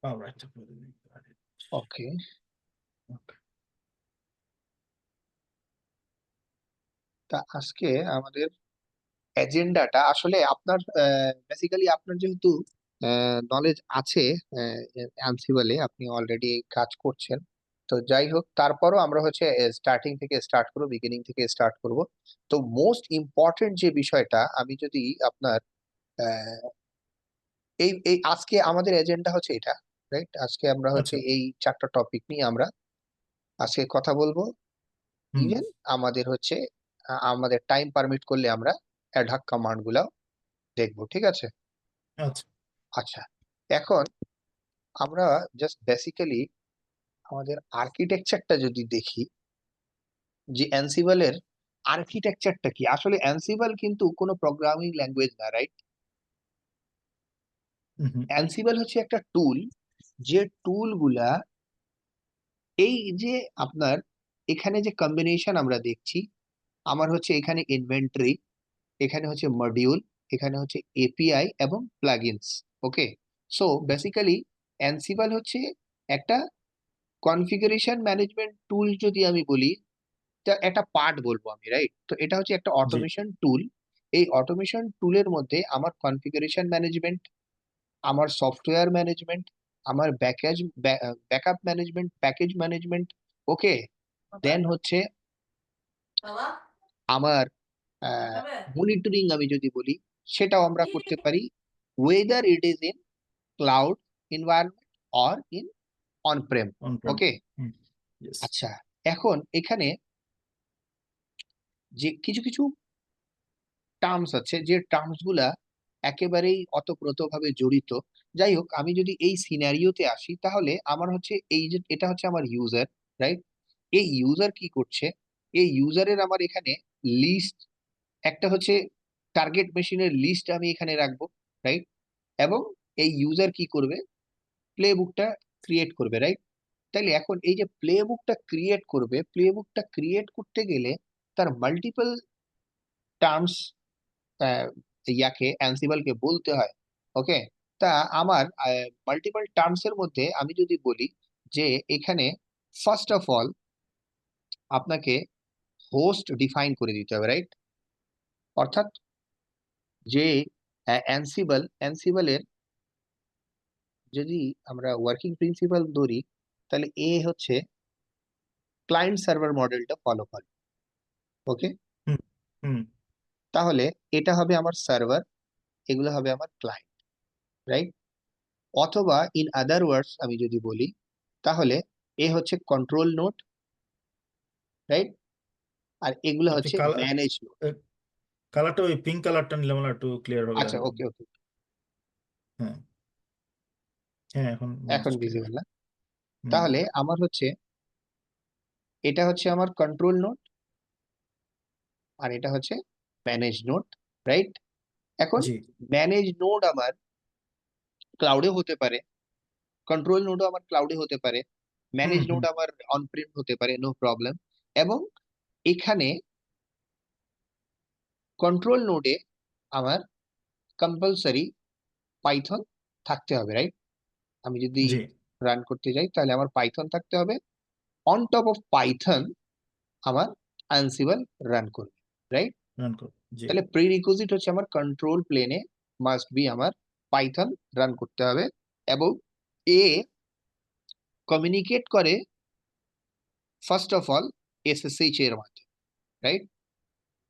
All right. Got it. Okay, Okay. তা আজকে আমাদের এজেন্ডাটা আসলে আপনার বেসিক্যালি আপনার যেহেতু নলেজ আছে অ্যানসিবলে, আপনি অলরেডি কাজ করছেন, তো যাই হোক তারপরও আমরা হচ্ছে স্টার্টিং থেকে স্টার্ট করবো, বিগিনিং থেকে স্টার্ট করব। তো মোস্ট ইম্পর্টেন্ট যে বিষয়টা, আমি যদি আপনার আহ, এই এই আজকে আমাদের এজেন্ডা হচ্ছে এটা, রাইট? আজকে আমরা হচ্ছে আচ্ছা। এই চারটা টপিক নিয়ে আমরা আজকে কথা বলবো। হুম। ইভেন আমাদের হচ্ছে আমাদের টাইম পারমিট করলে আমরা অ্যাডহক কমান্ড গুলাও দেখবো, ঠিক আছে? আচ্ছা। আচ্ছা, এখন আমরা জাস্ট বেসিক্যালি আমাদের আর্কিটেকচারটা যদি দেখি, যে অ্যানসিবলের আর্কিটেকচারটা কি। আসলে অ্যানসিবল কিন্তু কোনো প্রোগ্রামিং ল্যাঙ্গুয়েজ না, রাইট? হুম। অ্যানসিবল হচ্ছে একটা টুল, যে টুল গুলা এই যে আপনার এখানে যে কম্বিনেশন আমরা দেখছি, আমার হচ্ছে এখানে ইনভেন্টরি, এখানে হচ্ছে মডিউল, এখানে হচ্ছে এপিআই এবং প্লাগইনস। ওকে, সো আচ্ছা। বেসিক্যালি অ্যানসিবল হচ্ছে একটা কনফিগারেশন ম্যানেজমেন্ট টুল যদি আমি বলি, তা একটা পার্ট বলবো আমি, রাইট? তো এটা হচ্ছে একটা জি। অটোমেশন টুল। এই অটোমেশন টুলের মধ্যে আমার কনফিগারেশন ম্যানেজমেন্ট, আমার সফটওয়্যার ম্যানেজমেন্ট, আমার ব্যাকআপ ম্যানেজমেন্ট, প্যাকেজ ম্যানেজমেন্ট, ওকে, দেন হচ্ছে আমার মনিটরিং আমি যদি বলি, সেটাও আমরা করতে পারি, weather it is in cloud environment or in on Prem. On Prem. Okay, hmm. Yes. আচ্ছা, এখন এখানে যে কিছু কিছু টার্মস আছে, যে টার্মস গুলা একেবারেই অতপ্রতভাবে জড়িত। যাই হোক, আমি যদি এই সিনারিওতে আসি, তাহলে আমার হচ্ছে এই যে এটা হচ্ছে আমার ইউজার, রাইট? এই ইউজার কি করছে, এই ইউজারের আমার এখানে লিস্ট, একটা হচ্ছে টার্গেট মেশিনের লিস্ট আমি এখানে রাখবো, রাইট? এবং এই ইউজার কি করবে, প্লে বুকটা ক্রিয়েট করবে, রাইট? তাইলে এখন এই যে প্লে বুকটা ক্রিয়েট করবে, প্লে বুকটা ক্রিয়েট করতে গেলে তার মাল্টিপল টার্মস ইয়াকে অ্যানসিবলকে বলতে হয়। ওকে, তা আমার মাল্টিপল টার্মস এর মধ্যে আমি যদি বলি যে এখানে ফার্স্ট অফ অল আপনাকে হোস্ট ডিফাইন করে দিতে হবে, রাইট? অর্থাৎ যে অ্যানসিবলের যদি আমরা ওয়ার্কিং প্রিন্সিপাল ধরি, তাহলে এ হচ্ছে ক্লায়েন্ট সার্ভার মডেলটা ফলো করে। ওকে, হুম। হুম। তাহলে এটা হবে আমার সার্ভার, এগুলো হবে আমার ক্লায়েন্ট, রাইট? অথবা ইন আদার ওয়ার্ডস আমি যদি বলি, তাহলে এ হচ্ছে কন্ট্রোল নোড, রাইট? আর এগুলো আপনি হচ্ছে ম্যানেজ নোড। কালারটা ওই পিঙ্ক কালারটা নিলে আমার একটু ক্লিয়ার হবে আচ্ছা, দেখাবেন। ওকে ওকে, হ্যাঁ। হ্যাঁ, এখন মনে এখন হচ্ছে ক্লিয়ার। ভিজিবল না? হুম। তাহলে আমার হচ্ছে এটা হচ্ছে আমার কন্ট্রোল নোড, আর এটা হচ্ছে ম্যানেজ নোড, রাইট? এখন জি। ম্যানেজ নোড আমার ক্লাউডে হতে পারে, কন্ট্রোল নোডও আমার ক্লাউডে হতে পারে, হুম। ম্যানেজ নোড হুম। আমার অন প্রিম হতে পারে, নো প্রবলেম। এবং এখানে কন্ট্রোল নোডে আমার কম্পালসারি পাইথন থাকতে হবে, রাইট? আমি যদি জি। রান করতে যাই, তাহলে আমার পাইথন থাকতে হবে। অন টপ অফ পাইথন আমার অ্যানসিবল রান করবে, রাইট? রান করো। জি। তাহলে প্রি রিকুইজিট হচ্ছে আমার কন্ট্রোল প্লেনে মাস্ট বি আমার পাইথন রান করতে হবে। এবং এ কমিউনিকেট করে ফার্স্ট অফ অল এসএসএইচ এর মাধ্যমে, রাইট?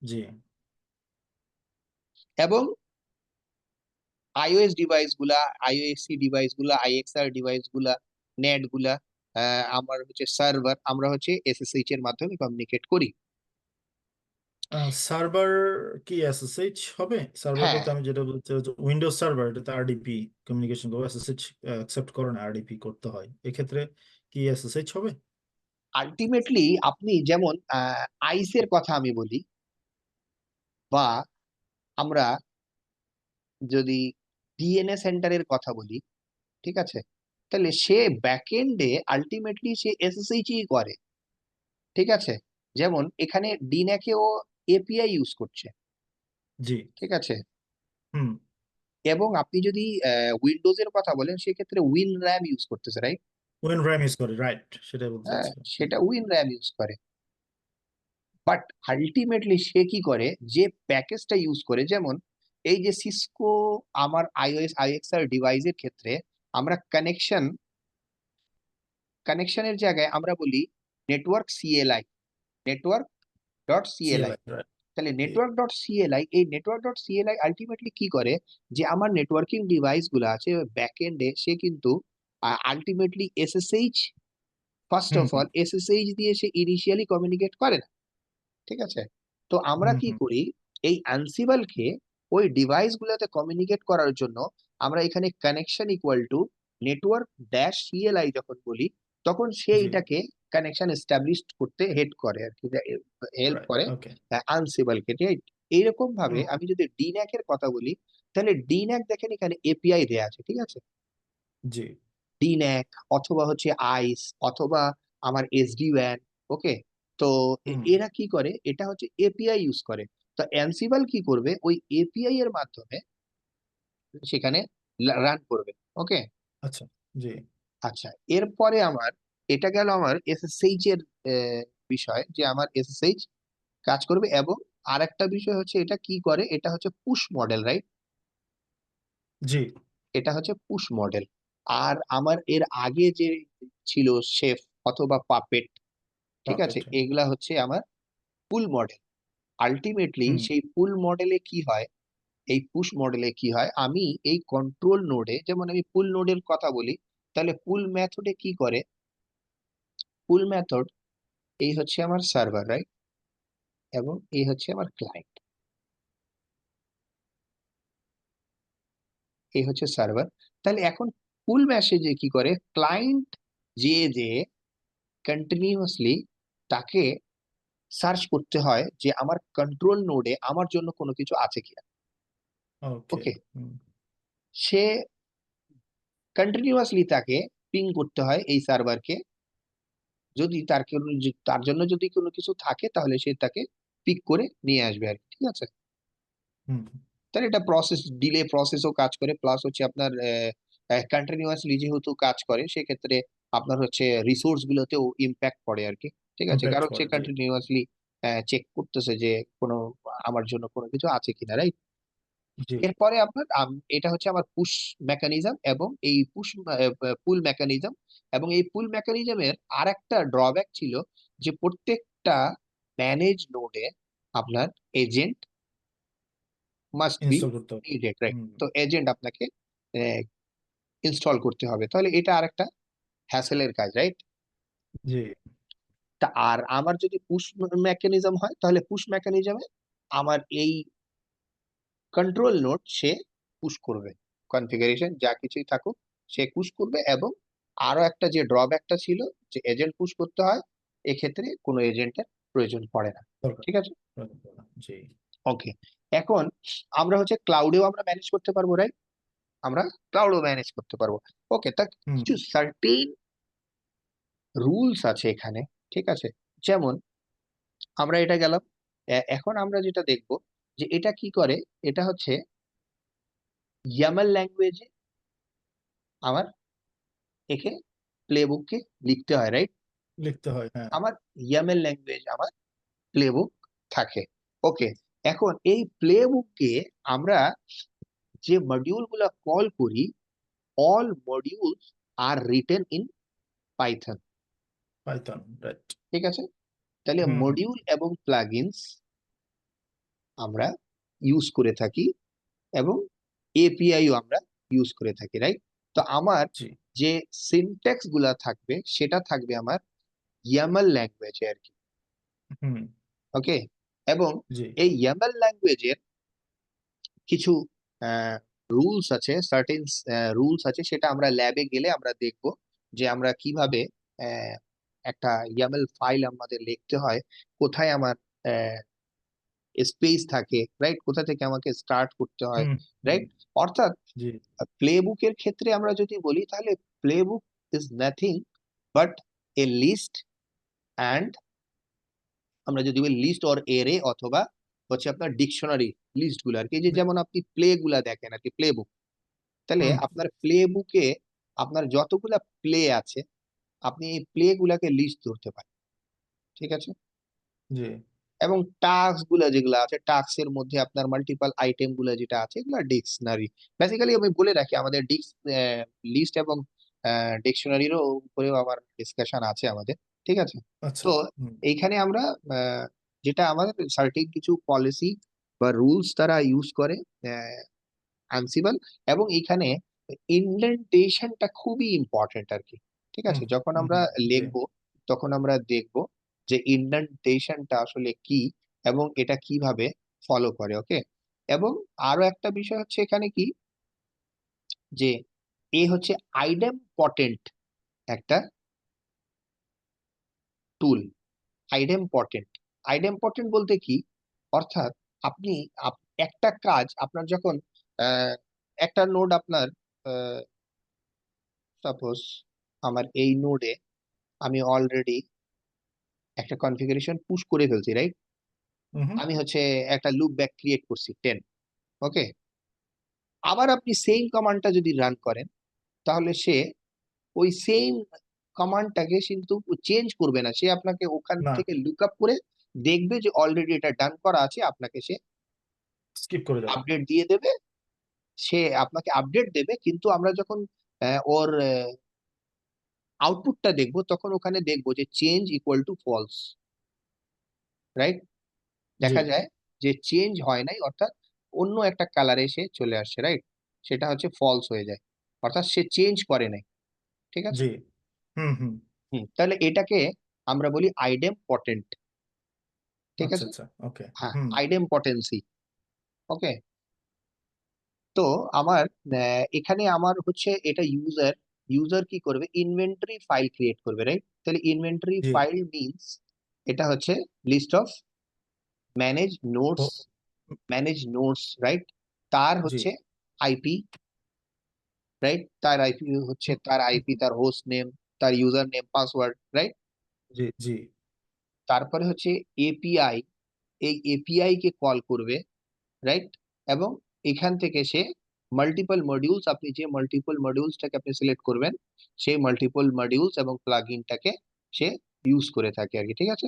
জি। এবং আইওএস ডিভাইস গুলা, আইওএসসি ডিভাইস গুলা, আইএক্সআর ডিভাইস গুলা, নেট গুলা, আমার হচ্ছে সার্ভার, আমরা হচ্ছে এসএসএইচ এর মাধ্যমে কমিউনিকেট করি। সার্ভার কি এসএসএইচ হবে? সার্ভার হ্যাঁ, বলতে আমি যেটা বলতে উইন্ডোজ সার্ভার, এটাতে আরডিপি কমিউনিকেশন করবো, এসএসএইচ অ্যাকসেপ্ট করে না, আরডিপি করতে হয়। এক্ষেত্রে কি এসএসএইচ হবে? আলটিমেটলি আপনি যেমন আইস এর কথা আমি বলি, বা আমরা যদি ডিএনএ সেন্টারের কথা বলি, ঠিক আছে, তাহলে সে ব্যাকএন্ডে আলটিমেটলি সে এসএসএইচই করে, ঠিক আছে? যেমন এখানে ডিন্যাকে ও এপিআই ইউজ করছে, জি। ঠিক আছে? হুম। এবং আপনি যদি উইন্ডোজ এর কথা বলেন সেক্ষেত্রে উইন র্যাম ইউজ করতেছে, রাইট? ওয়েন র্যাম ইউজ করে, রাইট, সেটাই বলতে হ্যাঁ, চাচ্ছিলাম। সেটা উইন র্যাম ইউজ করে। বাট আলটিমেটলি সে কি করে, যে প্যাকেজটা ইউজ করে, যেমন এই যে সিসকো আমার আইওএস আইএক্সআর ডিভাইসের ক্ষেত্রে আমরা কানেকশনের জায়গায় আমরা বলি network CLI, network dot CLI. CLI, right. তাহলে নেটওয়ার্ক ডট সিএলআই, এই নেটওয়ার্ক ডট সিএলআই আলটিমেটলি কি করে, যে আমার নেটওয়ার্কিং ডিভাইস গুলো আছে ব্যাক এন্ডে সে কিন্তু ultimately SSH, first hmm of hmm all SSH দিয়ে সে ইনিশিয়ালি কমিউনিকেট করে না, ঠিক আছে? তো আমরা হুম কি হুম করি, এই অ্যানসিবলকে ওই ডিভাইস গুলোতে কমিউনিকেট করার জন্য আমরা এখানে connection equal to network dash CLI যখন বলি, তখন সে জি, এটাকে কানেকশন এস্টাবলিশ করতে হেল্প করে আর কি, হেল্প রাইট, করে ওকে। আনসিবলকে, রাইট? এইরকম ভাবে হুম আমি যদি ডিন্যাক এর কথা বলি, তাহলে ডিন্যাক দেখেন এখানে এপিআই দেয়া আছে, ঠিক আছে? জি, ডিন্যাক অথবা হচ্ছে আইস অথবা আমার এসডি ওয়্যান, ওকে? তো হুম, এরা কি করে, এটা হচ্ছে এপিআই ইউজ করে। তো অ্যানসিবল কি করবে, ওই এপিআই এর মাধ্যমে সেখানে রান করবে, ওকে? আচ্ছা, জি, আচ্ছা, এরপরে আমার এটা গেল আমার এসএসএইচ এর বিষয়, যে আমার এসএসএইচ কাজ করবে। এবং আরেকটা বিষয় হচ্ছে এটা কি করে, এটা হচ্ছে পুশ মডেল, রাইট? জি, এটা হচ্ছে পুশ মডেল। আর আমার এর আগে যে ছিল শেফ অথবা পাপেট, ঠিক আছে, পারফেক্ট। এগুলা হচ্ছে আমার পুল মডেল। আলটিমেটলি হুম, সেই পুল মডেলে কি হয়, এই পুশ মডেলে কি হয়, আমি এই কন্ট্রোল নোডে, যেমন আমি পুল নোডের কথা বলি, তাহলে পুল মেথডে কি করে, পুল মেথড এই হচ্ছে আমার সার্ভার, রাইট? এবং এই হচ্ছে আমার ক্লায়েন্ট, এই হচ্ছে সার্ভার। তাহলে এখন পুল মেসেজে কি করে, ক্লায়েন্ট যে কন্টিনিউয়াসলি তাকে সার্চ করতে হয় যে আমার কন্ট্রোল নোডে আমার জন্য কোনো কিছু আছে কিনা, ওকে। ওকে? হুম, সে কন্টিনিউয়াসলি তাকে পিং করতে হয় এই সার্ভারকে, যদি তার জন্য যদি কোনো কিছু থাকে তাহলে সে তাকে পিক করে নিয়ে আসবে আর কি, ঠিক আছে? হুম, তাহলে এটা প্রসেস, ডিলে প্রসেসও কাজ করে, প্লাস হচ্ছে আপনার কন্টিনিউয়াসলি যেহেতু কাজ করে সেক্ষেত্রে আপনার হচ্ছে রিসোর্স গুলোতেও ইম্প্যাক্ট পড়ে আর কি, ঠিক আছে? ইম্প্যাক্ট কারণ সে পড়ে, জি, কন্টিনিউয়াসলি চেক করতেছে যে কোনো আমার জন্য কোনো কিছু আছে কিনা, রাইট? জি, এরপরে আপনার এটা হচ্ছে আমার পুশ মেকানিজম, এবং এই পুল মেকানিজম, এবং এই পুল মেকানিজমের আর একটা ড্রব্যাক ছিল, যে প্রত্যেকটা ম্যানেজ নোডে আপনার এজেন্ট মাস্ট বি ইনস্টল করতে হবে। Needed, right? হুম, তো এজেন্ট আপনাকে ইনস্টল করতে হবে, তাহলে এটা আর একটা হ্যাসেলের কাজ, রাইট? জি, তা আর আমার যদি পুশ মেকানিজম হয়, তাহলে পুশ মেকানিজমে আমার এই কন্ট্রোল নোড সে পুশ করবে, কনফিগারেশন যা কিছুই থাকুক সে পুশ করবে। এবং আরো একটা যে ড্রব্যাকটা ছিল, যে এজেন্ট পুশ করতে হয়, এক্ষেত্রে কোনো এজেন্টের প্রয়োজন পড়ে না, দরকার, ঠিক আছে? দরকার না। জি, ওকে, এখন আমরা হচ্ছে ক্লাউডেও আমরা ম্যানেজ করতে পারবো, রাইট? আমরা ক্লাউডও ম্যানেজ করতে পারবো, ওকে? তা হুম, কিছু সার্টেন রুলস আছে এখানে, ঠিক আছে? যেমন আমরা এটা গেলাম, এখন আমরা যেটা দেখব, যে এটা কি করে, এটা হচ্ছে ইয়ামাল ল্যাঙ্গুয়েজে আমার একে প্লেবুককে লিখতে হয়, রাইট? লিখতে হয়, হ্যাঁ। আমার ইয়ামেল ল্যাঙ্গুয়েজ আমার প্লেবুক থাকে, ওকে? এখন এই প্লেবুককে আমরা যে মডিউল গুলা কল করি, all modules are written in Python, Python, right. ঠিক আছে? তাহলে হুম হুম মডিউল এবং প্লাগইনস আমরা ইউজ করে থাকি, এবং এপিআইও আমরা ইউজ করে থাকি, রাইট? তো আমার জি, যে সিনট্যাক্স গুলা থাকবে সেটা থাকবে আমার ইয়ামাল ল্যাঙ্গুয়েজে আর কি, হুম, ওকে? এবং জি, এই ইয়ামাল ল্যাঙ্গুয়েজের কিছু রুলস আছে, সার্টেন রুলস আছে, সেটা আমরা ল্যাবে গেলে আমরা দেখব, যে আমরা কিভাবে আহ, একটা ইয়ামেল ফাইল আমাদের লিখতে হয়, কোথায় আমার স্পেস থাকে, রাইট? কোথা থেকে আমাকে স্টার্ট করতে হয়, হুম হুম রাইট? অর্থাৎ জি, প্লেবুকের ক্ষেত্রে আমরা যদি বলি, তাহলে playbook is nothing but a list, and আমরা যদি বলি লিস্ট অর এরে, অথবা হচ্ছে আপনার ডিকশনারি লিস্ট গুলো আর কি, এই যে যেমন আপনি প্লে গুলা দেখেন আর কি, প্লে বুক, তাহলে হুম। আপনার প্লে বুকে আপনার যতগুলা প্লে আছে আপনি এই প্লে গুলাকে লিস্ট ধরতে পারেন, ঠিক আছে। জি। এবং টাস্ক গুলা যেগুলো আছে, টাস্ক এর মধ্যে আপনার মাল্টিপল আইটেম গুলা যেটা আছে এগুলো ডিকশনারি। বেসিক্যালি আমি বলে রাখি আমাদের লিস্ট এবং ডিকশনারিরও উপরেও আমার ডিসকাশন আছে আমাদের, ঠিক আছে। আচ্ছা। তো হুম। এইখানে আমরা যেটা আমাদের সার্টেন কিছু পলিসি বা রুলস তারা ইউজ করে অ্যানসিবল, এবং এখানে ইনডেন্টেশনটা খুবই ইম্পর্টেন্ট আর কি, ঠিক হুম। আছে। যখন হুম। আমরা হুম, জি। লিখবো তখন আমরা দেখব যে ইনডেন্টেশনটা আসলে কি এবং এটা কিভাবে ফলো করে, ওকে। এবং আরো একটা বিষয় হচ্ছে এখানে কি, যে এ হচ্ছে আইডেমপটেন্ট একটা টুল। আইডেমপটেন্ট, আইডেমপটেন্ট বলতে কি, অর্থাৎ আপনি একটা কাজ আপনার যখন আহ, একটা নোড আপনার, সাপোজ আমার এই নোডে আমি অলরেডি একটা কনফিগারেশন পুশ করে ফেলছি, রাইট। হুম। হুম। আমি হচ্ছে একটা লুপ ব্যাক ক্রিয়েট করছি 10, ওকে। আবার আপনি সেম কমান্ডটা যদি রান করেন তাহলে সে ওই সেম কমান্ডটাকে কিন্তু চেঞ্জ করবে না, সে আপনাকে ওখান না, থেকে লুক আপ করে দেখবে যে অলরেডি এটা ডান করা আছে, আপনাকে সে স্কিপ করে যাবে। আপডেট দিয়ে দেবে। সে আপনাকে আপডেট দেবে, কিন্তু আমরা যখন ওর আউটপুটটা দেখবো তখন ওখানে দেখবো যে change equal to false, right. জি। দেখা যায় যে চেঞ্জ হয় নাই, অর্থাৎ অন্য একটা কালারে সে চলে আসছে, রাইট। সেটা হচ্ছে ফলস হয়ে যায়, অর্থাৎ সে চেঞ্জ করে নাই, ঠিক আছে। জি। হুম। হুম। তাহলে এটাকে আমরা বলি আইডেমপটেন্ট, ঠিক আচ্ছা আছে। আচ্ছা, ওকে। হ্যাঁ, হুম। আইডেমপটেন্সি, ওকে। তো আমার এখানে আমার হচ্ছে এটা ইউজার, ইউজার কি করবে, ইনভেন্টরি ফাইল ক্রিয়েট করবে, রাইট। তাহলে ইনভেন্টরি জি। ফাইল মিনস এটা হচ্ছে লিস্ট অফ ম্যানেজ নোটস, ও, ম্যানেজ নোটস, রাইট। তার জি। হচ্ছে আইপি, রাইট। তার আইপি হচ্ছে হুম। তার হুম, আইপি, হুম, তার হোস্ট নেম, তার ইউজার নেম, পাসওয়ার্ড, রাইট। জি। জি। তারপরে হচ্ছে এপিআই, এই এপিআই কে কল করবে, রাইট। এবং এখান থেকে সে মাল্টিপল মডিউলস, আপনি যে মাল্টিপল মডিউলসটাকে আপনি সিলেক্ট করবেন সেই মাল্টিপল মডিউলস এবং প্লাগইনটাকে সে ইউজ করে থাকে আর কি, ঠিক আছে।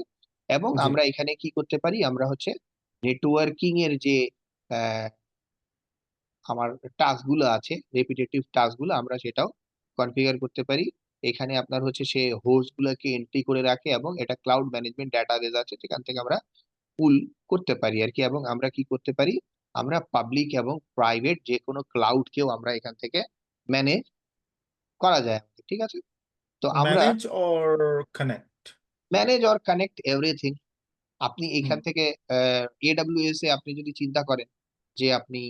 এবং জি। আমরা এখানে কি করতে পারি, আমরা হচ্ছে নেটওয়ার্কিং এর যে আহ, আমার টাস্ক গুলো আছে, রেপিটেটিভ টাস্ক গুলো, আমরা সেটাও কনফিগার করতে পারি। এখানে আপনার হচ্ছে সে হোস্ট গুলোকে এন্ট্রি করে রাখে এবং এটা ক্লাউড ম্যানেজমেন্ট ডাটাবেজ আছে, সেখান থেকে আমরা পুল করতে পারি আর কি। এবং আমরা কি করতে পারি, আমরা পাবলিক এবং প্রাইভেট যে কোনো ক্লাউডকেও আমরা এখান থেকে ম্যানেজ করা যায় আমাদের, ঠিক আছে। তো আমরা manage or connect. Manage or connect everything. আপনি হুম। এখান থেকে এডাব্লিউএস এ আপনি যদি চিন্তা করেন যে আপনি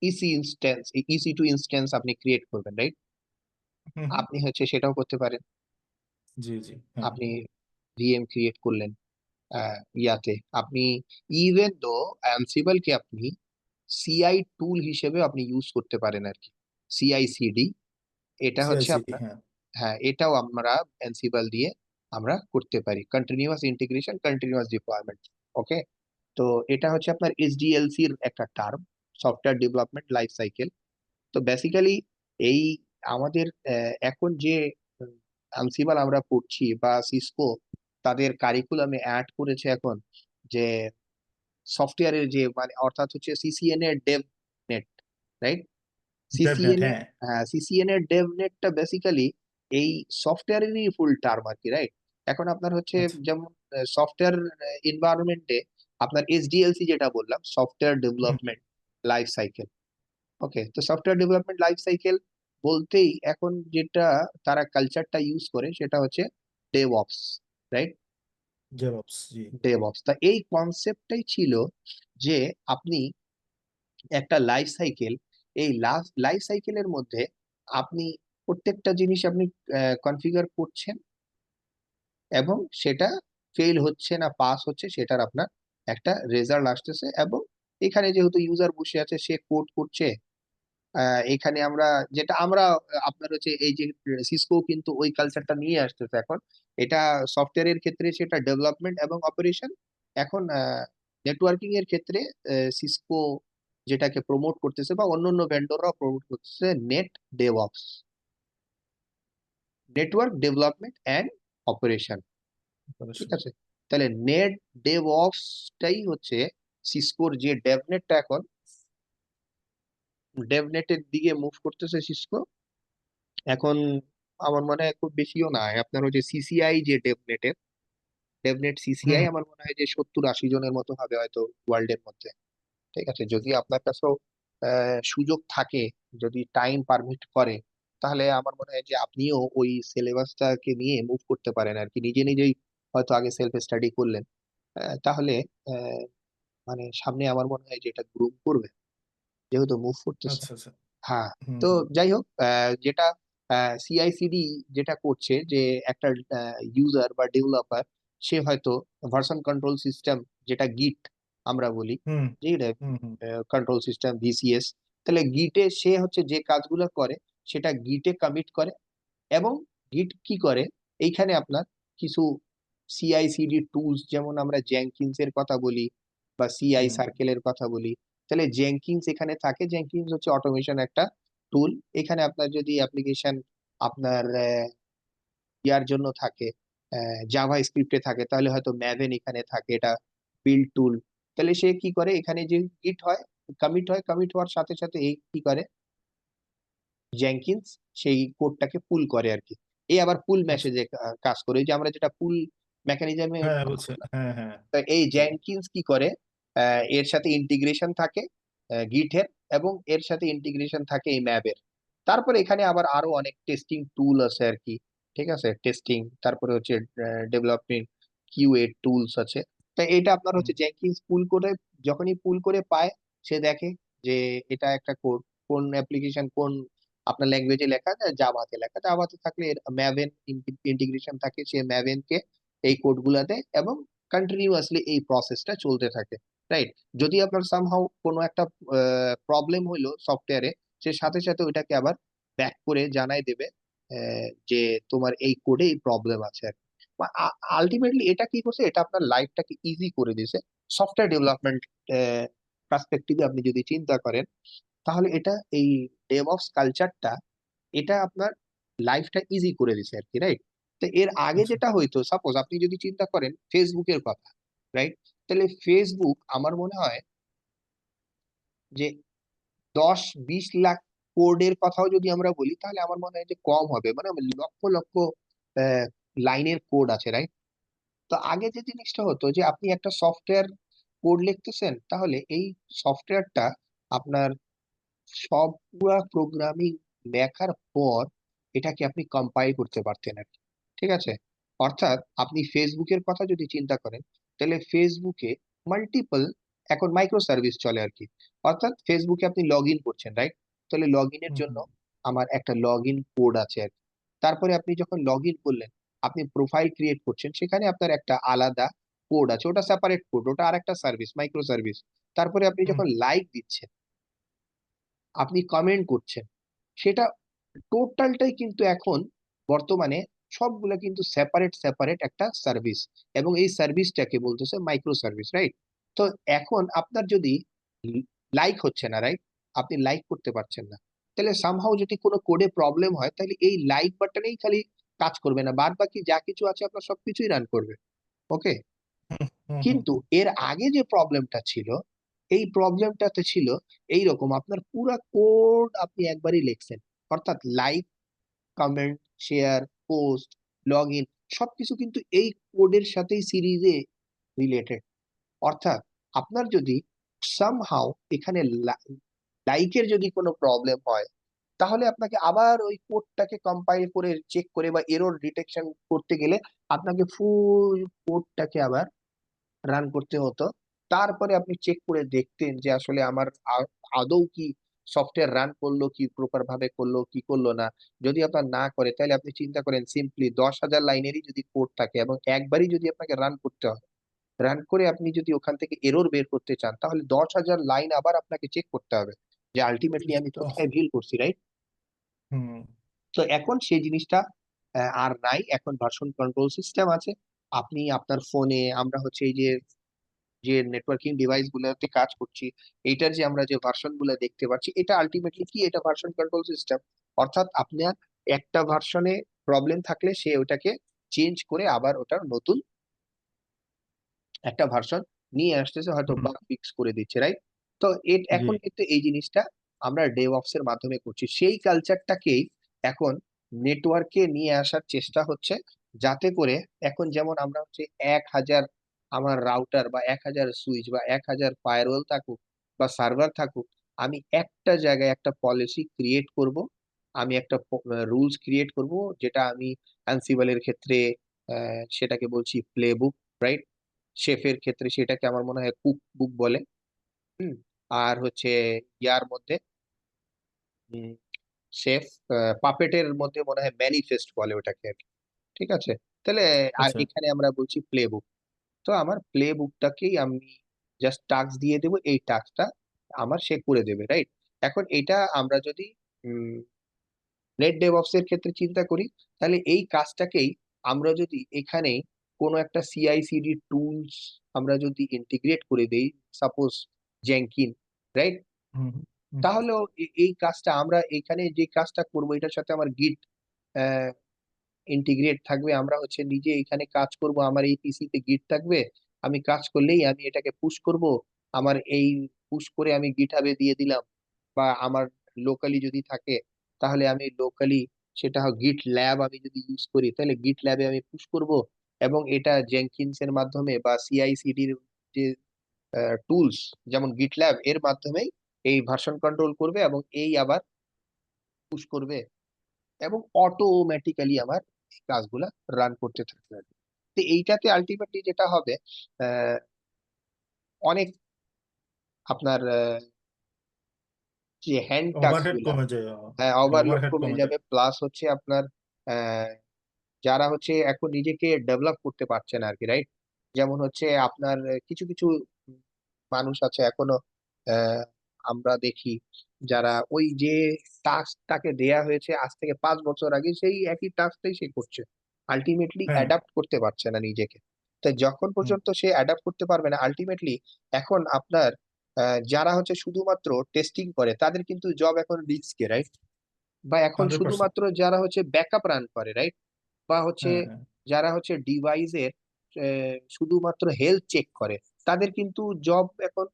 EC instance, EC two instance আপনি ক্রিয়েট করবেন, রাইট। হুম। হুম। আপনি হচ্ছে সেটাও করতে পারেন। জি। জি। হ্যাঁ। আপনি ভিএম ক্রিয়েট করলেন ইয়াতে, আপনি ইভেন দো অ্যানসিবল কে আপনি সিআই টুল হিসেবে আপনি ইউজ করতে পারেন আর কি, সিআইসিডি। এটা হচ্ছে সিআইসিডি, আপনার, হ্যাঁ। হ্যাঁ এটাও আমরা অ্যানসিবল দিয়ে আমরা করতে পারি, কন্টিনিউয়াস ইন্টিগ্রেশন, কন্টিনিউয়াস ডিপ্লয়মেন্ট, ওকে। তো এটা হচ্ছে আপনার এসডিএলসি এর একটা term, software development life cycle. তো বেসিক্যালি এই আমাদের এখন যে অ্যানসিবল আমরা পড়ছি বা সিসকো তাদের কারিকুলামে অ্যাড করেছে এখন, যে সফটওয়্যারের যে মানে অর্থাৎ হচ্ছে সিসিএন এর ডেভ নেট, রাইট। ডেভনেট, সিসিএন এর, হ্যাঁ। হ্যাঁ সিসিএন এর ডেভ নেটটা বেসিক্যালি এই সফটওয়্যারেরই ফুল টার্ম আর কি, রাইট। এখন আপনার হচ্ছে আচ্ছা। যেমন সফটওয়্যার এনভায়রনমেন্টে আপনার এসডিএলসি যেটা বললাম, সফটওয়্যার হুম। ডেভেলপমেন্ট লাইফ সাইকেল, ওকে। তো সফটওয়্যার ডেভেলপমেন্ট লাইফ সাইকেল বলতেই এখন যেটা তারা কালচারটা ইউজ করে সেটা হচ্ছে ডেভঅপস, রাইট। জেরক্স, জি। ডেভঅপস, তা এই কনসেপ্টটাই ছিল যে আপনি একটা লাইফ সাইকেল, এই লাইফ সাইকেলের মধ্যে আপনি প্রত্যেকটা জিনিস আপনি কনফিগার করছেন এবং সেটা ফেল হচ্ছে না পাস হচ্ছে সেটার আপনার একটা রেজাল্ট আসতেছে। এবং এখানে যেহেতু ইউজার বসে আছে সে কোড করছে, এখানে আমরা যেটা আমরা আপনার হচ্ছে এই যে সিসকো কিন্তু ওই কালচারটা নিয়ে আসতেছে এখন। এটা সফটওয়্যারের ক্ষেত্রে সেটা ডেভেলপমেন্ট এবং অপারেশন। এখন নেটওয়ার্কিং এর ক্ষেত্রে সিসকো যেটাকে প্রমোট করতেছে বা অন্যান্য ভেন্ডররাও প্রমোট করতেছে net DevOps, network development and operation. ঠিক আছে, তাহলে নেট ডেভঅপসটাই হচ্ছে সিসকোর যে ডেভনেটটা এখন ডেভনেটের দিকে মুভ করতেছে সিসকো এখন। আমার মনে হয় খুব বেশিও না, আপনার হচ্ছে সিসিআই যে ডেভনেটের ডেভনেট সিসিআই হুম। আমার মনে হয় যে 70-80 জনের মতো হবে হয়তো ওয়ার্ল্ডের মধ্যে। ঠিক আছে, যদি আপনার কাছেও সুযোগ থাকে, যদি টাইম পারমিট করে, তাহলে আমার মনে হয় যে আপনিও ওই সিলেবাসটাকে নিয়ে মুভ করতে পারেন আর কি, নিজে নিজেই হয়তো আগে সেলফ স্টাডি করলেন। তাহলে আহ, মানে সামনে আমার মনে হয় যে এটা গ্রুম করবে, যেহেতু মুভ করতেছে। আচ্ছা আচ্ছা। হ্যাঁ। হুম তো হুম যাই হোক, যেটা সিআইসিডি যেটা করছে যে একটা ইউজার বা ডেভেলপার সে হয়তো ভার্সন কন্ট্রোল সিস্টেম যেটা গিট আমরা বলি, হুম যে হুম হুম কন্ট্রোল সিস্টেম ভিসিএস, তাহলে গিটে সে হচ্ছে যে কাজগুলো করে সেটা গিটে কমিট করে। এবং গিট কি করে, এইখানে আপনার কিছু সিআইসিডি টুলস, যেমন আমরা জেনকিন্স এর কথা বলি বা সিআই হুম। সার্কেলের কথা বলি, তাহলে জেনকিন্স এখানে থাকে। জেনকিন্স হচ্ছে অটোমেশন একটা টুল। এখানে আপনার যদি অ্যাপ্লিকেশন আপনার ইয়ার জন্য থাকে, জাভা স্ক্রিপ্টে থাকে, তাহলে হয়তো ম্যাভেন এখানে থাকে, এটা বিল্ড টুল। তাহলে সে কি করে, এখানে যে গিট হয়, কমিট হওয়ার সাথে সাথে এই কি করে, জেনকিন্স সেই কোডটাকে পুল করে আর কি। এই আবার পুল আচ্ছা। মেসেজে কাজ করে, এই যে আমরা যেটা পুল মেকানিজমে হ্যাঁ কথা বুঝছে, বললাম। হ্যাঁ হ্যাঁ। তো এই জি। জেনকিন্স কি করে, এর সাথে ইন্টিগ্রেশন থাকে গিটের, এবং এর সাথে ইন্টিগ্রেশন থাকে এই ম্যাবের। তারপরে এখানে আবার আরো অনেক টেস্টিং টুল আছে আর কি। ঠিক আছে, টেস্টিং, তারপরে হচ্ছে ডেভেলপমেন্ট কিউএ টুলস আছে। তো এটা আপনার হুম হচ্ছে জেনকিন্স পুল করে, যখনই পুল করে পায়, সে দেখে যে এটা একটা কোড, কোন অ্যাপ্লিকেশন কোন আপনার ল্যাঙ্গুয়েজে লেখা, জাভাতে লেখা, জাভাতে থাকলে ম্যাভেন ইন্টিগ্রেশন থাকে, সে ম্যাভেন কে এই কোড গুলা দেয় এবং কন্টিনিউয়াসলি এই প্রসেসটা চলতে থাকে। রাইট। যদি আপনার সামহাউ কোনো একটা প্রবলেম হইলো সফটওয়্যারে, সে সাথে সাথে ওইটাকে আবার ব্যাক করে জানাই দেবে যে তোমার এই কোডে এই প্রবলেম আছে আর আলটিমেটলি এটা কি করছে, এটা আপনার লাইফটাকে ইজি করে দিয়েছে। সফটওয়্যার ডেভেলপমেন্ট পার্সপেক্টিভে আপনি যদি চিন্তা করেন, তাহলে এটা এই ডেভঅপস কালচারটা, এটা আপনার লাইফটা ইজি করে দিছে আর কি। রাইট। তো এর আগে আচ্ছা। যেটা হইতো, সাপোজ আপনি যদি চিন্তা করেন ফেসবুকের কথা, রাইট, তাহলে ফেসবুক আমার মনে হয় যে 10-20 লাখ কোডের কথাও যদি আমরা বলি, তাহলে আমার মনে হয় যে কম হবে, মানে লক্ষ লক্ষ লাইনের কোড আছে। রাইট। তো আগে যে জিনিসটা হতো যে আপনি একটা সফটওয়্যার কোড লিখতেছেন, তাহলে এই সফটওয়্যারটা আপনার সবগুলা প্রোগ্রামিং লেখার পর এটাকে আপনি কম্পাইল করতে পারতেন আর কি। ঠিক আছে, অর্থাৎ আপনি ফেসবুকের কথা যদি চিন্তা করেন, তাহলে ফেসবুকে মাল্টিপল এখন মাইক্রো সার্ভিস চলে আর কি। অর্থাৎ ফেসবুকে আপনি লগ ইন করছেন, রাইট, তাহলে লগ ইনের হুম জন্য হুম আমার একটা লগ ইন কোড আছে আর কি। তারপরে আপনি যখন লগ ইন করলেন, আপনি প্রোফাইল ক্রিয়েট করছেন, সেখানে আপনার একটা আলাদা কোড আছে, ওটা সেপারেট কোড, ওটা আরেকটা সার্ভিস, মাইক্রো সার্ভিস। তারপরে আপনি হুম যখন লাইক দিচ্ছেন, আপনি কমেন্ট করছেন, সেটা টোটালটাই কিন্তু এখন বর্তমানে সবগুলা কিন্তু সেপারেট সেপারেট একটা সার্ভিস, এবং এই সার্ভিসটাকে বলতেছে মাইক্রো সার্ভিস। রাইট। তো এখন আপনার যদি লাইক হচ্ছে না, রাইট, আপনি লাইক করতে পারছেন না, তাহলে সামহাউ যদি কোনো কোডে প্রবলেম হয়, তাহলে এই লাইক বাটনেই খালি কাজ করবে না, বাদ বাকি যা কিছু আছে আপনার সবকিছুই রান করবে। ওকে। হুম হুম হুম কিন্তু হুম। এর আগে যে প্রবলেমটা ছিল, এই প্রবলেমটাতে ছিল এইরকম, আপনার পুরা কোড আপনি একবারই লিখছেন, অর্থাৎ like, comment, share, post, log in, সবকিছু কিন্তু এই কোডের সাথেই সিরিজে রিলেটেড। অর্থাৎ আপনার যদি সামহাউ এখানে লাইকের যদি কোনো প্রবলেম হয়, তাহলে আপনাকে আবার ওই কোডটাকে কম্পাইল করে চেক করে বা এরর ডিটেকশন করতে গেলে আপনাকে ফুল কোডটাকে আবার রান করতে হতো। তারপরে আপনি চেক করে দেখতেন যে আসলে আমার আদৌ কি সফটওয়্যার রান করলো, কি প্রপার ভাবে করলো কি করলো না। যদি আপনার না করে, তাহলে আপনি চিন্তা করেন সিম্পলি 10,000 লাইনেরই যদি কোড থাকে এবং একবারই যদি আপনাকে রান করতে হয়, রান করে আপনি যদি ওখান থেকে এরর বের করতে চান, তাহলে 10,000 লাইন আবার আপনাকে চেক করতে হবে যে আলটিমেটলি আমি তো কোথায় ভুল করছি। রাইট। হুম। তো এখন সেই জিনিসটা আর নাই, এখন ভার্সন কন্ট্রোল সিস্টেম আছে। আপনি আপনার ফোনে, আমরা হচ্ছে এই যে যে নেটওয়ার্কিং ডিভাইস গুলোতে কাজ করছি, এইটার যে আমরা যে ভার্সন গুলো দেখতে পাচ্ছি, এটা আলটিমেটলি কি, এটা ভার্সন কন্ট্রোল সিস্টেম। অর্থাৎ আপনার একটা ভার্সনে প্রবলেম থাকলে সে ওটাকে চেঞ্জ করে আবার ওটার নতুন একটা ভার্সন নিয়ে আসতেছে, হয়তো হুম, বাগ ফিক্স করে দিচ্ছে, রাইট? তো জি, এখন কিন্তু এই জিনিসটা আমরা ডেভঅপস এর মাধ্যমে করছি, সেই কালচারটাকেই এখন নেটওয়ার্কে নিয়ে আসার চেষ্টা হচ্ছে, যাতে করে এখন যেমন আমরা হচ্ছে 1,000 আমার রাউটার বা 1,000 সুইচ বা 1,000 ফায়ারওয়াল থাকুক বা সার্ভার থাকুক, আমি একটা জায়গায় একটা পলিসি ক্রিয়েট করব, আমি একটা রুলস ক্রিয়েট করব, যেটা আমি অ্যানসিবলের ক্ষেত্রে সেটাকে বলছি প্লে বুক, রাইট? শেফের ক্ষেত্রে সেটাকে আমার মনে হয় কুক বুক বলে। হুম। আর হচ্ছে ইয়ার মধ্যে শেফ, পাপেটের মধ্যে মনে হয় ম্যানিফেস্ট বলে ওটাকে আর কি। ঠিক আছে? তাহলে আর আচ্ছা, এখানে আমরা বলছি প্লে বুক। তো আমার প্লে বুকটাকেই আমি জাস্ট টাস্ক দিয়ে দেবো, এই টাস্কটা আমার সে করে দেবে, রাইট? এখন এটা আমরা যদি নেট ডেভঅপস এর ক্ষেত্রে চিন্তা করি, তাহলে এই কাজটাকেই আমরা যদি এখানে কোনো একটা সিআইসিডি টুলস আমরা যদি ইন্টিগ্রেট করে দেই, সাপোজ জেনকিন, রাইট? হুম, হুম, তাহলেও এই কাজটা আমরা এখানে যে কাজটা করবো, এটার সাথে আমার গিট ইন্টিগ্রেট থাকবে, আমরা হচ্ছে নিজে এখানে কাজ করব, আমার এই পিসিতে গিট থাকবে, আমি কাজ করলেই আমি এটাকে পুশ করব, আমার এই পুশ করে আমি গিটহাবে দিয়ে দিলাম, বা আমার লোকালি যদি থাকে তাহলে আমি লোকালি সেটা গিট ল্যাব আমি যদি ইউজ করি তাহলে গিট ল্যাবে আমি পুশ করব, এবং এটা জেনকিনস এর মাধ্যমে বা সিআইসিডির যে টুলস যেমন গিট ল্যাব এর মাধ্যমেই এই ভার্সন কন্ট্রোল করবে, এবং এই আবার পুশ করবে, এবং অটোমেটিক্যালি আমার এই কাজগুলা রান করতে থাকবে আর কি। তো এইটাতে আলটিমেটলি যেটা হবে, আহ, অনেক আপনার যে হ্যান্ড টাস্ক ওভারহেড গুলা, কমে যায়, ওভারলোড ওভারহেড কমে কমে যায়। যাবে, প্লাস হচ্ছে আপনার আহ, যারা হচ্ছে এখন নিজেকে ডেভেলপ করতে পারছে না আর কি, রাইট? যেমন হচ্ছে আপনার কিছু কিছু মানুষ আছে এখনো, আহ, আমরা দেখি যারা ওই যে টাস্ক তাকে দেয়া হয়েছে আজ থেকে 5 বছর আগে, সেই একই টাস্কটাই সে করছে, আলটিমেটলি হ্যাঁ, অ্যাডাপ্ট করতে পারছে না নিজেকে। তাই যখন হুম, পর্যন্ত সে অ্যাডাপ্ট করতে পারবে না, আলটিমেটলি এখন আপনার যারা হচ্ছে শুধুমাত্র টেস্টিং করে তাদের কিন্তু জব এখন রিস্কে, রাইট? বা এখন 100%। শুধুমাত্র যারা হচ্ছে ব্যাকআপ রান করে, রাইট? বা হচ্ছে হ্যাঁ, হ্যাঁ, যারা হচ্ছে ডিভাইসের শুধুমাত্র হেলথ চেক করে, তাদের কিন্তু জব এখন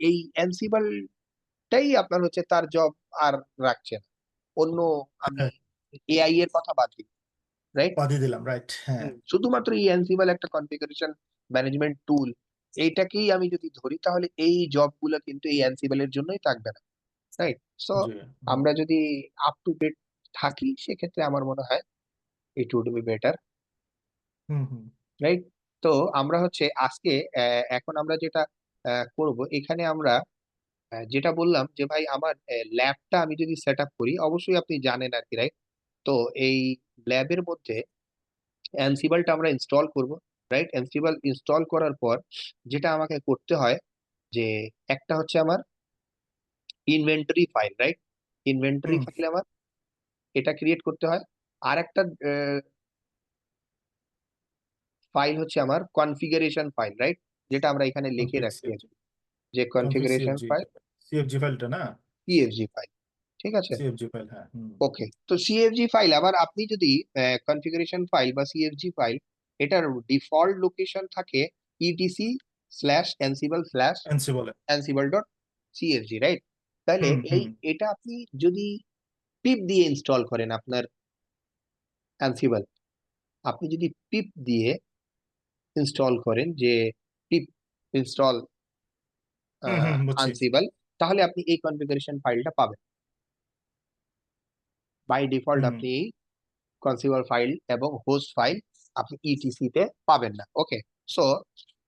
এই অ্যানসিবলটাই আপনার হচ্ছে তার জব আর রাখছে না। অন্য আমি হ্যাঁ, এআই এর কথা বাদ দিই, রাইট? বাদিয়ে দিলাম, রাইট, হ্যাঁ, শুধুমাত্র এই অ্যানসিবল একটা কনফিগারেশন ম্যানেজমেন্ট টুল, এইটাকেই আমি যদি ধরি তাহলে এই জবগুলো কিন্তু এই অ্যানসিবলের জন্যই থাকবে না, রাইট? সো জি, হুম, আমরা যদি আপ টু ডেট থাকি সেক্ষেত্রে আমার মনে হয় it would be better, hmm, hmm, right? তো আমরা হচ্ছে আজকে এখন আমরা যেটা করব এখানে আমরা যেটা বললাম যে ভাই আমার ল্যাবটা আমি যদি সেট আপ করি, অবশ্যই আপনি জানেন আর কি, রাইট? তো এই ল্যাবের মধ্যে অ্যানসিবলটা আমরা ইনস্টল করব, রাইট? অ্যানসিবল ইনস্টল করার পর যেটা আমাকে করতে হয়, যে একটা হচ্ছে আমার ইনভেন্টরি ফাইল, রাইট? ইনভেন্টরি হুম, ফাইল আমার এটা ক্রিয়েট করতে হয়। আর একটা ফাইল হচ্ছে আমার কনফিগারেশন ফাইল, রাইট? যেটা আমরা এখানে লিখে কনফিগ রাখছি আর সিএফজি, কি, যে কনফিগ কনফিগারেশন সিএফজি, ফাইল, সিএফজি ফাইলটা না, সিএফজি ফাইল, ঠিক আছে? সিএফজি ফাইল, হ্যাঁ, হুম, ওকে, তো সিএফজি ফাইল আবার আপনি যদি কনফিগারেশন ফাইল বা সিএফজি ফাইল, এটার ডিফল্ট লোকেশন থাকে ইটিসি স্ল্যাশ অ্যানসিবল স্ল্যাশ এনসিবলে, অ্যানসিবল ডট সিএফজি, রাইট? তাহলে হুম, এই হুম, এটা আপনি যদি পিপ দিয়ে ইনস্টল করেন আপনার অ্যানসিবল, আপনি যদি পিপ দিয়ে ইনস্টল করেন, যে পিপ ইনস্টল হুম, হুম, বুঝছি, আনসিবল, তাহলে আপনি এই কনফিগারেশন ফাইলটা পাবেন। বাই ডিফল্ট হুম, আপনি এই কনসিভার ফাইল এবং হোস্ট ফাইল আপনি ইটিসি তে পাবেন না, ওকে? সো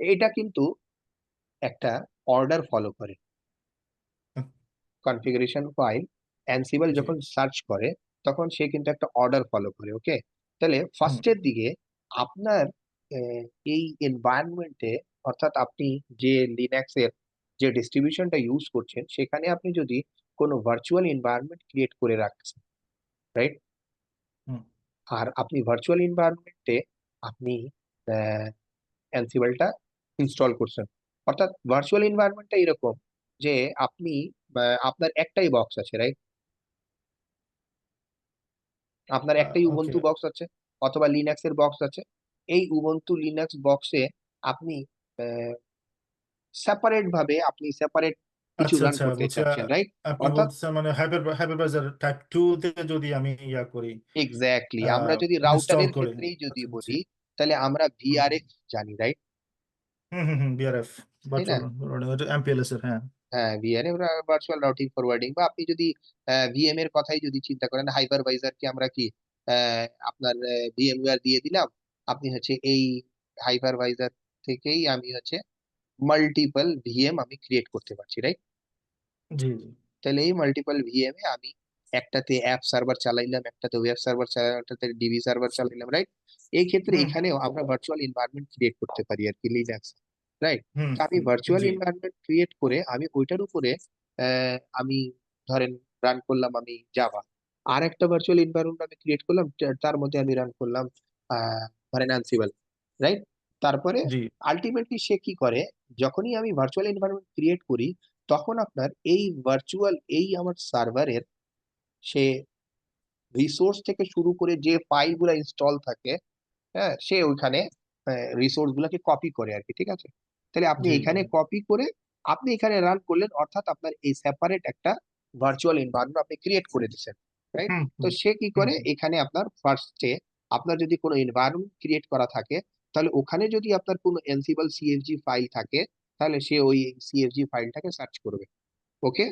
এটা কিন্তু একটা অর্ডার ফলো করে, কনফিগারেশন ফাইল অ্যানসিবল জি, যখন সার্চ করে তখন সে কিন্তু একটা অর্ডার ফলো করে, ওকে? তাহলে হুম, ফার্স্টের দিকে আপনার এই এনভায়রনমেন্টে, অর্থাৎ আপনি যে লিনাক্স এর যে ডিস্ট্রিবিউশনটা ইউজ করছেন সেখানে আপনি যদি কোনো ভার্চুয়াল এনভায়রনমেন্ট ক্রিয়েট করে রাখছেন, রাইট? হুম, আর আপনি ভার্চুয়াল এনভায়রনমেন্টে আপনি অ্যানসিবলটা ইনস্টল করছেন, অর্থাৎ ভার্চুয়াল এনভায়রনমেন্টটা এরকম যে আপনি আপনার একটাই বক্স আছে, রাইট? আপনার একটাই ওকে। উবুন্টু বক্স আছে অথবা লিনাক্স এর বক্স আছে। এই উবুন্টু লিনাক্স বক্সে আপনি সেপারেট ভাবে আপনি সেপারেট কিছু আচ্ছা রান আচ্ছা, করতে বুঝছি। চাচ্ছেন, রাইট? আপনি অর্থাৎ বলতেছেন মানে হাইপারভাইজার টাইপ 2 তে যদি আমি ইয়া করি, এক্স্যাক্টলি, আমরা যদি ইনস্টল রাউটারের করে। ক্ষেত্রেই যদি আচ্ছা, বুঝছি। বলি, তাহলে আমরা হুম ভিআরএফ জানি, রাইট? হুম, বিআরএফ, তাই না? ভার্চুয়াল এমপিএলএস এর, হ্যাঁ। হ্যাঁ, ভিআরএফ ভার্চুয়াল রাউটিং ফরওয়ার্ডিং, বা আপনি যদি ভিএম এর কথাই যদি চিন্তা করেন, হাইপারভাইজার কি আমরা কি আপনার ভিএমওয়্যার দিয়ে দিলাম, আপনি হচ্ছে এই হাইপারভাইজার থেকেই আমি হচ্ছে মাল্টিপল ভিএম আমি ক্রিয়েট করতে পারছি, রাইট? জি জি। তাহলে এই মাল্টিপল ভিএম এ আমি একটাতে অ্যাপ সার্ভার চালাইলাম, একটাতে ওয়েব সার্ভার চালাইলাম, একটাতে ডিবি সার্ভার চালাইলাম, রাইট? এই ক্ষেত্রে হুম এখানেও আমরা ভার্চুয়াল এনভায়রনমেন্ট ক্রিয়েট করতে পারি আর কি, লিনাক্স, রাইট? হুম তো আমি ভার্চুয়াল জি। এনভায়রনমেন্ট ক্রিয়েট করে আমি ওইটার উপরে আমি ধরেন রান করলাম আমি জাভা, আর একটা ভার্চুয়াল এনভায়রনমেন্ট আমি ক্রিয়েট করলাম, তার মধ্যে আমি রান করলাম আহ, ধরেন অ্যানসিবল, রাইট? তারপরে জি। আলটিমেটলি সে কি করে, যখনই আমি ভার্চুয়াল এনভায়রনমেন্ট ক্রিয়েট করি, তখন আপনার এই ভার্চুয়াল এই আমার সার্ভারের সে রিসোর্স থেকে শুরু করে যে ফাইলগুলো ইনস্টল থাকে, হ্যাঁ, সে ওইখানে রিসোর্স গুলাকে কপি করে আর কি, ঠিক আছে? তাহলে আপনি জি জি। এখানে কপি করে আপনি এখানে রান করলেন, অর্থাৎ আপনার এই সেপারেট একটা ভার্চুয়াল এনভায়রনমেন্ট আপনি ক্রিয়েট করে দিচ্ছেন, রাইট? হুম তো হুম সে কি হুম করে, এখানে আপনার ফার্স্টে আপনার যদি কোনো এনভায়রনমেন্ট ক্রিয়েট করা থাকে, তাহলে ওখানে যদি আপনার কোনো এনসিবল সিএফজি ফাইল থাকে, তাহলে সে ওই সিএফজি ফাইলটাকে সার্চ করবে। ওকে।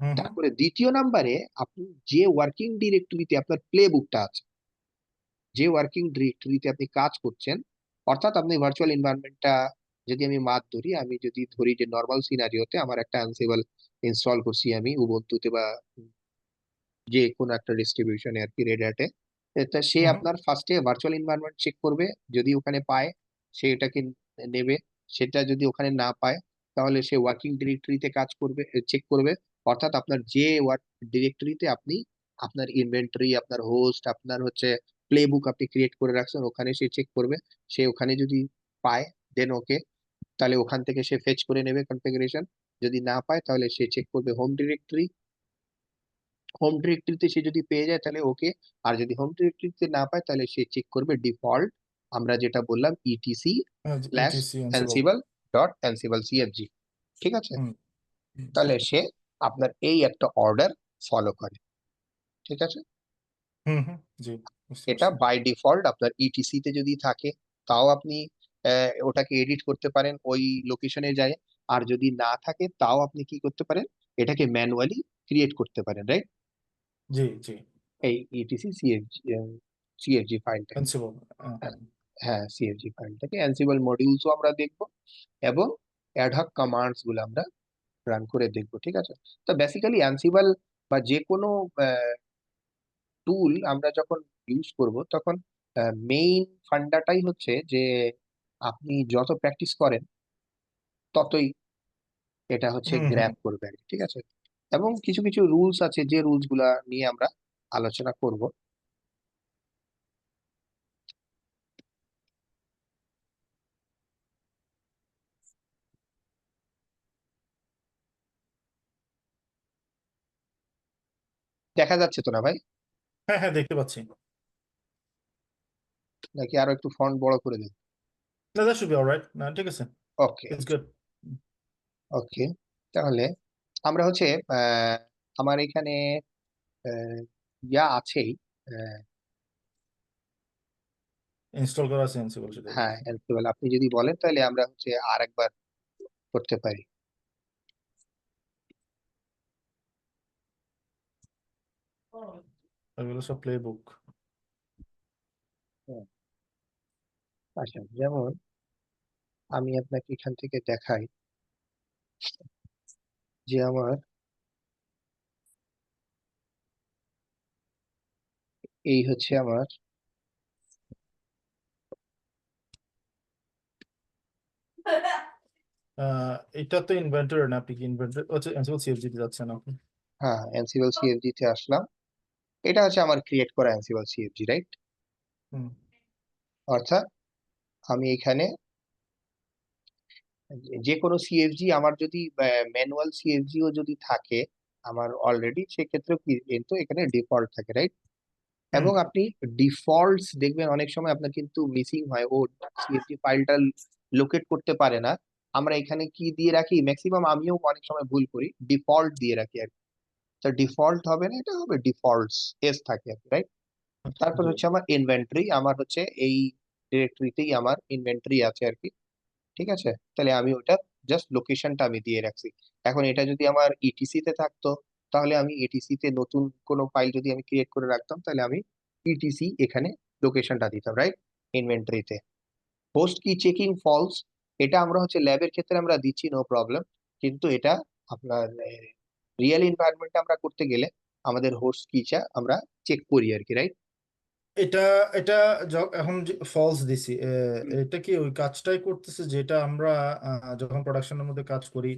হুম হুম তারপরে দ্বিতীয় নাম্বারে আপনি যে ওয়ার্কিং ডিরেক্টরিতে আপনার প্লে বুকটা আছে, যে ওয়ার্কিং ডিরেক্টরিতে আপনি কাজ করছেন, অর্থাৎ আপনি ভার্চুয়াল এনভায়রনমেন্টটা যদি আমি মাত ধরি, আমি যদি ধরি যে নর্মাল সিনারিওতে আমার একটা অ্যানসিবল ইনস্টল করছি আমি উবুন্টুতে বা যে কোনো একটা ডিস্ট্রিবিউশনে আর কি, রেড হ্যাটে। তা সে হুম আপনার ফার্স্টে ভার্চুয়াল এনভায়রনমেন্ট চেক করবে, যদি ওখানে পায় সে এটাকে নেবে, সেটা যদি ওখানে না পায় তাহলে সে ওয়ার্কিং ডিরেক্টরিতে কাজ করবে, চেক করবে। অর্থাৎ আপনার যে ওয়ার্ক ডিরেক্টরিতে আপনি আপনার ইনভেন্টরি, আপনার হোস্ট, আপনার হচ্ছে প্লে বুক আপনি ক্রিয়েট করে রাখছেন, ওখানে সে চেক করবে। সে ওখানে যদি পায়, দেন ওকে, তাহলে ওখান থেকে সে ফেচ করে নেবে কনফিগারেশন। যদি না পায় তাহলে সে চেক করবে হোম ডিরেক্টরি, হোম ডিরেক্টরিতে সে যদি পেয়ে যায় তাহলে ওকে। আর যদি হোম ডিরেক্টরিতে না পায় তাহলে সে চেক করবে ডিফল্ট, আমরা যেটা বললাম ETC slash ETC Ansible. Ansible dot Ansible CFG, ঠিক আছে? হুম হুম তাহলে সে আপনার এই একটা অর্ডার ফলো করে, ঠিক আছে? হুম হুম, জি, বুঝতে এটা পারছি। বাই ডিফল্ট আপনার ইটিসি তে যদি থাকে, তাও আপনি ওটাকে এডিট করতে পারেন ওই লোকেশনে যায়। আর যদি না থাকে তাও আপনি কি করতে পারেন, এটাকে ম্যানুয়ালি ক্রিয়েট করতে পারেন, রাইট? জি জি। এই ইটিসি সিএফজি সিএফজি ফাইলটা, এনসিবল। হ্যাঁ সিএফজি ফাইলটাকে অ্যানসিবল মডিউলসও আমরা দেখব, এবং অ্যাডহক কমান্ডস গুলো আমরা রান করে দেখব, ঠিক আছে? তো বেসিক্যালি অ্যানসিবল বা যে কোনো টুল আমরা যখন ইউজ করব, তখন মেইন ফান্ডাটাই হচ্ছে যে আপনি যত প্র্যাকটিস করেন ততই এটা হচ্ছে হুম হুম। গ্র্যাব করবে আর কি, ঠিক আছে? এবং কিছু কিছু রুলস আছে, যে রুলস গুলা নিয়ে আমরা আলোচনা করব। দেখা যাচ্ছে তো না ভাই? হ্যাঁ হ্যাঁ, দেখতে পাচ্ছি। নাকি আরো একটু ফন্ট বড় করে দিন? না, দ্যাট শুড বি অলরাইট, না ঠিক আছে। ওকে। It's good. ওকে, তাহলে আমরা হচ্ছে আহ, আমার এখানে আহ, ইয়া আছেই, আহ, ইনস্টল করা আছে এনসিবল, সেটাই হ্যাঁ বলছি। এলসিবল, আপনি যদি বলেন তাহলে আমরা হচ্ছে আর একবার করতে পারি। এগুলো সব প্লে বুক। হুম, আচ্ছা, যেমন আমি আপনাকে এখান থেকে দেখাই যে আমার এই হচ্ছে আমার এটা তো ইনভেন্টর না, আপনি কি ইনভেন্টর আচ্ছা এনসিবল সিএফজি তে যাচ্ছেন আপনি? হ্যাঁ অ্যানসিবল সিএফজি তে আসলাম। এটা হচ্ছে আমার ক্রিয়েট করা অ্যানসিবল সিএফজি, রাইট? হুম অর্থাৎ আমি এখানে যে কোনো সিএফজি আমার যদি ম্যানুয়াল সিএফজি ও যদি থাকে আমার অলরেডি, সেক্ষেত্রে কি কিন্তু এখানে ডিফল্ট থাকে, রাইট? হুম। এবং আপনি ডিফল্টস দেখবেন অনেক সময় আপনার কিন্তু মিসিং হয়, ও সিএফজি ফাইলটা লোকেট করতে পারে না। আমরা এখানে কি দিয়ে রাখি, ম্যাক্সিমাম আমিও অনেক সময় ভুল করি, ডিফল্ট দিয়ে রাখি আর কি। তো ডিফল্ট হবে না, এটা হবে ডিফল্টস, এস থাকে আর কি, রাইট? আচ্ছা, তারপর জি। হচ্ছে আমার ইনভেন্টরি, আমার হচ্ছে এই ডিরেক্টরিতেই আমার ইনভেন্টরি আছে আর কি। ঠিক আছে, তাহলে আমি ওটা জাস্ট লোকেশনটা আমি দিয়ে রাখছি। এখন এটা যদি আমার ইটিসি তে থাকতো, তাহলে আমি ইটিসি তে নতুন কোনো ফাইল যদি আমি ক্রিয়েট করে রাখতাম, তাহলে আমি ইটিসি এখানে লোকেশনটা দিতাম, রাইট? ইনভেন্টরিতে হোস্ট কি চেকিং ফলস, এটা আমরা হচ্ছে ল্যাবের ক্ষেত্রে আমরা দিচ্ছি, নো প্রবলেম। কিন্তু এটা আপনার রিয়েল এনভায়রনমেন্টে আমরা করতে গেলে আমাদের হোস্ট কিটা আমরা চেক করি আর কি, রাইট? এটা এটা এখন ফলস দিছি, এটা কি ওই কাজটাই করতেছে যেটা আমরা যখন প্রোডাকশনের মধ্যে কাজ করি,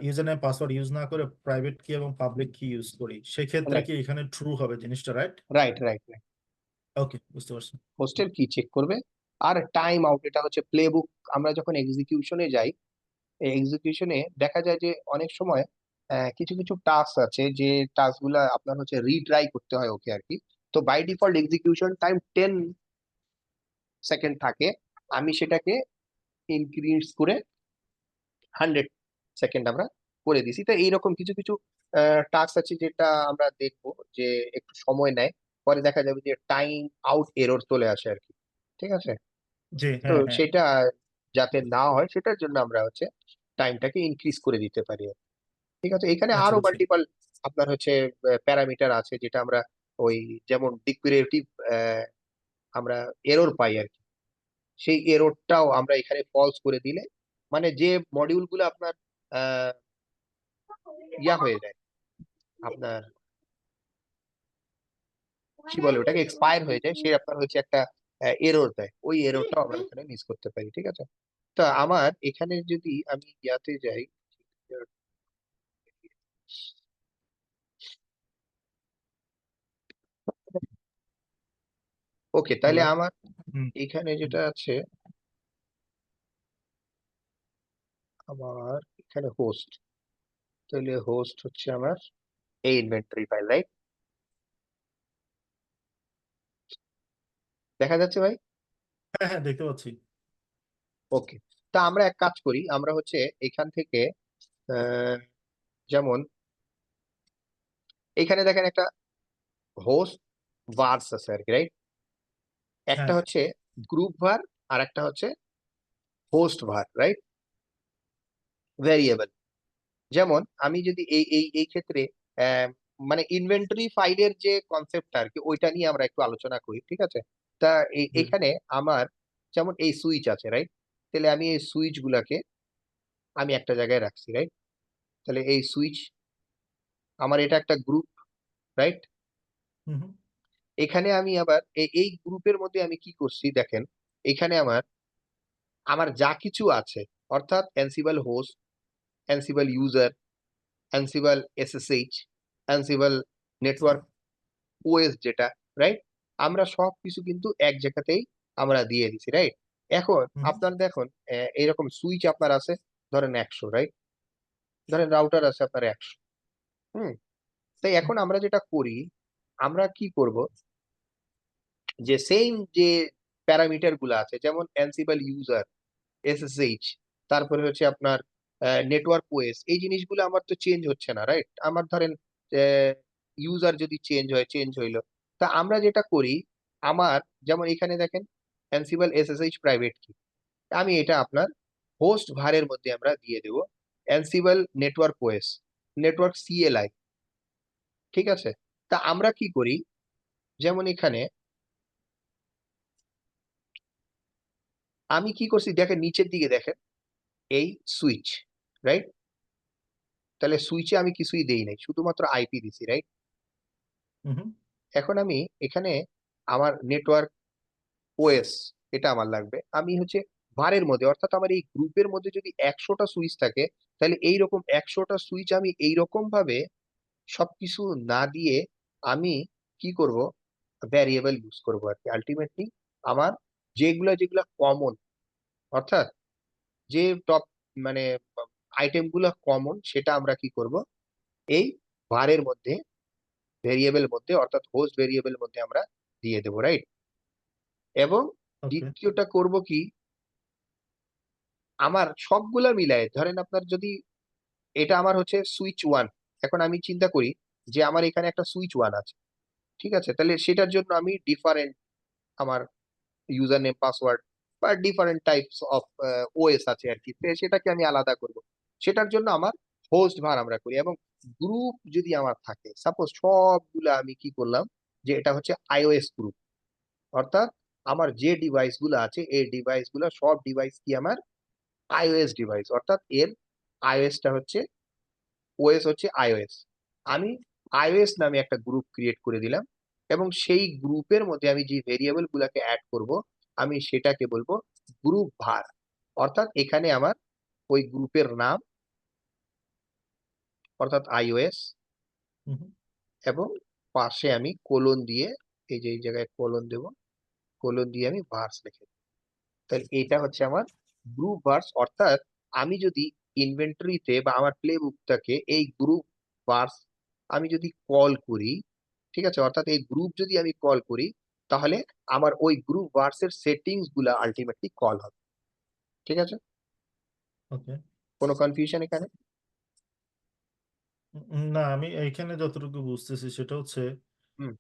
ইউজার নেম পাসওয়ার্ড ইউজ না করে প্রাইভেট কি এবং পাবলিক কি ইউজ করি, সেক্ষেত্রে রাইট, কি এখানে ট্রু হবে জিনিসটা, right? Right, right, right. Okay, বুঝতে পারছি। হোস্টেল কি চেক করবে। আর টাইম আউট, এটা হচ্ছে প্লে বুক। আমরা যখন এক্সিকিউশনে যাই, এই এক্সিকিউশনে দেখা যায় যে অনেক সময় কিছু কিছু টাস্ক আছে, যে টাস্ক গুলা আপনার হচ্ছে রিট্রাই করতে হয় ওকে আর কি। তো by default execution time 10 second থাকে, আমি সেটাকে ইনক্রিজ করে 100 সেকেন্ড আমরা করে দিছি। তো এইরকম কিছু কিছু টাস্ক আছে যেটা আমরা দেখবো যে একটু সময় নেয়, পরে দেখা যাবে যে টাইম আউট এরর চলে আসে আর কি। ঠিক আছে, জি, তো হ্যাঁ, হ্যাঁ। সেটা যাতে না হয় সেটার জন্য আমরা হচ্ছে টাইমটাকে ইনক্রিজ করে দিতে পারি। ঠিক আছে, এখানে আচ্ছা, আরো আচ্ছা। মাল্টিপল আপনার হচ্ছে প্যারামিটার আছে, যেটা আমরা ওই যেমন ডিক্লারেটিভ আমরা এরর পাই আর কি, সেই এররটাও আমরা এখানে ফলস করে দিলে, মানে যে মডিউল গুলো আপনার আহ, ইয়া হয়ে যায়, আপনার কি বলে ওটাকে, এক্সপায়ার হয়ে যায়, সে আপনার হচ্ছে একটা এরর দেয়, ওই এররটাও আমরা এখানে মিস করতে পারি। ঠিক আছে, তো আমার এখানে যদি আমি ইয়াতে যাই, ওকে, তাহলে এবার। আমার হুম। এখানে হুম। যেটা আছে, আমার এখানে হোস্ট, তাহলে হোস্ট হচ্ছে আমার এই ইনভেন্টরি ফাইল, রাইট? দেখা যাচ্ছে ভাই? হ্যাঁ, হ্যাঁ, দেখতে পাচ্ছি। ওকে, তা আমরা এক কাজ করি, আমরা হচ্ছে এখান থেকে আহ, যেমন এখানে দেখেন একটা হোস্ট ভার্স আছে আর কি, রাইট? একটা হ্যাঁ, হচ্ছে গ্রুপ ভার, আর একটা হচ্ছে হোস্ট ভার, রাইট? ভ্যারিয়েবল। যেমন আমি যদি এই এই এই ক্ষেত্রে আহ, মানে ইনভেন্টরি ফাইলের যে কনসেপ্টটা আর কি, ওইটা নিয়ে আমরা একটু আলোচনা করি। ঠিক আছে, তা জি। এখানে আমার যেমন এই সুইচ আছে, রাইট? তাহলে আমি এই সুইচ গুলাকে আমি একটা জায়গায় রাখছি, রাইট? তাহলে এই সুইচ আমার এটা একটা গ্রুপ, রাইট? হুম, হুম। এখানে আমি আবার এই গ্রুপের মধ্যে আমি কি করছি দেখেন, এখানে আমার আমার যা কিছু আছে, অর্থাৎ Ansible host, Ansible user, Ansible SSH, Ansible network OS যেটা, রাইট? আমরা সব কিছু কিন্তু এক জায়গাতেই আমরা দিয়ে দিছি, রাইট? এখন হুম, আপনার দেখুন এইরকম সুইচ আপনার আছে ধরেন 100, রাইট? ধরেন রাউটার আছে আপনার 100। হুম, তাই হুম। এখন আমরা যেটা করি, আমরা কি করব, যে সেম যে প্যারামিটার গুলো আছে, যেমন অ্যানসিবল ইউজার, এসএসএইচ, তারপরে হচ্ছে আপনার নেটওয়ার্ক ওএস, এই জিনিসগুলো আমার তো চেঞ্জ হচ্ছে না, রাইট? আমার ধরেন ইউজার যদি চেঞ্জ হয়, চেঞ্জ হইলো। তা আমরা যেটা করি, আমার যেমন এখানে দেখেন অ্যানসিবল এসএসএইচ প্রাইভেট কি, আমি এটা আপনার হোস্ট ভারের মধ্যে আমরা দিয়ে দেব অ্যানসিবল নেটওয়ার্ক ওএস, নেটওয়ার্ক সিএলআই। ঠিক আছে, তা আমরা কি করি, যেমন এখানে আমি কি করছি দেখেন, নিচের দিকে দেখেন এই সুইচ, রাইট? তাহলে সুইচে আমি কিছুই দেই নাই, শুধুমাত্র আইপি দিছি, রাইট? হুম, হুম। এখন আমি এখানে আমার নেটওয়ার্ক ওএস, এটা আমার লাগবে, আমি হচ্ছে ভারের মধ্যে, অর্থাৎ আমার এই গ্রুপের মধ্যে যদি 100টা সুইচ থাকে, তাহলে এইরকম 100টা সুইচ আমি এইরকম ভাবে সবকিছু না দিয়ে আমি কি করব, ভ্যারিয়েবল ইউজ করবো আর কি। আলটিমেটলি আমার যেগুলা যেগুলা কমন, অর্থাৎ যে টপ মানে আইটেম গুলো কমন সেটা আমরা কি করব, এই ভারের মধ্যে, ভেরিয়েবল মধ্যে অর্থাৎ হোস্ট ভেরিয়েবল মধ্যে আমরা দিয়ে দেবো, রাইট? এবং ওকে। দ্বিতীয়টা করব কি, আমার সবগুলা মিলায় ধরেন আপনার যদি এটা আমার হচ্ছে সুইচ ওয়ান, এখন আমি চিন্তা করি যে আমার এখানে একটা সুইচ ওয়ান আছে, ঠিক আছে, তাহলে সেটার জন্য আমি ডিফারেন্ট আমার ইউজার নেম পাসওয়ার্ড বা ডিফারেন্ট টাইপস অফ ওএস আছে আর কি, তো সেটাকে আমি আলাদা করব। সেটার জন্য আমার হোস্ট ভার আমরা করি। এবং গ্রুপ যদি আমার থাকে, সাপোজ সবগুলা আমি কি করলাম, যে এটা হচ্ছে আইওএস গ্রুপ, অর্থাৎ আমার যে ডিভাইস গুলো আছে এই ডিভাইস গুলো সব ডিভাইস কি আমার আইওএস ডিভাইস, অর্থাৎ এর আইওএসটা হচ্ছে, ওএস হচ্ছে আইওএস। আমি আইওএস নামে একটা গ্রুপ ক্রিয়েট করে দিলাম, এবং সেই গ্রুপের মধ্যে আমি যে ভেরিয়েবল গুলাকে অ্যাড করব, আমি সেটাকে বলবো গ্রুপ ভার। অর্থাৎ এখানে আমার ওই গ্রুপের নাম অর্থাৎ আইওএস, হুম হুম। এবং পাশে আমি কোলন দিয়ে, এই যে এই জায়গায় কোলন দেব, কোলন দিয়ে আমি ভার্স লিখে দেব। তাহলে এটা হচ্ছে আমার গ্রুপ ভার্স। অর্থাৎ আমি যদি ইনভেন্টরিতে বা আমার প্লে বুকটাকে এই গ্রুপ ভার্স আমি যদি কল করি, ঠিক আছে, অর্থাৎ এই গ্রুপ যদি আমি কল করি, তাহলে আমার ওই গ্রুপ ভার্সের সেটিংস গুলা আলটিমেটলি কল হবে। ঠিক আছে? ওকে। কোনো কনফিউশন এখানে? না, আমি এইখানে যতটুকু বুঝতেছি সেটা হচ্ছে হুম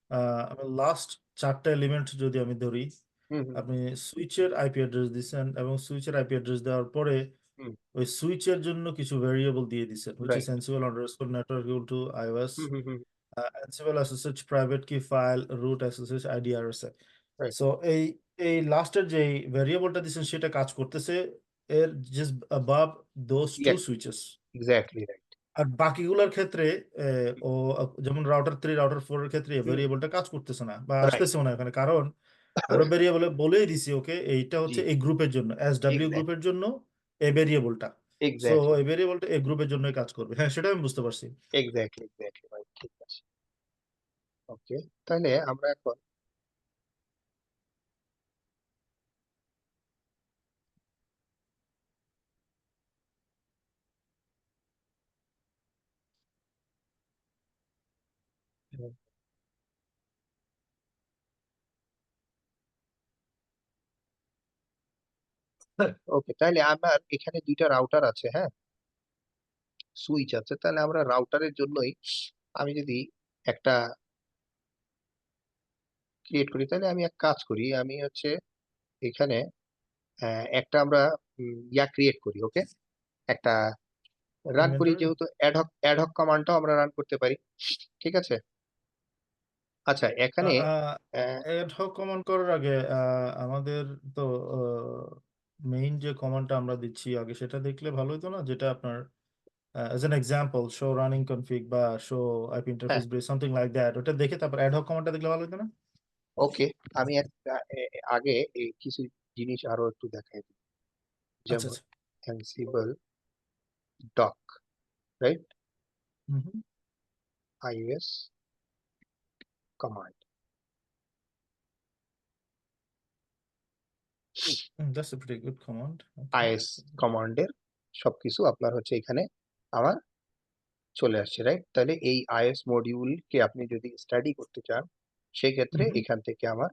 আমি লাস্ট চারটা এলিমেন্ট যদি আমি ধরি, হুম হুম আপনি সুইচের আইপি অ্যাড্রেস দিচ্ছেন এবং সুইচের আইপি অ্যাড্রেস দেওয়ার পরে হুম। ওই সুইচের জন্য কিছু ভেরিয়েবল দিয়ে দিচ্ছেন, which is right. sensible underscore network equal to iOS, হুম হুম হুম। ansible SSH private key file root SSH ID RSA. Right. So এই লাস্টের যে ভেরিয়েবলটা দিচ্ছেন সেটা কাজ করতেছে এর just above those two switches। Exactly right. আর বাকিগুলোর ক্ষেত্রে ও যেমন রাউটার 3 রাউটার 4 এর ক্ষেত্রে হুম। ভেরিয়েবলটা কাজ করতেছে না বা রাইট। আসতেছেও না এখানে, কারণ আমরা ভেরিয়েবলে বলেই দিছি ওকে এইটা জি। হচ্ছে এই গ্রুপের জন্য, এস ডাব্লিউ এক্স্যাক্ট। গ্রুপের জন্য এই ভেরিয়েবলটা। So exactly. এই ভেরিয়েবলটা এই গ্রুপের জন্যই কাজ করবে, হ্যাঁ সেটা আমি বুঝতে পারছি। এক্স্যাক্টলি। এক্স্যাক্টলি ভাই, ঠিক আছে। ওকে, তাহলে আমরা এখন ওকে, তাহলে আমার এখানে দুইটা রাউটার আছে, হ্যাঁ, সুইচ আছে, তাহলে আমরা রাউটারের জন্যই আমি যদি একটা ক্রিয়েট করি, তাহলে আমি এক কাজ করি, আমি হচ্ছে এখানে একটা আমরা ইয়া ক্রিয়েট করি, ওকে, একটা রান করি, ইনভেন্টরি। যেহেতু অ্যাডহক কমান্ডটাও আমরা রান করতে পারি, ঠিক আছে। আচ্ছা, এখানে আহ, এড হক কমান্ড করার আগে আমাদের তো মেইন যে কমান্ডটা আমরা দিচ্ছি আগে সেটা দেখলে ভালো হতো না, যেটা আপনার as an example show running config বা show IP হ্যাঁ, interface bridge something like that, ওটা দেখে তারপর ad hoc কমান্ডটা দেখলে ভালো হতো না? ওকে, আমি আগে এই কিছু জিনিস আরো একটু দেখাই দিই, আচ্ছা যেমন আচ্ছা। অ্যানসিবল ডক, রাইট, হুম iOS command, that's a pretty good command. Okay. আইএস কমান্ডের সবকিছু আপনার হচ্ছে এখানে আমার চলে আসছে, রাইট। তাহলে এই আইএস মডিউলকে আপনি যদি স্টাডি করতে চান, সেক্ষেত্রে হুম এখান থেকে আমার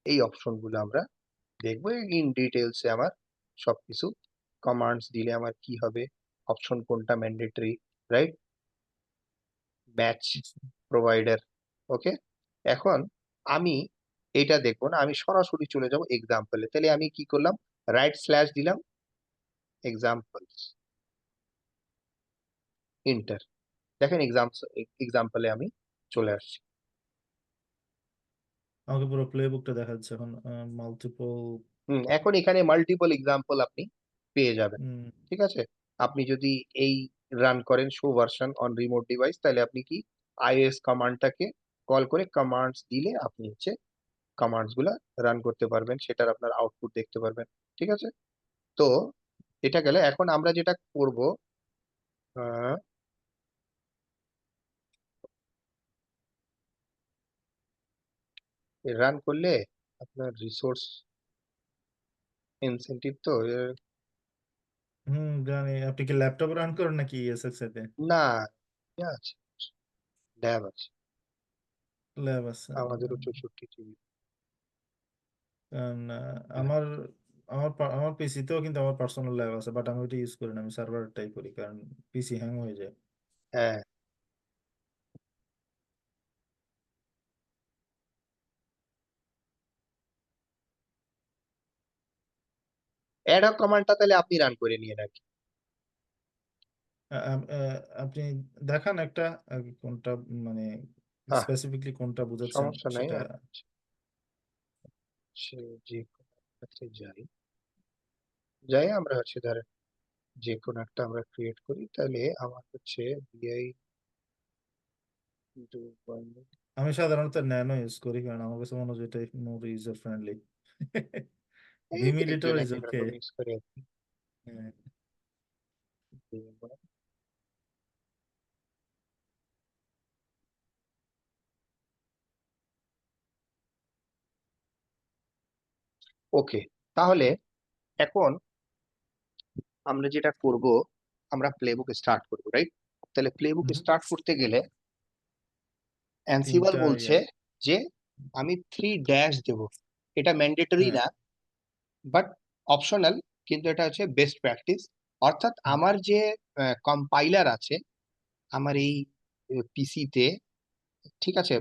এই অপশনগুলো আমরা দেখবো ইন ডিটেলসে। আমার সবকিছু কমান্ডস দিলে আমার কি হবে, অপশন কোনটা ম্যান্ডেটরি, রাইট, ব্যাচ প্রোভাইডার, ওকে। এখন আমি এটা দেখবো না, আমি সরাসরি চলে যাব এক্সাম্পলে। তাহলে আমি কি করলাম, রাইট স্ল্যাশ দিলাম, এক্সাম্পলস, ইন্টার, দেখেন এক্সাম্পলে আমি চলে আসছি। আমাকে পুরো প্লে বুকটা দেখা যাচ্ছে এখন, মাল্টিপল। এখন এখানে মাল্টিপল এক্সাম্পল আপনি পেয়ে যাবেন, ঠিক আছে। আপনি যদি এই রান করেন show version on remote device, তাহলে আপনি কি আইওএস কমান্ডটাকে কল করে কমান্ডস দিলে আপনি হচ্ছে কমান্ডস গুলা রান করতে পারবেন, সেটার আপনার আউটপুট দেখতে পারবেন, ঠিক আছে। তো এটা গেলে, এখন আমরা যেটা করব, রান করলে আপনার রিসোর্স ইনসেনটিভ তো জানি। আপনি কি ল্যাপটপ রান করেন নাকি ESX এতে? না, ইয়ে আছে, ল্যাব আছে, ল্যাব আছে? আমাদেরও 64 জিবি। কারণ আমার আমার পিসিতেও কিন্তু আমার পার্সোনাল ল্যাব আছে, বাট আমি ওইটা ইউজ করি না, আমি সার্ভারটাই করি কারণ পিসি হ্যাং হয়ে যায়। হ্যাঁ, অ্যাডহক কমান্ডটা তাহলে আপনি রান করে নিয়ে নাকি? আপনি দেখান একটা কোনটা, মানে হ্যাঁ, স্পেসিফিকলি কোনটা বুঝাচ্ছেন সমস্যা নাই। সেটা। আমি হচ্ছে যে কোনো একটাতে যাই, আমরা হচ্ছে ধরেন যে কোনো একটা আমরা ক্রিয়েট করি, তাহলে আমার হচ্ছে বিআই আমি সাধারণত ন্যানো ইউজ করি কারণ আমার কাছে মনে হয় যে এটা মোর ইউজার ফ্রেন্ডলি। ভিম এক এডিটর একজন ইজ এক এক ওকে। রকম ইউজ করে আর কি। ওকে, তাহলে এখন আমরা যেটা করব, আমরা প্লেবুক স্টার্ট করব, রাইট? তাহলে প্লেবুক স্টার্ট করতে গেলে অ্যানসিবল তিনটা বলছে যে আমি 3 ড্যাশ দেব। এটা ম্যান্ডেটরি হ্যাঁ। না, বাট অপশনাল, কিন্তু এটা হচ্ছে বেস্ট প্র্যাকটিস। অর্থাৎ হুম, আমার যে কম্পাইলার আছে আমার এই পিসিতে, ঠিক আছে,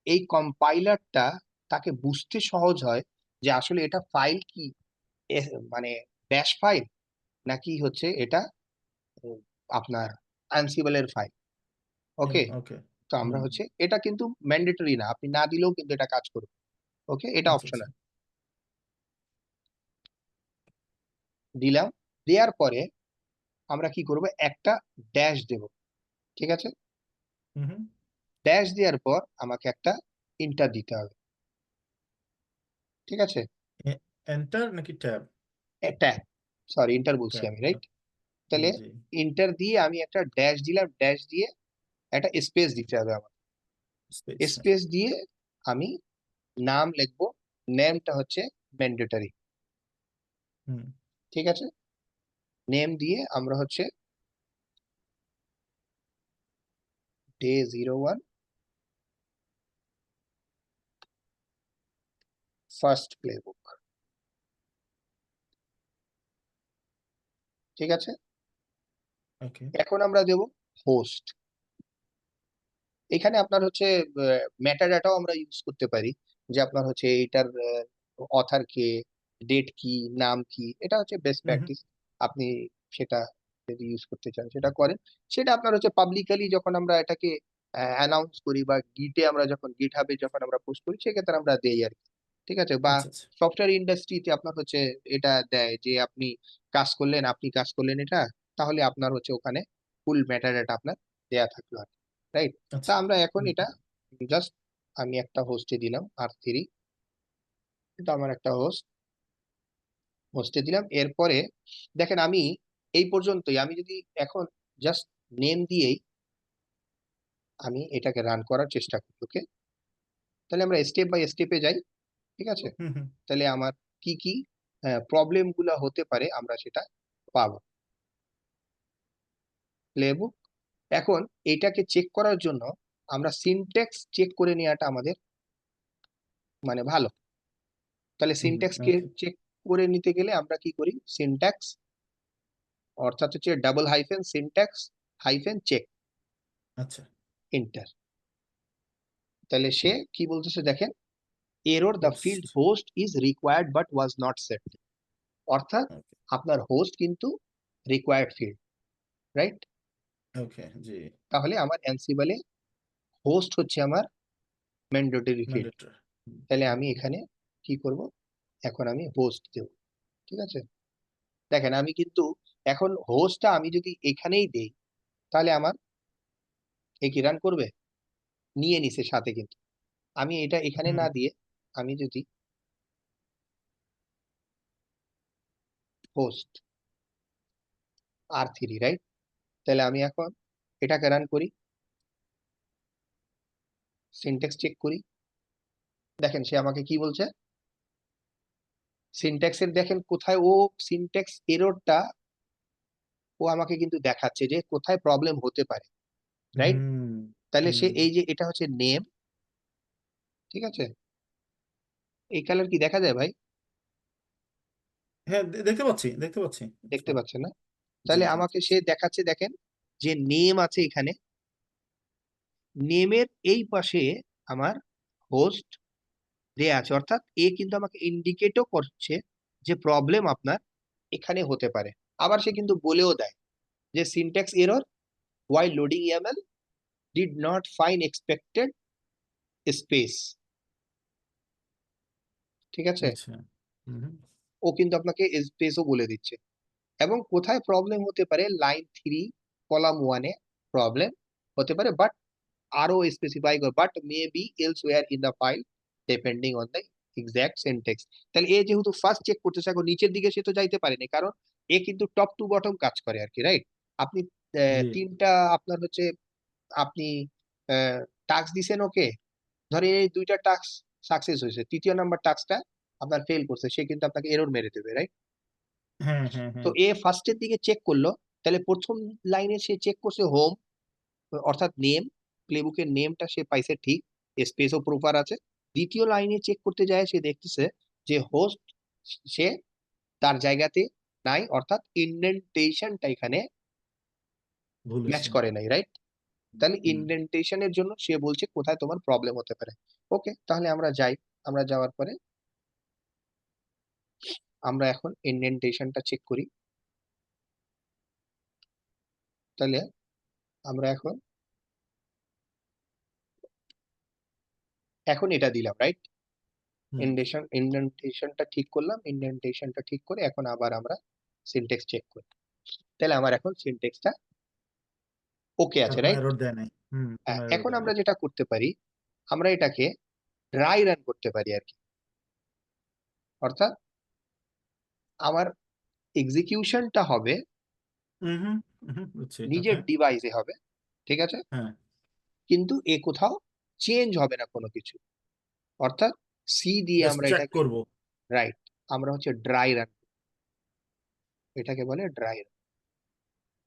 এই কম্পাইলারটা তাকে বুঝতে সহজ হয় যে আসলে এটা ফাইল কি, মানে ব্যাশ ফাইল, নাকি হচ্ছে এটা উম, আপনার অ্যানসিবলের ফাইল। ওকে, ওকে। তো আমরা হচ্ছে এটা কিন্তু ম্যান্ডেটরি না, আপনি না দিলেও কিন্তু এটা কাজ করবে। ওকে, এটা আচ্ছা আচ্ছা। অপশনাল। দিলাম, দেওয়ার পরে আমরা কি করব, একটা ড্যাশ দেব, ঠিক আছে? হুম। ড্যাশ দেওয়ার পর আমাকে একটা ইন্টার দিতে হবে, ঠিক আছে? এন্টার নাকি ট্যাব? ট্যাব, সরি ইন্টার বলছি ট্যাব। আমি, রাইট? তাহলে জি। ইন্টার দিয়ে আমি একটা ড্যাশ দিলাম, ড্যাশ দিয়ে একটা স্পেস দিতে হবে আমার। স্পেস। স্পেস দিয়ে আমি নাম লিখবো, নেমটা হচ্ছে ম্যান্ডেটরি, হুম। ঠিক আছে? নেম দিয়ে আমরা হচ্ছে Day 01 ফার্স্ট প্লেবুক, ঠিক আছে? ওকে। এখন আমরা দেব হোস্ট। এখানে আপনার হচ্ছে মেটা ডাটাও আমরা ইউজ করতে পারি, যে আপনার হচ্ছে এইটার অথার কে, ডেট কি, নাম কি, এটা হচ্ছে বেস্ট হুম। প্র্যাকটিস। আপনি সেটা যদি ইউজ করতে চান সেটা করেন। সেটা আপনার হচ্ছে পাবলিকালি যখন আমরা এটাকে অ্যানাউন্স করি, বা গিটে আমরা যখন গিট হাবে যখন আমরা পোস্ট করি, সেক্ষেত্রে আমরা দেই আর কি, ঠিক আছে? বা আচ্ছা আচ্ছা। সফটওয়্যার ইন্ডাস্ট্রিতে আপনার হচ্ছে এটা দেয় যে আপনি কাজ করলেন, এটা, তাহলে আপনার হচ্ছে ওখানে ফুল মেটা ডাটা আপনার দেয়া থাকলো, রাইট? তা আচ্ছা। আমরা এখন হুম। এটা জাস্ট, আমি একটা হোস্টে দিলাম R3, এটা আমার একটা হোস্টে দিলাম। এরপরে দেখেন আমি এই পর্যন্তই, আমি যদি এখন জাস্ট নেম দিয়েই আমি এটাকে রান করার চেষ্টা করি, ওকে? তাহলে আমরা স্টেপ বাই স্টেপে যাই, ঠিক আছে? হুম। হুম। তাহলে আমার কি কি প্রবলেম গুলো হতে পারে আমরা সেটা পাবো। প্লেবুক, এখন এটাকে চেক করার জন্য আমরা সিনট্যাক্স চেক করে নেওয়াটা আমাদের মানে ভালো। তাহলে হুম। সিনট্যাক্স কে ওকে। চেক করে নিতে গেলে আমরা কি করি, সিনট্যাক্স অর্থাৎ হচ্ছে double hyphen syntax hyphen check, আচ্ছা। এন্টার। তাহলে সে কি বলতেছে দেখেন, error the host. Field host is required but was not set. অর্থাৎ ওকে। আপনার হোস্ট কিন্তু রিকোয়ার্ড ফিল্ড, রাইট? ওকে। জি। তাহলে আমার অ্যানসিবলে হোস্ট হচ্ছে আমার ম্যান্ডেটরি ফিল্ড। ম্যান্ডেটরি। তাহলে আমি এখানে কি করব, এখন আমি হোস্ট দেব, ঠিক আছে? দেখেন আমি কিন্তু এখন হোস্টটা আমি যদি এখানেই দেই, তাহলে আমার এ কি রান করবে, নিয়ে নিছে সাথে, কিন্তু আমি এটা এখানে হুম। না দিয়ে আমি যদি হোস্ট R3, রাইট? তাহলে আমি এখন এটাকে রান করি, সিনট্যাক্স চেক করি। দেখেন সে আমাকে কি বলছে, সিনট্যাক্সের দেখেন কোথায় ও সিনট্যাক্স এররটা ও আমাকে কিন্তু দেখাচ্ছে যে কোথায় প্রবলেম হতে পারে, রাইট? হুম তাহলে সে হুম এই যে এটা হচ্ছে নেম, ঠিক আছে? এই কালার কি দেখা যায় ভাই? হ্যাঁ, দেখতে পাচ্ছি, দেখতে পাচ্ছি। দেখতে পাচ্ছেন না? জি তাহলে জি আমাকে জি সে দেখাচ্ছে, দেখেন যে নেম আছে এখানে, নেমের এই পাশে আমার হোস্ট দেয়া আছে, অর্থাৎ এ কিন্তু আমাকে ইন্ডিকেটও করছে যে প্রবলেম আপনার এখানে হতে পারে। আবার সে কিন্তু বলেও দেয় যে syntax error while loading YAML did not find expected space, ঠিক আছে? আচ্ছা। হুম হুম, ও কিন্তু আপনাকে স্পেসও বলে দিচ্ছে, এবং কোথায় প্রবলেম হতে পারে, লাইন 3 কলাম 1 এ প্রবলেম হতে পারে, বাট আরো স্পেসিফাই করে, but may be elsewhere in the file depending on the exact syntax. তাহলে এ যেহেতু ফার্স্ট চেক করতেছে, এখন নিচের দিকে সে তো যাইতে পারেনি, কারণ এ কিন্তু টপ টু বটম কাজ করে আর কি, রাইট? আপনি জি তিনটা আপনার হচ্ছে, আপনি টাস্ক দিছেন ওকে, ধরেন এই দুইটা টাস্ক সাকসেস হয়েছে, তৃতীয় নাম্বার টাস্কটা আপনার ফেল করছে, সে কিন্তু আপনাকে এরর মেরে দেবে, রাইট? হ্যাঁ হ্যাঁ তো হ্যাঁ। এ ফার্স্টের দিকে চেক করলো, তাহলে প্রথম লাইনে সে চেক করছে হোম, অর্থাৎ নেম, প্লেবুকের নেমটা সে পাইছে ঠিক, স্পেসও প্রপার আছে। দ্বিতীয় লাইনে চেক করতে যায়, সে দেখতেছে যে হোস্ট সে তার জায়গাতে নাই, অর্থাৎ ইন্ডেন্টেশনটা এখানে ভুল ম্যাচ হয়েছে। করে নাই, রাইট? তাহলে হুম, ইন্ডেন্টেশনের জন্য সে বলছে কোথায় তোমার প্রবলেম হতে পারে। ওকে, তাহলে আমরা যাই। আমরা যাওয়ার পরে আমরা এখন ইন্ডেন্টেশনটা চেক করি। তাহলে আমরা এখন এখন এটা দিলাম, রাইট? হুম। ইন্ডেন্টেশনটা ঠিক করলাম, ইন্ডেন্টেশনটা ঠিক করে এখন আবার আমরা সিনট্যাক্স চেক করি। তাহলে আমার এখন সিনট্যাক্সটা ওকে আর আছে, কোনো রাইট? এরর দেয় নাই। হুম, কোনো এরর এখন দেয় আমরা নাই। যেটা করতে পারি, আমরা এটাকে ড্রাই রান করতে পারি আর কি, অর্থাৎ আমার এক্সিকিউশনটা হবে হুম হুম হুম, বুঝছি। ওকে। নিজের ডিভাইসে হবে, ঠিক আছে? হ্যাঁ, কিন্তু এ কোথাও চেঞ্জ হবে না কোনো কিছু, অর্থাৎ সি দিয়ে জাস্ট আমরা চেক এটাকে, করব। রাইট, আমরা হচ্ছে ড্রাই রান, এটাকে বলে ড্রাই রান।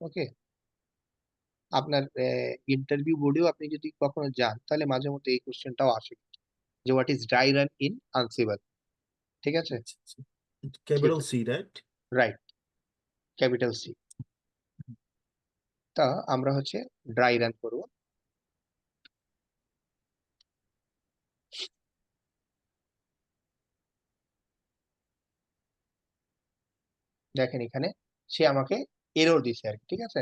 ওকে, আপনার ইন্টারভিউ বোর্ডেও আপনি যদি কখনো যান, তাহলে মাঝে মধ্যে এই কোশ্চেনটাও আসে যে what is dry run in Ansible, ঠিক আছে? আচ্ছা আচ্ছা। ঠিক ক্যাপিটাল আছে, C, right? Right, capital C. তা আমরা হচ্ছে ড্রাই রান করব। দেখেন এখানে সে আমাকে এরর দিছে আর কি, ঠিক আছে?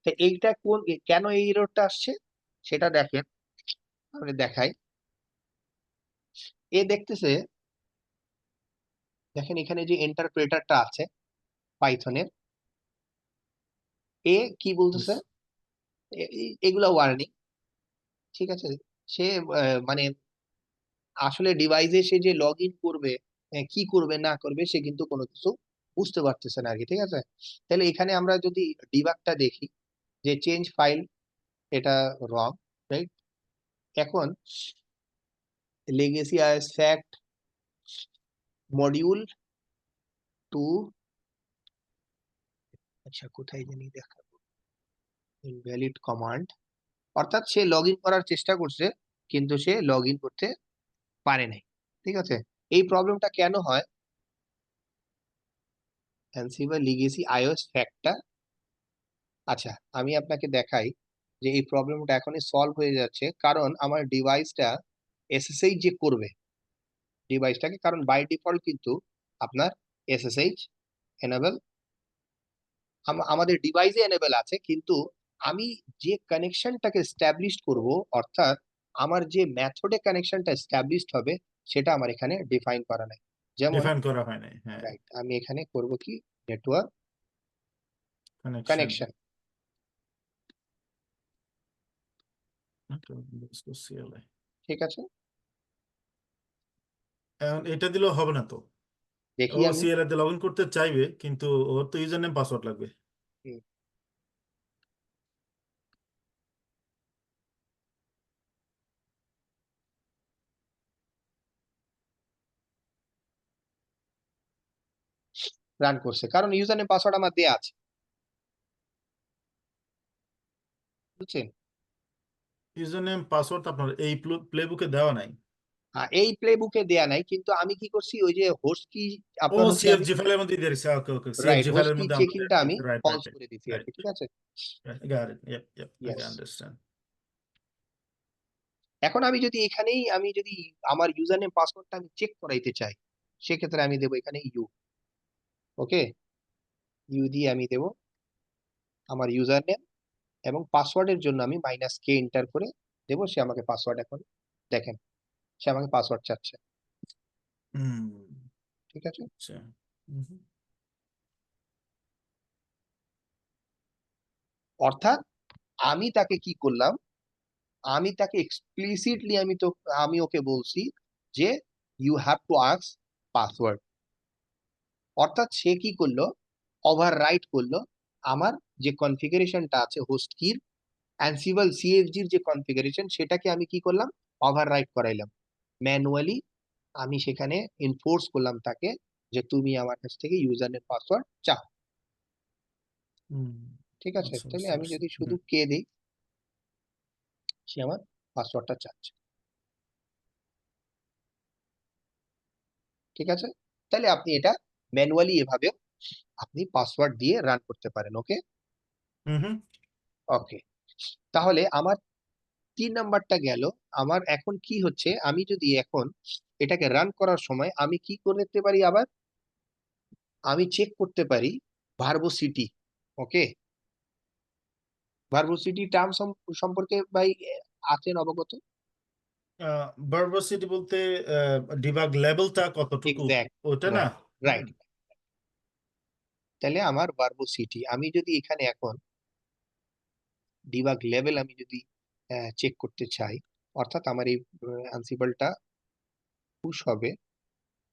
তো এইটা কোন কেন এই এররটা আসছে সেটা দেখেন, আমি দেখাই। এ দেখতেছে, দেখেন এখানে যে ইন্টারপ্রেটারটা আছে পাইথনের, এ কি বলতেছে, এগুলা ওয়ার্নিং, ঠিক আছে? সে মানে আসলে ডিভাইসে সে যে লগ ইন করবে, কি করবে না করবে, সে কিন্তু কোনো কিছু বুঝতে পারতেছে না আর কি, ঠিক আছে? তাহলে এখানে আমরা যদি ডিবাগটা দেখি, যে চেঞ্জ ফাইল, এটা রং, রাইট? এখন legacy IS fact module too, আচ্ছা কোথায় জানি দেখাবো, ইনভ্যালিড কমান্ড, অর্থাৎ সে লগ ইন করার চেষ্টা করছে কিন্তু সে লগ ইন করতে পারে নাই, ঠিক আছে? এই প্রবলেমটা কেন হয়, অ্যানসিবল লিগেসি আইওএস ফ্যাক্টটা, আচ্ছা আমি আপনাকে দেখাই যে এই প্রবলেমটা এখনই সলভ হয়ে যাচ্ছে, কারণ আমার ডিভাইসটা এসএসএইচ যে করবে ডিভাইসটাকে, কারণ বাই ডিফল্ট কিন্তু আপনার এসএসএইচ এনেবল আমাদের ডিভাইসে এনেবল আছে, কিন্তু আমি যে কানেকশনটাকে এস্টাবলিশ করব, অর্থাৎ আমার যে মেথডে কানেকশনটা এস্টাবলিশ হবে, সেটা আমার এখানে ডিফাইন করা নাই। যেমন, ডিফাইন করা হয় নাই, হ্যাঁ। রাইট, আমি এখানে করব কি, নেটওয়ার্ক কানেকশন। Connection, CLI. ঠিক আছে? এখন এটা দিলেও হবে না তো। দেখি ও আমি, সিএলআই তে লগ ইন করতে চাইবে, কিন্তু ওর তো ইউজার নেম পাসওয়ার্ড লাগবে। রান করছে, কারণ ইউজার নেম পাসওয়ার্ড আমার দেয়া আছে, বুঝছেন? ইউজার নেম পাসওয়ার্ড আপনার এই প্লে বুকে দেওয়া নাই। এই প্লে বুকে দেয়া নাই, কিন্তু আমি কি করছি, ওই যে হোস্ট কি ও আপনার হচ্ছে আমি সিএফজি ফাইলের মধ্যে দিয়ে দিছে, ওকে ওকে, রাইট সিএফজি হোস্ট ফাইলের কি মধ্যে আমাদের চেকিংটা আমি রাইট ফলস রাইট করে দিছি আর রাইট কি, ঠিক আছে? Right, got it, ইয়েপ ইয়েপ, okay, yes. Understand. এখন আমি যদি এখানেই আমি যদি আমার ইউজার নেম পাসওয়ার্ডটা আমি চেক করাইতে চাই, সেক্ষেত্রে আমি দেবো এখানে ইউ। ওকে, ইউ দিয়ে আমি দেবো আমার ইউজার নেম, এবং পাসওয়ার্ডের জন্য আমি -k এন্টার করে দেবো। সে আমাকে পাসওয়ার্ড এখন দেখেন, সে আমাকে পাসওয়ার্ড চাচ্ছে, হুম, ঠিক আছে? আচ্ছা। হুম, অর্থাৎ আমি তাকে কি করলাম, আমি তাকে এক্সপ্লিসিটলি আমি ওকে বলছি যে you have to ask password. অর্থাৎ সে কি করলো, ওভাররাইট করলো আমার যে কনফিগারেশনটা আছে হোস্ট কির, অ্যানসিবল সিএফজির যে কনফিগারেশন, সেটাকে আমি কি করলাম, ওভাররাইট করাইলাম ম্যানুয়ালি। আমি সেখানে এনফোর্স করলাম তাকে যে তুমি আমার কাছ থেকে ইউজার নেম পাসওয়ার্ড চাও, হুম, ঠিক আছে? আচ্ছা, তাহলে বুঝতে আমি পারছি। যদি শুধু হুম, কে দিই, সে আমার পাসওয়ার্ডটা চাচ্ছে, ঠিক আছে? তাহলে আপনি এটা ম্যানুয়ালি এভাবে আপনি পাসওয়ার্ড দিয়ে রান করতে পারেন। ওকে, হুম, হুম। ওকে। তাহলে আমার 3 নাম্বারটা গেল। আমার এখন কি হচ্ছে, আমি যদি এখন এটাকে রান করার সময় আমি কি করতে পারি, আবার আমি চেক করতে পারি ভার্বোসিটি। ওকে, ভার্বোসিটি টার্ম সম্পর্কে ভাই আছেন অবগত? ভার্বোসিটি বলতে ডিবাগ লেভেলটা কতটুকু, এক্স্যাক্ট, ওটা না? রাইট হুম, রাইট। তাহলে আমার ভার্বোসিটি, আমি যদি এখানে এখন ডিবাগ লেভেল আমি যদি চেক করতে চাই, অর্থাৎ আমার এই আনসিবলটা পুশ হবে,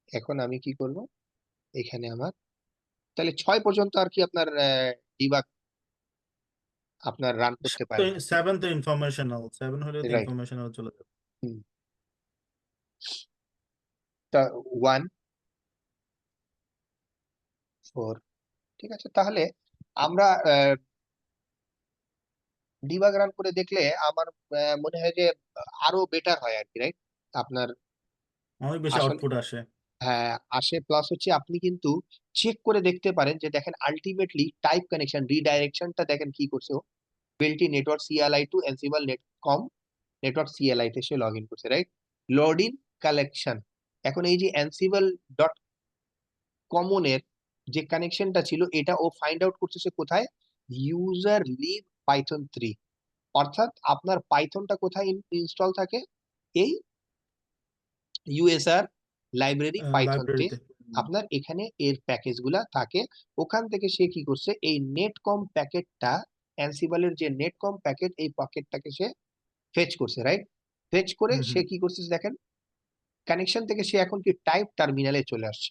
এখন আমি কি করব, এখানে আমার তাহলে 6 পর্যন্ত আর কি আপনার ডিবাগ আপনার রান করতে পারেন আর কি। সেভেন তো ইনফরমেশনাল, সেভেন হলে তো রাইট, ইনফরমেশনাল চলে যাবে। তা 1 4, ঠিক আছে? তাহলে আমরা ডিবাগ রান করে দেখলে আমার মনে হয় যে আরো বেটার হয় আর কি, রাইট? আপনার অনেক বেশি আসলে আউটপুট আসে। হ্যাঁ আসে, প্লাস হচ্ছে আপনি কিন্তু চেক করে দেখতে পারেন যে দেখেন আলটিমেটলি টাইপ কানেকশন রিডাইরেকশনটা দেখেন কি করছে ও, বেলটি network CLI to Ansible netcom network CLI তে সে লগ ইন করছে, রাইট? লোড ইন কালেকশন, এখন এই যে অ্যানসিবল ডট কমনের যে কানেকশনটা ছিল, এটা ও ফাইন্ড আউট করতেছে কোথায়, ইউজার লিভ পাইথন 3। অর্থাৎ আপনার পাইথনটা কোথায় ইনস্টল থাকে, এই ইউএসআর লাইব্রেরি পাইথনতে লাইব্রেরিতে। আপনার এখানে এর প্যাকেজ গুলা থাকে। ওখান থেকে সে কি করছে, এই নেটকম প্যাকেটটা, অ্যানসিবলের যে নেটকম প্যাকেট, এই প্যাকেটটাকে সে ফেচ করছে, রাইট? ফেচ করে হুম, সে হুম, কি করছে দেখেন, কানেকশন থেকে সে এখন কি টাইপ টার্মিনালে চলে আসছে,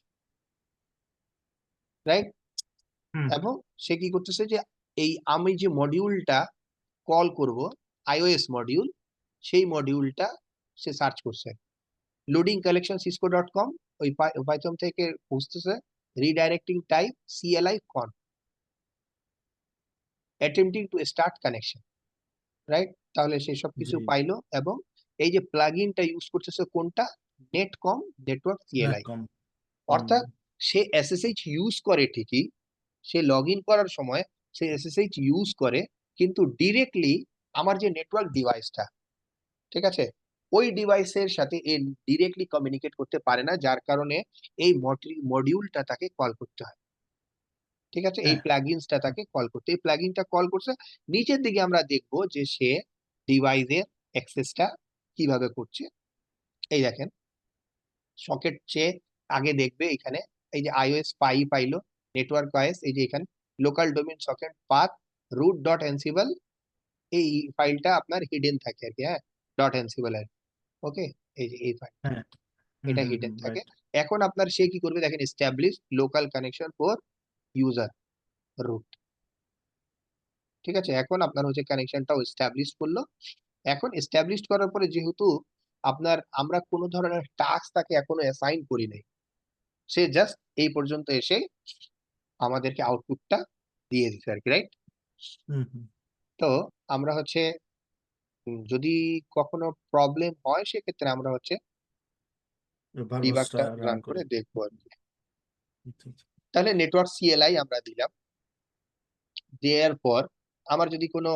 রাইট? হুম, এবং সে কি করতেছে যে এই আমি যে মডিউলটা কল করব, আইওএস মডিউল, সেই মডিউলটা সে সার্চ করছে loading collection Cisco dot com, ওই পাইথন থেকে খুঁজতেছে রিডাইরেক্টিং টাইপ সিএলআই কন, attempting to start connection, right? তাহলে সে সব জি, কিছু পাইলো, এবং এই যে প্লাগইনটা ইউজ করতেছে কোনটা, নেটকম নেটওয়ার্ক সিএলআই। নেটকম। হুম, অর্থাৎ সে এসএসএইচ ইউজ করে ঠিকই, সে লগ ইন করার সময় সে এসএসএইচ ইউজ করে, কিন্তু ডিরেক্টলি আমার যে নেটওয়ার্ক ডিভাইসটা, ঠিক আছে, ওই ডিভাইসের সাথে এ ডিরেক্টলি কমিউনিকেট করতে পারে না, যার কারণে এই মডিউলটা তাকে কল করতে হয়, ঠিক আছে? এই হ্যাঁ, প্লাগইনসটা তাকে কল করতে, এই প্লাগইনটা কল করছে। নিচের দিকে আমরা দেখবো যে সে ডিভাইসের অ্যাক্সেসটা কিভাবে করছে। এই দেখেন, সকেট চেয়ে আগে দেখবে এখানে, এই যে আইওএস পাইলো, নেটওয়ার্ক ওএস, এই যে এখানে local domain socket path root dot ansible, এই ফাইলটা আপনার হিডেন থাকে আর কি, হ্যাঁ, ডট এনসিবল এর। ওকে, এই যে এই ফাইল, হ্যাঁ, হুম, এটা হুম, হিডেন হুম, থাকে। রাইট। এখন আপনার সে কি করবে দেখেন, establish local connection for user root, ঠিক আছে? এখন আপনার হচ্ছে কানেকশনটাও এস্টাবলিশ করলো। এখন এস্টাবলিশ করার পরে যেহেতু আপনার আমরা কোনো ধরনের টাস্ক তাকে এখনো অ্যাসাইন করি নাই, সে জাস্ট এই পর্যন্ত এসে আমাদেরকে আউটপুটটা দিয়ে দিচ্ছে আর কি, রাইট? হুম, হুম, তো আমরা হচ্ছে যদি কখনো প্রবলেম হয় সেক্ষেত্রে আমরা হচ্ছে ভার্বসটা ডিবাগটা রান রান করে। করে দেখবো আর কি। আচ্ছা, আচ্ছা। তাহলে নেটওয়ার্ক সিএলআই আমরা দিলাম, দেওয়ার পর আমার যদি কোনো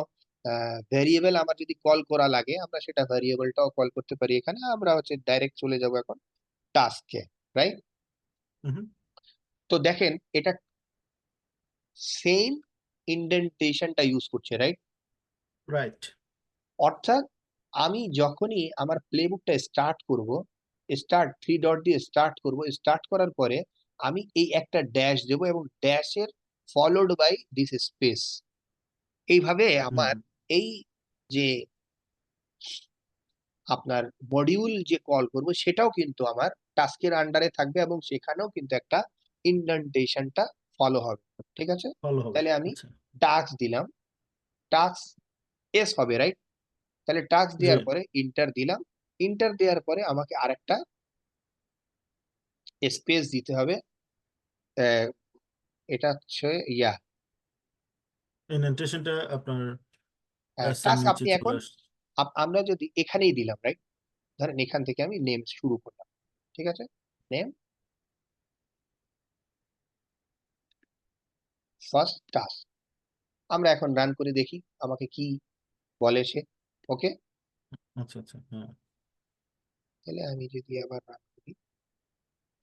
ভেরিয়েবল আমার যদি কল করা লাগে, আমরা সেটা ভেরিয়েবলটাও কল করতে পারি। এখানে আমরা হচ্ছে ডাইরেক্ট চলে যাব এখন টাস্কে, রাইট? হুম। তো দেখেন এটা সেম ইন্ডেন্টেশনটা ইউজ করছে, রাইট? রাইট। অর্থাৎ আমি যখনই আমার প্লেবুকটা স্টার্ট করব, স্টার্ট 3 ডট দিয়ে স্টার্ট করব, স্টার্ট করার পরে আমি এই একটা ড্যাশ দেব এবং ড্যাশের ফলোড বাই দিস স্পেস। এইভাবে আমার হুম। এই যে আপনার মডিউল যে কল করব সেটাও কিন্তু আমার টাস্কের আন্ডারে থাকবে এবং সেখানেও কিন্তু একটা ইন্ডেন্টেশনটা ফলো হবে। ঠিক আছে? ভালো হবে। তাহলে আমি আচ্ছা। টাস্ক দিলাম, টাস্ক এস হবে, রাইট? তাহলে টাস্ক জি। দেওয়ার পরে ইন্টার দিলাম, ইন্টার দেওয়ার পরে আমাকে আরেকটা স্পেস দিতে হবে। আহ, এটা হচ্ছে ইয়া ইন্ডেন্টেশনটা আপনার এস এর টাস্ক নিচে আপনি চলে এখন আসছে। আমরা যদি এখানেই দিলাম, রাইট? ধরেন এখান থেকে আমি নেম শুরু করলাম, ঠিক আছে? Name first task. আমরা এখন রান করে দেখি আমাকে কি বলে সে। ওকে, আচ্ছা, আচ্ছা, হ্যাঁ। তাহলে আমি যদি আবার রান করি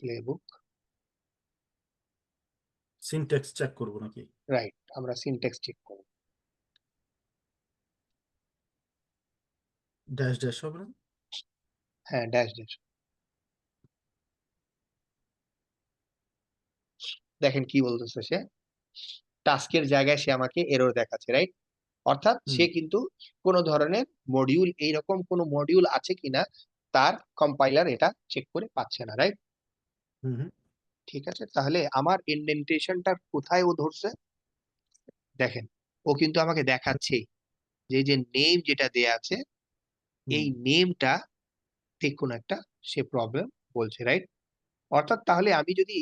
প্লেবুক, সিনট্যাক্স চেক করবো নাকি? রাইট, আমরা সিনট্যাক্স চেক করব। ড্যাশ ড্যাশ হবে না? হ্যাঁ, ড্যাশ ড্যাশ। দেখেন কি বলতেছে সে, টাস্কের জায়গায় সে আমাকে এরর দেখাচ্ছে, রাইট? অর্থাৎ হুম। সে কিন্তু কোন ধরনের মডিউল, এইরকম কোন মডিউল আছে কিনা তার কম্পাইলার এটা চেক করে পাচ্ছে না, রাইট? হুম। হুম। ঠিক আছে, তাহলে আমার ইন্ডেন্টেশনটা কোথায় ও ধরছে দেখেন। ও কিন্তু আমাকে দেখাচ্ছে যে এই যে নেম যেটা দেয়া আছে, হুম। এই নেমটা ঠিক কোন একটা সে প্রবলেম বলছে, রাইট? অর্থাৎ তাহলে আমি যদি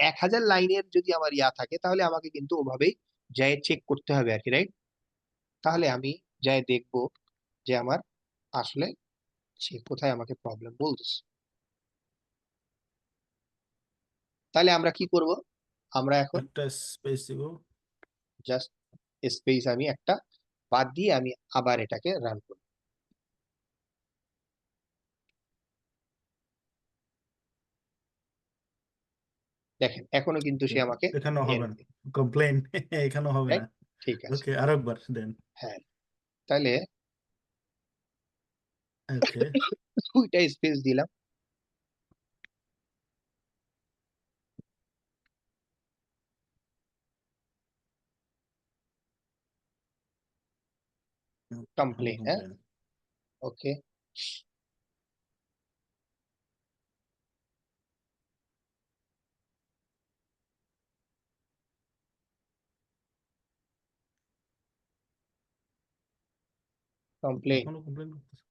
1000 লাইনের যদি আমার ইয়া থাকে তাহলে আমাকে কিন্তু ওভাবেই যাই চেক করতে হবে আর কি, রাইট? তাহলে আমি যাই দেখবো যে আমার আসলে সে কোথায় আমাকে প্রবলেম বলতেছে। তাহলে আমরা কি করব, আমরা এখন একটা স্পেস দিব। জাস্ট স্পেস আমি একটা বাদ দিয়ে আমি আবার এটাকে রান করব। দেখেন এখনো কিন্তু সে আমাকে এখানেও হবে এরর না, দিচ্ছে, কমপ্লেন। এখানেও হবে না। রাইট? ঠিক আছে, ওকে, আরেকবার দেন। হ্যাঁ। তাহলে ওকে। দুইটা স্পেস দিলাম, এখনো কমপ্লেন, হ্যাঁ, কমপ্লেন। ওকে, কমপ্লেন। এখনো কমপ্লেন করতেছে।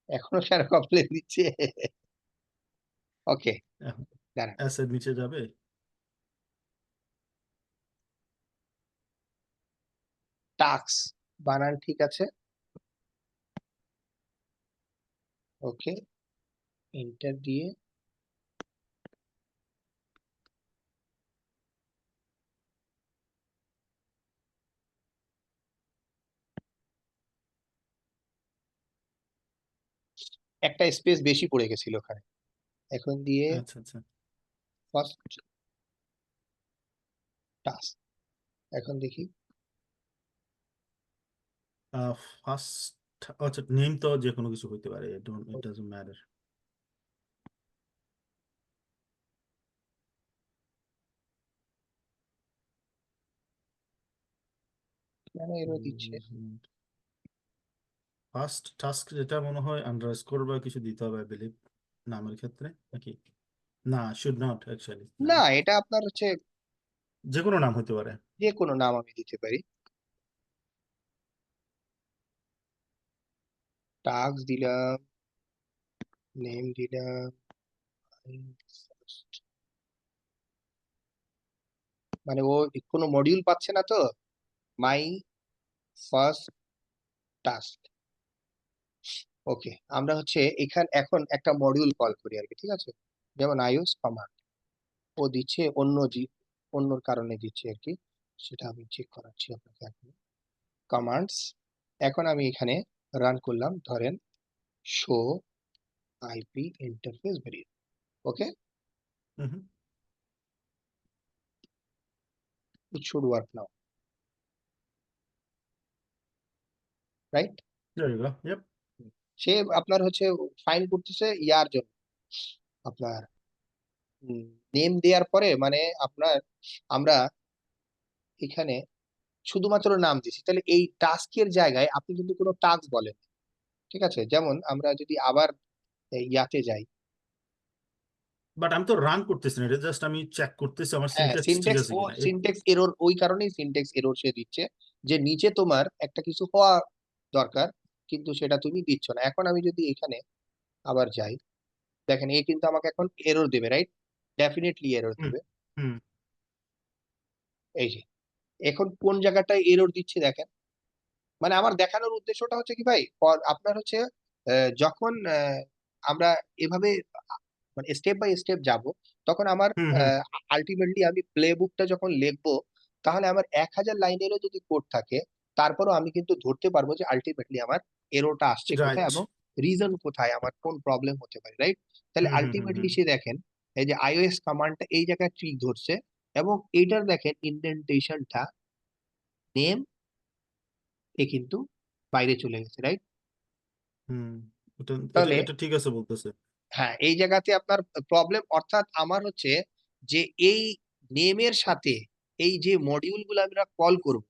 এখনো স্যার কমপ্লেন দিচ্ছে। ওকে, এখন দাঁড়ান, এস এর নিচে যাবে। টাস্ক বানান ঠিক আছে, ওকে, এন্টার দিয়ে একটা স্পেস বেশি পড়ে গেছিল ওখানে, এখন দিয়ে আচ্ছা, আচ্ছা। First task. এখন দেখি, ফার্স্ট। আচ্ছা, নেম তো যে কোনো কিছু হইতে পারে, ইট ডাজন্ট ম্যাটার। কেন এরর দিচ্ছে? ফার্স্ট টাস্ক যেটা মনে হয় আন্ডারস্কোর বা কিছু দিতে হবে, আই বিলিভ, নামের ক্ষেত্রে নাকি? না, শুড নট অ্যাকচুয়ালি, না। না, এটা আপনার হচ্ছে যে কোনো নাম হতে পারে। যে কোনো নাম আমি দিতে পারি। টাস্ক দিলাম, নেম দিলাম, মানে ও কোনো মডিউল পাচ্ছে না তো, মাই ফার্স্ট টাস্ক। ওকে, আমরা হচ্ছে এখন একটা মডিউল কল করি আর কি, ঠিক আছে? যেমন iOS কমান্ড ও দিচ্ছে অন্য কারণে দিচ্ছে আর কি, সেটা আমি চেক করাচ্ছি আপনাকে এখন। কমান্ডস, এখন আমি এখানে রান করলাম, ধরেন show IP interface variable. Okay, Mm-hmm. It should work now, right? There you go. Yep. সে আপনার হচ্ছে ফাইন করতেছে ইয়ার জন্য, আপনার নেম দেওয়ার পরে, মানে আপনার আমরা এখানে শুধুমাত্র নাম দিছি, তাহলে এই টাস্কের জায়গায় আপনি কিন্তু কোনো টাস্ক বলেন, ঠিক আছে? যেমন আমরা যদি আবার ইয়াতে যাই, বাট আমি তো রান করতেছি না, এটা জাস্ট আমি চেক করতেছি আমার হ্যাঁ, সিনট্যাক্স ঠিক সিনট্যাক্স আছে ও কিনা। সিনট্যাক্স এরর, ওই কারণেই সিনট্যাক্স এরর সে দিচ্ছে, যে নিচে তোমার একটা কিছু হওয়া দরকার কিন্তু সেটা তুমি দিচ্ছ না। এখন আমি যদি এখানে আবার যাই, দেখেন এ কিন্তু আমাকে এখন এরর দেবে, রাইট? ডেফিনেটলি এরর হুম দেবে। হুম এই যে এখন কোন জায়গাটায় এরর দিচ্ছে দেখেন, মানে আমার দেখানোর উদ্দেশ্যটা হচ্ছে কি ভাই, আপনার হচ্ছে যখন আমরা এভাবে মানে স্টেপ বাই স্টেপ যাব, তখন আমার হুম হুম আলটিমেটলি আমি প্লে বুকটা যখন লিখবো, তাহলে আমার 1000 লাইনেরও যদি কোড থাকে, তারপরও আমি কিন্তু ধরতে পারবো যে আলটিমেটলি আমার এরোটা আসছে কোথায় রাইট। এবং রিজন কোথায়, আমার কোন প্রবলেম হতে পারে, রাইট? তাহলে হুম হুম হুম আলটিমেটলি হুম সে দেখেন এই যে iOS কমান্ডটা এই জায়গায় ঠিক ধরছে, এবং এইটার দেখেন ইন্ডেন্টেশনটা নেম এ কিন্তু বাইরে চলে গেছে, রাইট? হুম এটা এটা তাহলে এটা ঠিক আছে বলতেছে। হ্যাঁ, এই জায়গাতে আপনার প্রবলেম, অর্থাৎ আমার হচ্ছে যে এই নেমের সাথে এই যে মডিউল গুলো আমরা কল করব,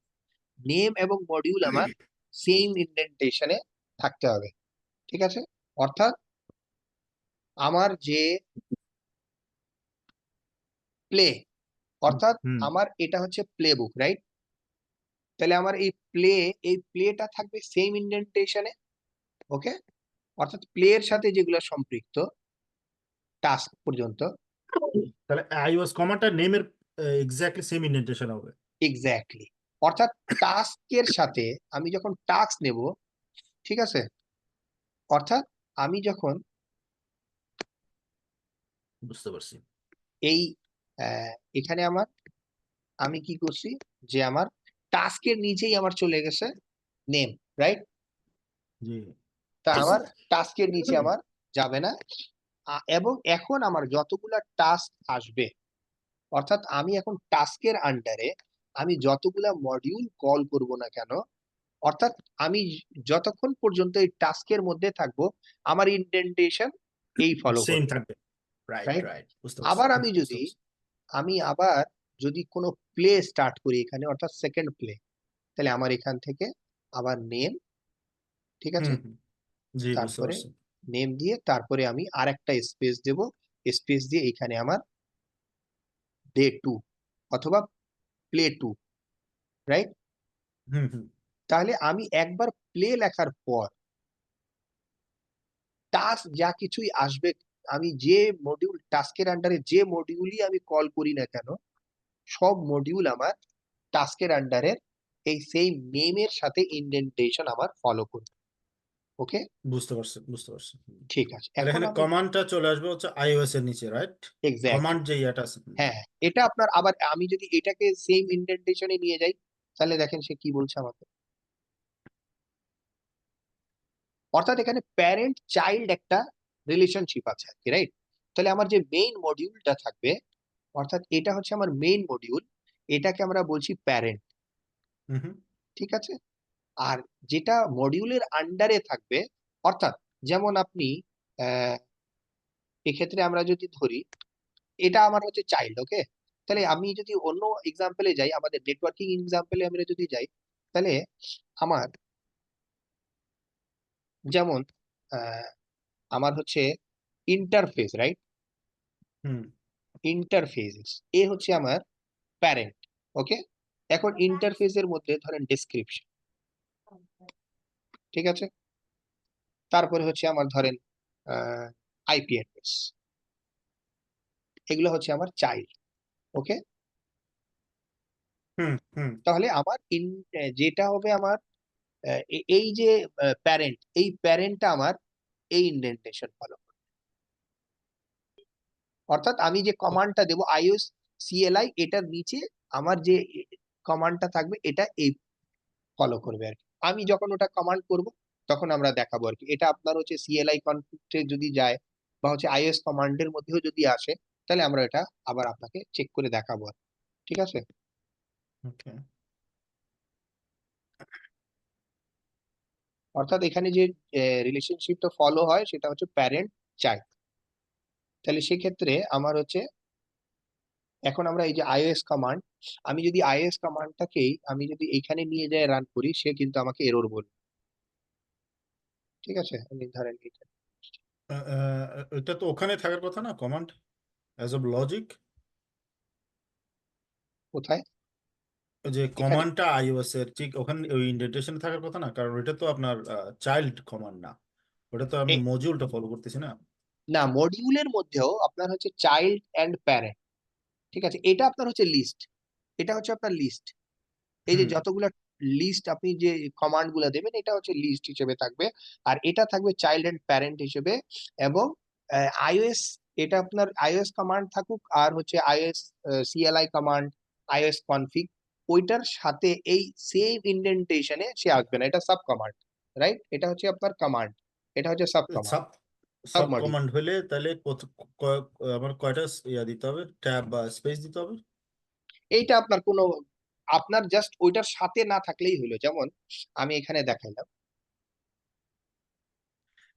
নেম এবং মডিউল আমার সেম ইন্ডেন্টেশনে থাকতে হবে, ঠিক আছে? অর্থাৎ আমার যে প্লে, হুম অর্থাৎ হুম আমার এটা হচ্ছে প্লে বুক, রাইট? তাহলে আমার এই প্লেটা থাকবে সেম ইন্ডেন্টেশনে। ওকে, অর্থাৎ প্লে এর সাথে যেগুলো সম্পৃক্ত টাস্ক পর্যন্ত, তাহলে iOS কমান্ডটা নেমের এক্স্যাক্টলি সেম ইন্ডেন্টেশন হবে। এক্স্যাক্টলি, অর্থাৎ টাস্কের সাথে আমি যখন টাস্ক নেব, ঠিক আছে, অর্থাৎ আমি যখন বুঝতে পারছি। এই এখানে আমি কি করছি, যে আমার টাস্কের নিচেই আমার চলে গেছে নেম, রাইট? জি। তা আমার টাস্কের নিচে আমার যাবে না। এবং এখন আমার যতগুলা টাস্ক আসবে, অর্থাৎ আমি এখন টাস্কের আন্ডারে আমি যতগুলা মডিউল কল করব না কেন, অর্থাৎ আমি যতক্ষণ পর্যন্ত এই টাস্কের মধ্যে থাকবো, আমার ইন্ডেন্টেশন এই ফলো সেম করবে, থাকবে। Right right? রাইট, বুঝতে পারছি। আবার হুম, বুঝতে পারছি। আমি আবার যদি কোনো প্লে স্টার্ট করি এখানে, অর্থাৎ সেকেন্ড প্লে, তাহলে আমার এখান থেকে আবার নেম, ঠিক হুম আছে, হুম জি, বুঝতে তারপরে পারছি। নেম দিয়ে তারপরে আমি আরেকটা স্পেস দেব, স্পেস দিয়ে এখানে আমার ডে 2 অথবা প্লে 2, রাইট? হুম হুম তাহলে আমি একবার প্লে লেখার পর টাস্ক যা কিছুই আসবে, আমি যে মডিউল টাস্কের আন্ডারে যে মডিউলই আমি কল করি না কেন, সব মডিউল আমার টাস্কের আন্ডারে এই সেম নেমের সাথে ইন্ডেন্টেশন আমার ফলো করবে। ওকে, বুঝতে পারছি, বুঝতে পারছি। ঠিক আছে, তাহলে এখন এখানে আমি কমান্ডটা চলে আসবে হচ্ছে iOS এর নিচে, রাইট? এক্স্যাক্টলি, কমান্ড যে ইয়াটা আছে। হ্যাঁ হ্যাঁ, এটা আপনার আবার আমি যদি এটাকে সেম ইন্ডেন্টেশনে নিয়ে যাই, তাহলে দেখেন সে কি বলছে আমাকে, অর্থাৎ এখানে প্যারেন্ট চাইল্ড একটা রিলেশনশিপ আছে আর কি, রাইট? তাহলে আমার যে মেইন মডিউলটা থাকবে, অর্থাৎ এটা হচ্ছে আমার মেইন মডিউল, এটাকে আমরা বলছি প্যারেন্ট, হুম হুম ঠিক আছে? আর যেটা মডিউলের আন্ডারে থাকবে, অর্থাৎ যেমন আপনি আহ, এক্ষেত্রে আমরা যদি ধরি এটা আমার হচ্ছে চাইল্ড, ওকে? তাহলে আমি যদি অন্য এক্সাম্পলে যাই, আমাদের নেটওয়ার্কিং এক্সাম্পলে আমরা যদি যাই, তাহলে আমার যেমন আহ, আমার হচ্ছে ইন্টারফেস, রাইট? হুম ইন্টারফেস এ হচ্ছে আমার প্যারেন্ট, ওকে? এখন ইন্টারফেসের মধ্যে ধরেন ডেসক্রিপশন, ঠিক আছে, তারপরে হচ্ছে আমার ধরেন আইপি অ্যাড্রেস, এগুলো হচ্ছে আমার চাইল্ড, ওকে? হুম হুম তাহলে আমার যেটা হবে আমার এই যে প্যারেন্ট, এই প্যারেন্টটা আমার এই ইন্ডেন্টেশন ফলো, অর্থাৎ আমি যে কমান্ডটা দেবো iOS CLI, এটার নিচে আমার যে কমান্ডটা থাকবে এটা এই ফলো করবে আর কি। আমি যখন ওটা কমান্ড করব তখন আমরা দেখাবো আর কি। এটা আপনার হচ্ছে CLI কনফিগে যদি যায় বা হচ্ছে iOS কমান্ডের মধ্যেও যদি আসে, তাহলে আমরা এটা আবার আপনাকে চেক করে দেখাবো আর কি। ঠিক আছে? ওকে। অর্থাৎ এখানে যে রিলেশনশিপটা ফলো হয় সেটা হচ্ছে প্যারেন্ট চাইল্ড। তাহলে সেক্ষেত্রে আমার হচ্ছে এখন আমরা এই যে iOS কমান্ড, আমি যদি iOS কমান্ডটাকেই আমি যদি এখানে নিয়ে যাই রান করি, সে কিন্তু আমাকে এরর বলবে। ঠিক আছে, আমি ধরেন এখানে এটা তো ওখানে থাকার কথা না, কমান্ড অ্যাজ অফ লজিক। কোথায়? যে এখানে কমান্ডটা আইওএস এর ঠিক ওখানে ওই ইন্ডেন্টেশনে থাকার কথা না, কারণ এটা তো আপনার চাইল্ড কমান্ড না, ওটা তো আমি এ- মডিউলটা ফলো করতেছি না। না, মডিউলের মধ্যেও আপনার হচ্ছে চাইল্ড এন্ড প্যারেন্ট। ঠিক আছে, এটা আপনার হচ্ছে লিস্ট, এটা হচ্ছে আপনার লিস্ট। এই যে হুম। যতগুলো লিস্ট আপনি যে কমান্ড গুলা দেবেন, এটা হচ্ছে লিস্ট হিসেবে থাকবে, আর এটা থাকবে চাইল্ড এন্ড প্যারেন্ট হিসেবে। এবং আইওএস, এটা আপনার আইওএস কমান্ড থাকুক আর হচ্ছে iOS CLI command, iOS config, ওইটার সাথে এই সেম ইন্ডেন্টেশনে সে আসবে না, এটা সাব কমান্ড। রাইট, এটা হচ্ছে আপনার কমান্ড, এটা হচ্ছে sub command, sub sub sub module. Command হলে তাহলে আমার কয়টা ইয়া দিতে হবে, ট্যাব বা স্পেস দিতে হবে? এইটা আপনার কোনো, আপনার জাস্ট ওইটার সাথে না থাকলেই হলো। যেমন আমি এখানে দেখাইলাম।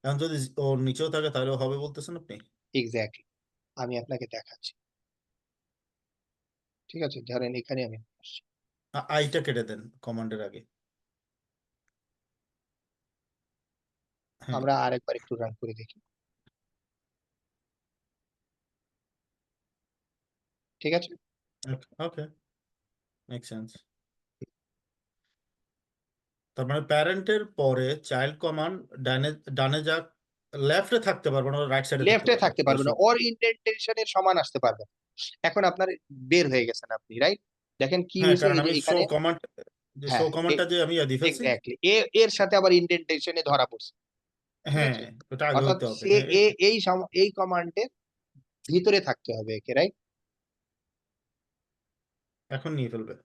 এখন যদি ওর নিচেও থাকে তাহলে হবে বলতেছেন আপনি? এক্স্যাক্টলি, আমি আপনাকে দেখাচ্ছি। ঠিক আছে, ধরেন এখানে আমি আসছি। আইটা কেটে দেন কমান্ডের আগে। হ্যাঁ। আমরা আরেকবার একটু রান করে দেখি। ঠিক আছে, ওকে, মেক সেন্স। তার মানে প্যারেন্টের পরে চাইল্ড কমান্ড ডানে ডানে যাক, লেফটে থাকতে পারবে না, রাইট সাইডে থাকতে লেফটে পারবে থাকতে যে পারবে না, সব। ওর ইন্ডেন্টেশনের সমান আসতে পারবে না। এখন আপনার বের হয়ে গেছেন আপনি, রাইট? দেখেন কি হ্যাঁ, হয়েছে, কারণ এই যে আমি শো এখানে। কমান্ড, যে শো হ্যাঁ, কমান্ডটা যে আমি দিয়ে ফেলছি। এক্স্যাক্টলি, এর সাথে আবার ইন্ডেন্টেশনে ধরা পড়ছে। ঠিক হ্যাঁ, আছে, ওটা আগে অর্থাৎ হইতে হবে, সে হ্যাঁ। এই কমান্ডের ভিতরে থাকতে হবে একে, রাইট? এখন নিয়ে ফেলবে।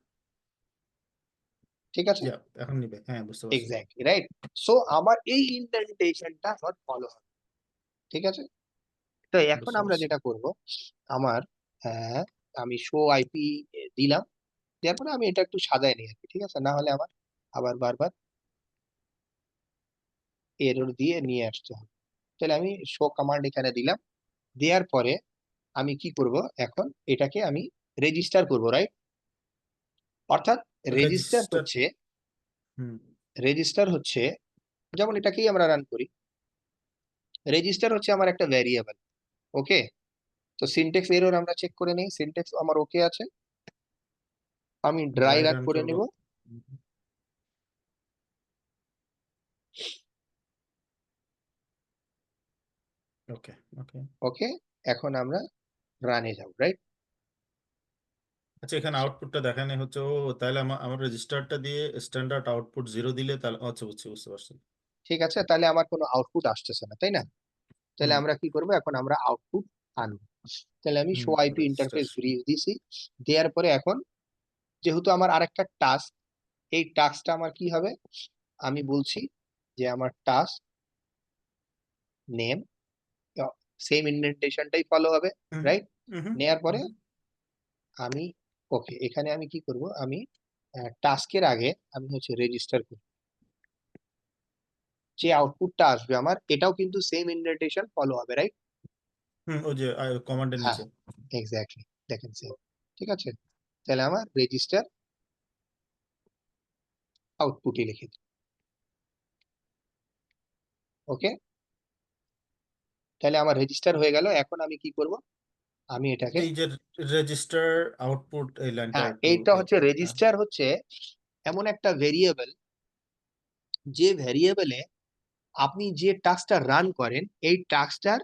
ঠিক আছে, যা, এখন নিবে, হ্যাঁ বুঝতে পারছি। Exactly, right. সো আমার এই ইন্ডেন্টেশনটা আমার ফলো হবে। ঠিক আছে, তো এখন বুঝতে আমরা পারছি। যেটা করব, আমার, হ্যাঁ, আমি শো আইপি দিলাম, দেওয়ার পরে আমি এটা একটু সাজায় নিই আর কি। ঠিক আছে, না হলে আমার আবার বারবার এরর দিয়ে নিয়ে আসতে হবে। তাহলে আমি শো কমান্ড এখানে দিলাম, দেওয়ার পরে আমি কি করব, এখন এটাকে আমি রেজিস্টার করব, রাইট? অর্থাৎ রেজিস্টার রেজিস্টার। হচ্ছে, হুম। রেজিস্টার হচ্ছে, যেমন এটাকেই আমরা রান করি, রেজিস্টার হচ্ছে আমার একটা ভ্যারিয়েবল। ওকে, তো সিনট্যাক্স এরর আমরা চেক করে নেই, সিনট্যাক্স আমার ওকে আছে, আমি ড্রাই ড্রাই রান রান করে করবো। নেব। ওকে। ওকে। ওকে, এখন আমরা রানে যাব, রাইট? আচ্ছা, এখানে আউটপুটটা দেখানো হচ্ছে, ও তাহলে আমার আমার রেজিস্টারটা দিয়ে স্ট্যান্ডার্ড আউটপুট 0 দিলে তাহলে, আচ্ছা বুঝছি, বুঝতে পারছি। ঠিক আছে, তাহলে আমার কোনো আউটপুট আসতেছে না, তাই না? তাহলে হুম। আমরা কি করব, এখন আমরা আউটপুট আনবো। তাহলে আমি হুম। Show IP register. Interface bridge দিছি, দেওয়ার পরে এখন যেহেতু আমার আরেকটা টাস্ক, এই টাস্কটা আমার কি হবে, আমি বলছি যে আমার টাস্ক নেম সেম ইন্ডেন্টেশনটাই ফলো হবে, হুম। রাইট? হুম। নেয়ার পরে হুম। আমি, ওকে, এখানে আমি কি করব, আমি টাস্কের আগে আমি হচ্ছে রেজিস্টার করি, যে আউটপুটটা আসবে আমার এটাও কিন্তু সেম ইন্ডেন্টেশন ফলো হবে, রাইট? হুম, ওই যে কমান্ডের হ্যাঁ, নিচে। এক্স্যাক্টলি, দেখেন সেম। ঠিক আছে, তাহলে আমার রেজিস্টার আউটপুটই লিখে দিই। ওকে, তাহলে আমার রেজিস্টার হয়ে গেল। এখন আমি কি করব, আমি এটাকে, এই যে রেজিস্টার আউটপুট, এই লাইনটা হ্যাঁ, একটু এইটা ইয়ে হচ্ছে করেন, হ্যাঁ। রেজিস্টার হচ্ছে এমন একটা ভেরিয়েবল, যে ভেরিয়েবলে আপনি যে টাস্কটা রান করেন, এই টাস্কটার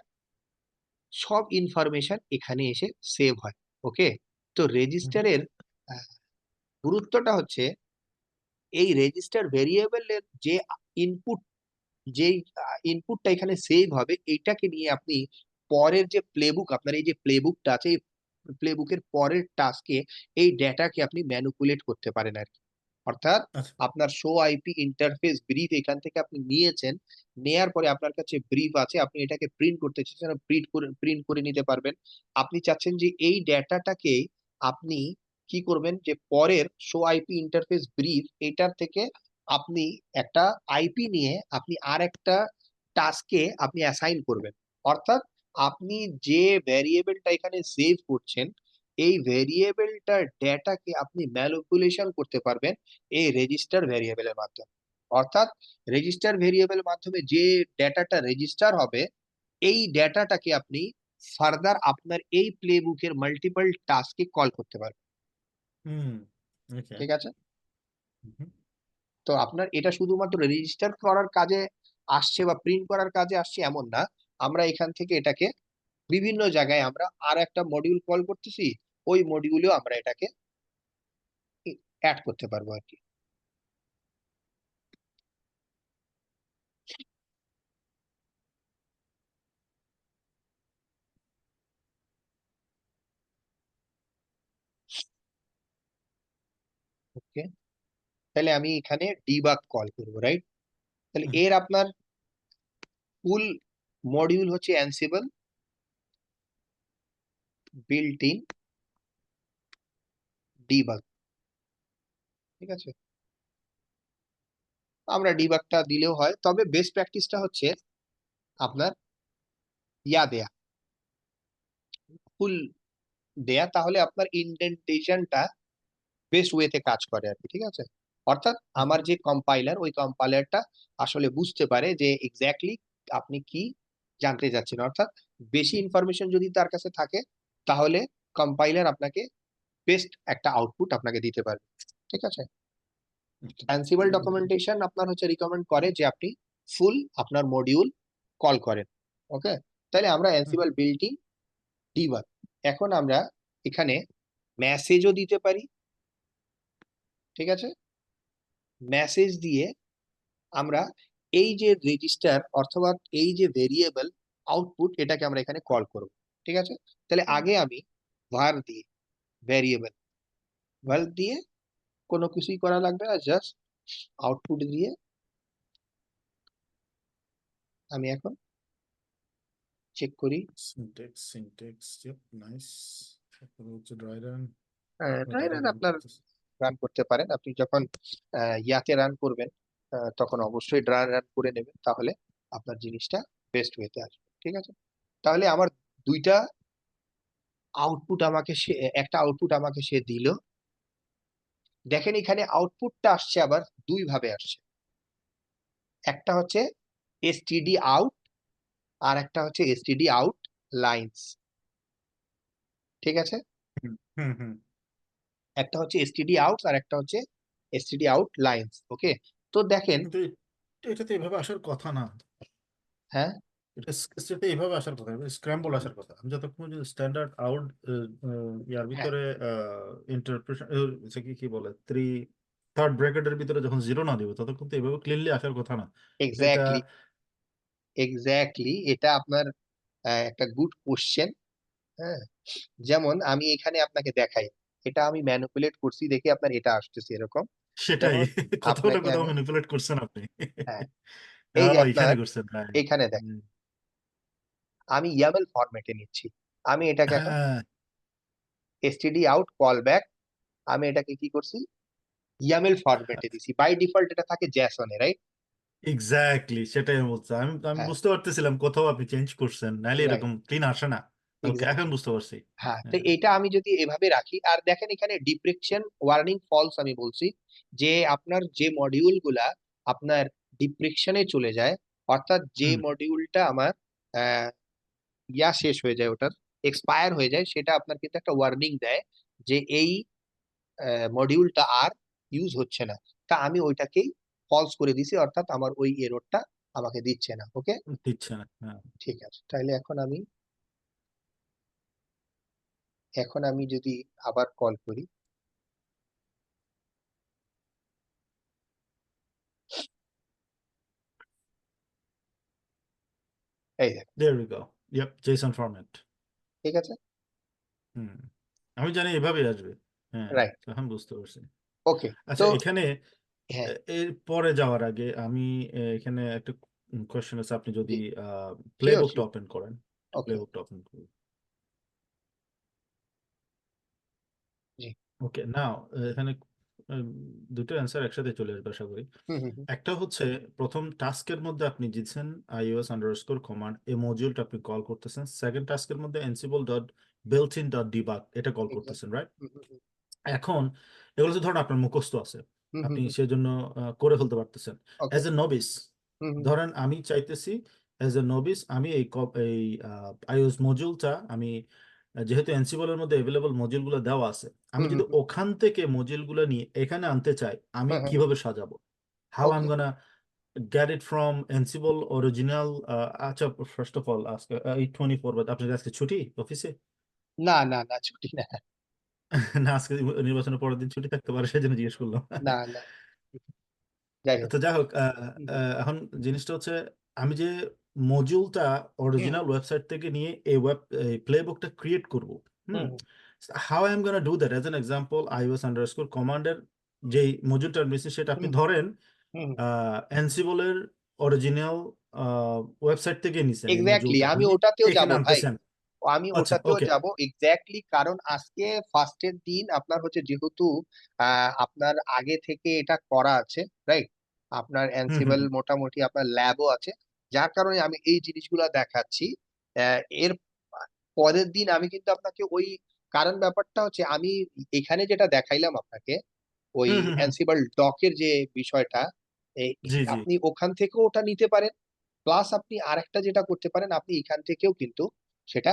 সব ইনফরমেশন এখানে এসে সেভ হয়। ওকে, তো হুম। রেজিস্টারের গুরুত্বটা হচ্ছে এই রেজিস্টার ভেরিয়েবলের যে ইনপুট, যেই ইনপুটটা এখানে সেভ হবে, এইটাকে নিয়ে আপনি পরের যে প্লেবুক, আপনার এই যে প্লেবুকটা আছে, এই প্লেবুকের পরের টাস্কে এই ডেটাকে আপনি ম্যানিপুলেট করতে পারেন আর কি। অর্থাৎ আচ্ছা। আপনার শো আইপি ইন্টারফেস ব্রিফ এখান থেকে আপনি নিয়েছেন, নেয়ার পরে আপনার কাছে ব্রিফ আছে, আপনি এটাকে প্রিন্ট করতে চাচ্ছেন, প্রিন্ট করে নিতে পারবেন। আপনি চাচ্ছেন যে এই ডেটাটাকে আপনি কি করবেন, যে পরের শো আইপি ইন্টারফেস ব্রিফ এটার থেকে আপনি একটা আইপি নিয়ে আপনি আর একটা টাস্কে আপনি অ্যাসাইন করবেন। অর্থাৎ আপনি যে ভ্যারিয়েবলটা এখানে সেভ করছেন, এই ভ্যারিয়েবলটার ডেটাকে আপনি ম্যানিপুলেশন করতে পারবেন এই রেজিস্টার ভ্যারিয়েবলের মাধ্যমে। অর্থাৎ রেজিস্টার ভ্যারিয়েবলের মাধ্যমে যে ডেটাটা রেজিস্টার হবে, এই ডেটাটাকে আপনি ফার্দার আপনার এই প্লেবুকের মাল্টিপল টাস্কে কল করতে পারবেন। হুম। ওকে। ঠিক আছে? তো আপনার এটা শুধুমাত্র রেজিস্টার করার কাজে আসছে বা প্রিন্ট করার কাজে আসছে এমন না, আমরা এখান থেকে এটাকে বিভিন্ন জায়গায় আমরা আর একটা মডিউল কল করতেছি, ওই মডিউলেও আমরা এটাকে অ্যাড করতে পারবো আর কি। ওকে, তাহলে আমি এখানে ডিবাগ কল করবো, রাইট? তাহলে এর আপনার ফুল মডিউল হচ্ছে অ্যানসিবল বিল্ট ইন ডিবাগ। ঠিক আছে, আমরা ডিবাগটা দিলেও হয়, তবে বেস্ট প্র্যাকটিসটা হচ্ছে আপনার দেয়া ফুল দেয়া, তাহলে আপনার ইনডেন্টেশনটা বেস্ট ওয়েতে কাজ করে আর কি। ঠিক আছে, অর্থাৎ আমার যে কম্পাইলার, ওই কম্পাইলারটা আসলে বুঝতে পারে যে এক্স্যাক্টলি আপনি কি জানতে যাচ্ছেন। অর্থাৎ বেশি ইনফরমেশন যদি তার কাছে থাকে, তাহলে কম্পাইলার আপনাকে বেস্ট একটা আউটপুট আপনাকে দিতে পারবে। ঠিক আছে, অ্যানসিবল ডকুমেন্টেশন আপনার হচ্ছে রিকমেন্ড করে যে আপনি ফুল আপনার মডিউল কল করেন। ওকে, তাহলে আমরা অ্যানসিবল বিল্ডিং ডিবাগ, এখন আমরা এখানে মেসেজও দিতে পারি। ঠিক আছে, মেসেজ দিয়ে আমরা এই যে রেজিস্টার অথবা এই যে ভেরিয়েবল আউটপুট, এটাকে আমরা এখানে কল করব। ঠিক আছে, তাহলে আগে আমি var দিয়ে ভ্যারিয়েবল var দিয়ে কোনো কিছুই করা লাগবে না, জাস্ট আউটপুট দিয়ে আমি এখন চেক করি। Syntax yep, nice. তারপরে হচ্ছে ড্রাই রান। ড্রাই এটা রান রান আপনার করতেছে। রান করতে পারেন, আপনি যখন ইয়াতে রান করবেন তখন অবশ্যই ড্রাই রান করে নেবেন, তাহলে আপনার জিনিসটা বেস্ট ওয়েতে আসবে। ঠিক আছে, তাহলে আমার দুইটা আউটপুট আমাকে সে একটা আউটপুট আমাকে সে দিল। দেখেন এখানে আউটপুটটা আসছে আবার দুই ভাবে আসছে, একটা হচ্ছে এসটিডি আউট, আর একটা হচ্ছে এসটিডি আউট লাইনস। ঠিক আছে, হুম হুম হুম। একটা হচ্ছে এসটিডি আউট আর একটা হচ্ছে এসটিডি আউট লাইনস। ওকে, তো দেখেন। কিন্তু এটা তো এভাবে আসার কথা না। হ্যাঁ, এটা এইভাবে আসার কথা, স্ক্র্যাম্বল আসার কথা। আমি যতক্ষণ স্ট্যান্ডার্ড আউট ইয়ার হ্যাঁ, ভিতরে ইন্টারপ্রিটেশন কি কি বলে থার্ড ব্র্যাকেটের ভিতরে যখন জিরো না দিব, ততক্ষণ তো এইভাবে ক্লিনলি আসার কথা না। কিন্তু এটা এক্স্যাক্টলি এক্স্যাক্টলি, এটা আপনার একটা গুড কোশ্চেন। হ্যাঁ, যেমন আমি এখানে আপনাকে দেখাই, এটা আমি ম্যানিপুলেট করছি দেখে আপনার এটা আসতেছে এরকম। সেটাই। যেমন কোথাও না আপনাকে কোথাও আমি, ম্যানিপুলেট করছেন আপনি। হ্যাঁ, এই যে এখানে আপনার করছেন, রাইট। এখানে দেখেন, আমি ইয়ামেল ফরম্যাটে নিচ্ছি, আমি এটাকে এখন হ্যাঁ, এসটিডি আউট কল ব্যাক, আমি এটাকে কি করছি, ইয়ামেল ফরম্যাটে দিছি। বাই ডিফল্ট এটা থাকে জ্যাসনে, রাইট? এক্স্যাক্টলি সেটাই আমি বলছি। আমি আমি হ্যাঁ, বুঝতে পারতেছিলাম কোথাও আপনি চেঞ্জ করছেন, নাহলে রাইট, এরকম ক্লিন আসে না। ওকে, এখন এক্স্যাক্টলি। বুঝতে পারছি। হ্যাঁ, তো হ্যাঁ। এটা আমি যদি এভাবে রাখি, আর দেখেন এখানে ডিপ্রেকশন ওয়ার্নিং ফলস আমি বলছি, যে আপনার যে মডিউল গুলা আপনার ডিপ্রেকশনে চলে যায়, অর্থাৎ যে হুম। মডিউলটা আমার আহ, শেষ হয়ে যায়, ওটার এক্সপায়ার হয়ে যায়, সেটা আপনার কিন্তু একটা ওয়ার্নিং দেয় যে এই মডিউলটা আর ইউজ হচ্ছে না। তা আমি ওইটাকেই ফলস করে দিছি, অর্থাৎ আমার ওই এররটা আমাকে দিচ্ছে না। ওকে, দিচ্ছে না, হ্যাঁ। ঠিক আছে, তাহলে এখন আমি যদি আবার কল করি, এই দেখেন, there we go. Yep, JSON format. ঠিক আছে, হুম, আমি জানি এভাবেই আসবে। হ্যাঁ, রাইট, এখন বুঝতে পারছি। ওকে। আচ্ছা, তো এখানে হ্যাঁ, এর পরে যাওয়ার আগে আমি এখানে একটা কোয়েশ্চেন আছে, আপনি যদি জি, শিওর প্লেবুকটা শিওর, ওপেন করেন, ওকে, প্লেবুকটা ওপেন করুন। জি, ওকে, নাও এখানে উম, দুটো অ্যান্সার একসাথে চলে আসবে আশা করি। হুম হুম হুম, একটা হচ্ছে প্রথম টাস্কের মধ্যে আপনি দিচ্ছেন iOS আন্ডারস্কোর কমান্ড, এই মডিউলটা আপনি কল করতেছেন। সেকেন্ড টাস্কের মধ্যে ansible dot built in dot debug এটা কল এক্সাক্ট, করতেছেন, রাইট? হুম হুম হুম এখন এগুলো তো ধরুন আপনার মুখস্থ আছে, হুম হুম আপনি হুম, সেজন্য করে ফেলতে পারতেছেন। ওকে, অ্যাজ এ নবিস, হুম হুম হুম, ধরেন আমি চাইতেছি অ্যাজ এ নবিস আমি এই iOS মডিউলটা আমি যেহেতু এনসিবলের মধ্যে অ্যাভেলেবল মডিউলগুলো দেওয়া আছে, আমি হুম হুম যদি হুম, ওখান থেকে মডিউলগুলো নিয়ে এখানে আনতে চাই, আমি হ্যাঁ হ্যাঁ, কিভাবে সাজাবো? How I M okay, gonna get it from Ansible original? আচ্ছা, ফার্স্ট অফ অল আজকে 8:24, বাট আপনার আজকে ছুটি অফিসে? না না না, ছুটি না, না, আজকে নির্বাচনের পরের দিন ছুটি থাকতে পারে, সেজন্য জিজ্ঞেস করলাম। না না, যাই হোক, তো যাই হোক, হুম হুম এখন জিনিসটা হচ্ছে আমি যে মডিউলটা হুম অরিজিনাল ওয়েবসাইট থেকে নিয়ে এই প্লেবুকটা ক্রিয়েট করব, হুম হুম, হুম, how I am gonna do that? As an example, iOS underscore কমান্ডের যেই মডিউলটা নিচ্ছি সেটা আপনি হুম ধরেন হুম হুম, অ্যানসিবলের অরিজিনাল ওয়েবসাইট থেকে নিছেন এই এক্স্যাক্টলি, মডিউলটা আমি নিয়ে ওটাতেও যাব এখানে ভাই, আনতেছেন। আমি আচ্ছা, ওটাতেও ওকে। যাব এক্স্যাক্টলি, কারণ আজকে ফার্স্টের দিন আপনার হচ্ছে, যেহেতু আপনার আগে থেকে এটা করা আছে, রাইট, আপনার হুম হুম অ্যানসিবল মোটামুটি আপনার ল্যাবও আছে, যার কারণে আমি এই জিনিসগুলো দেখাচ্ছি। এর পরের দিন আমি কিন্তু আপনাকে ওই, কারণ ব্যাপারটা হচ্ছে আমি এখানে যেটা দেখাইলাম আপনাকে, ওই হুম হুম হুম, অ্যানসিবল ডকের যে বিষয়টা, জি জি। আপনি ওখান থেকেও ওটা নিতে পারেন, প্লাস আপনি আরেকটা যেটা করতে পারেন, আপনি এখান থেকেও কিন্তু সেটা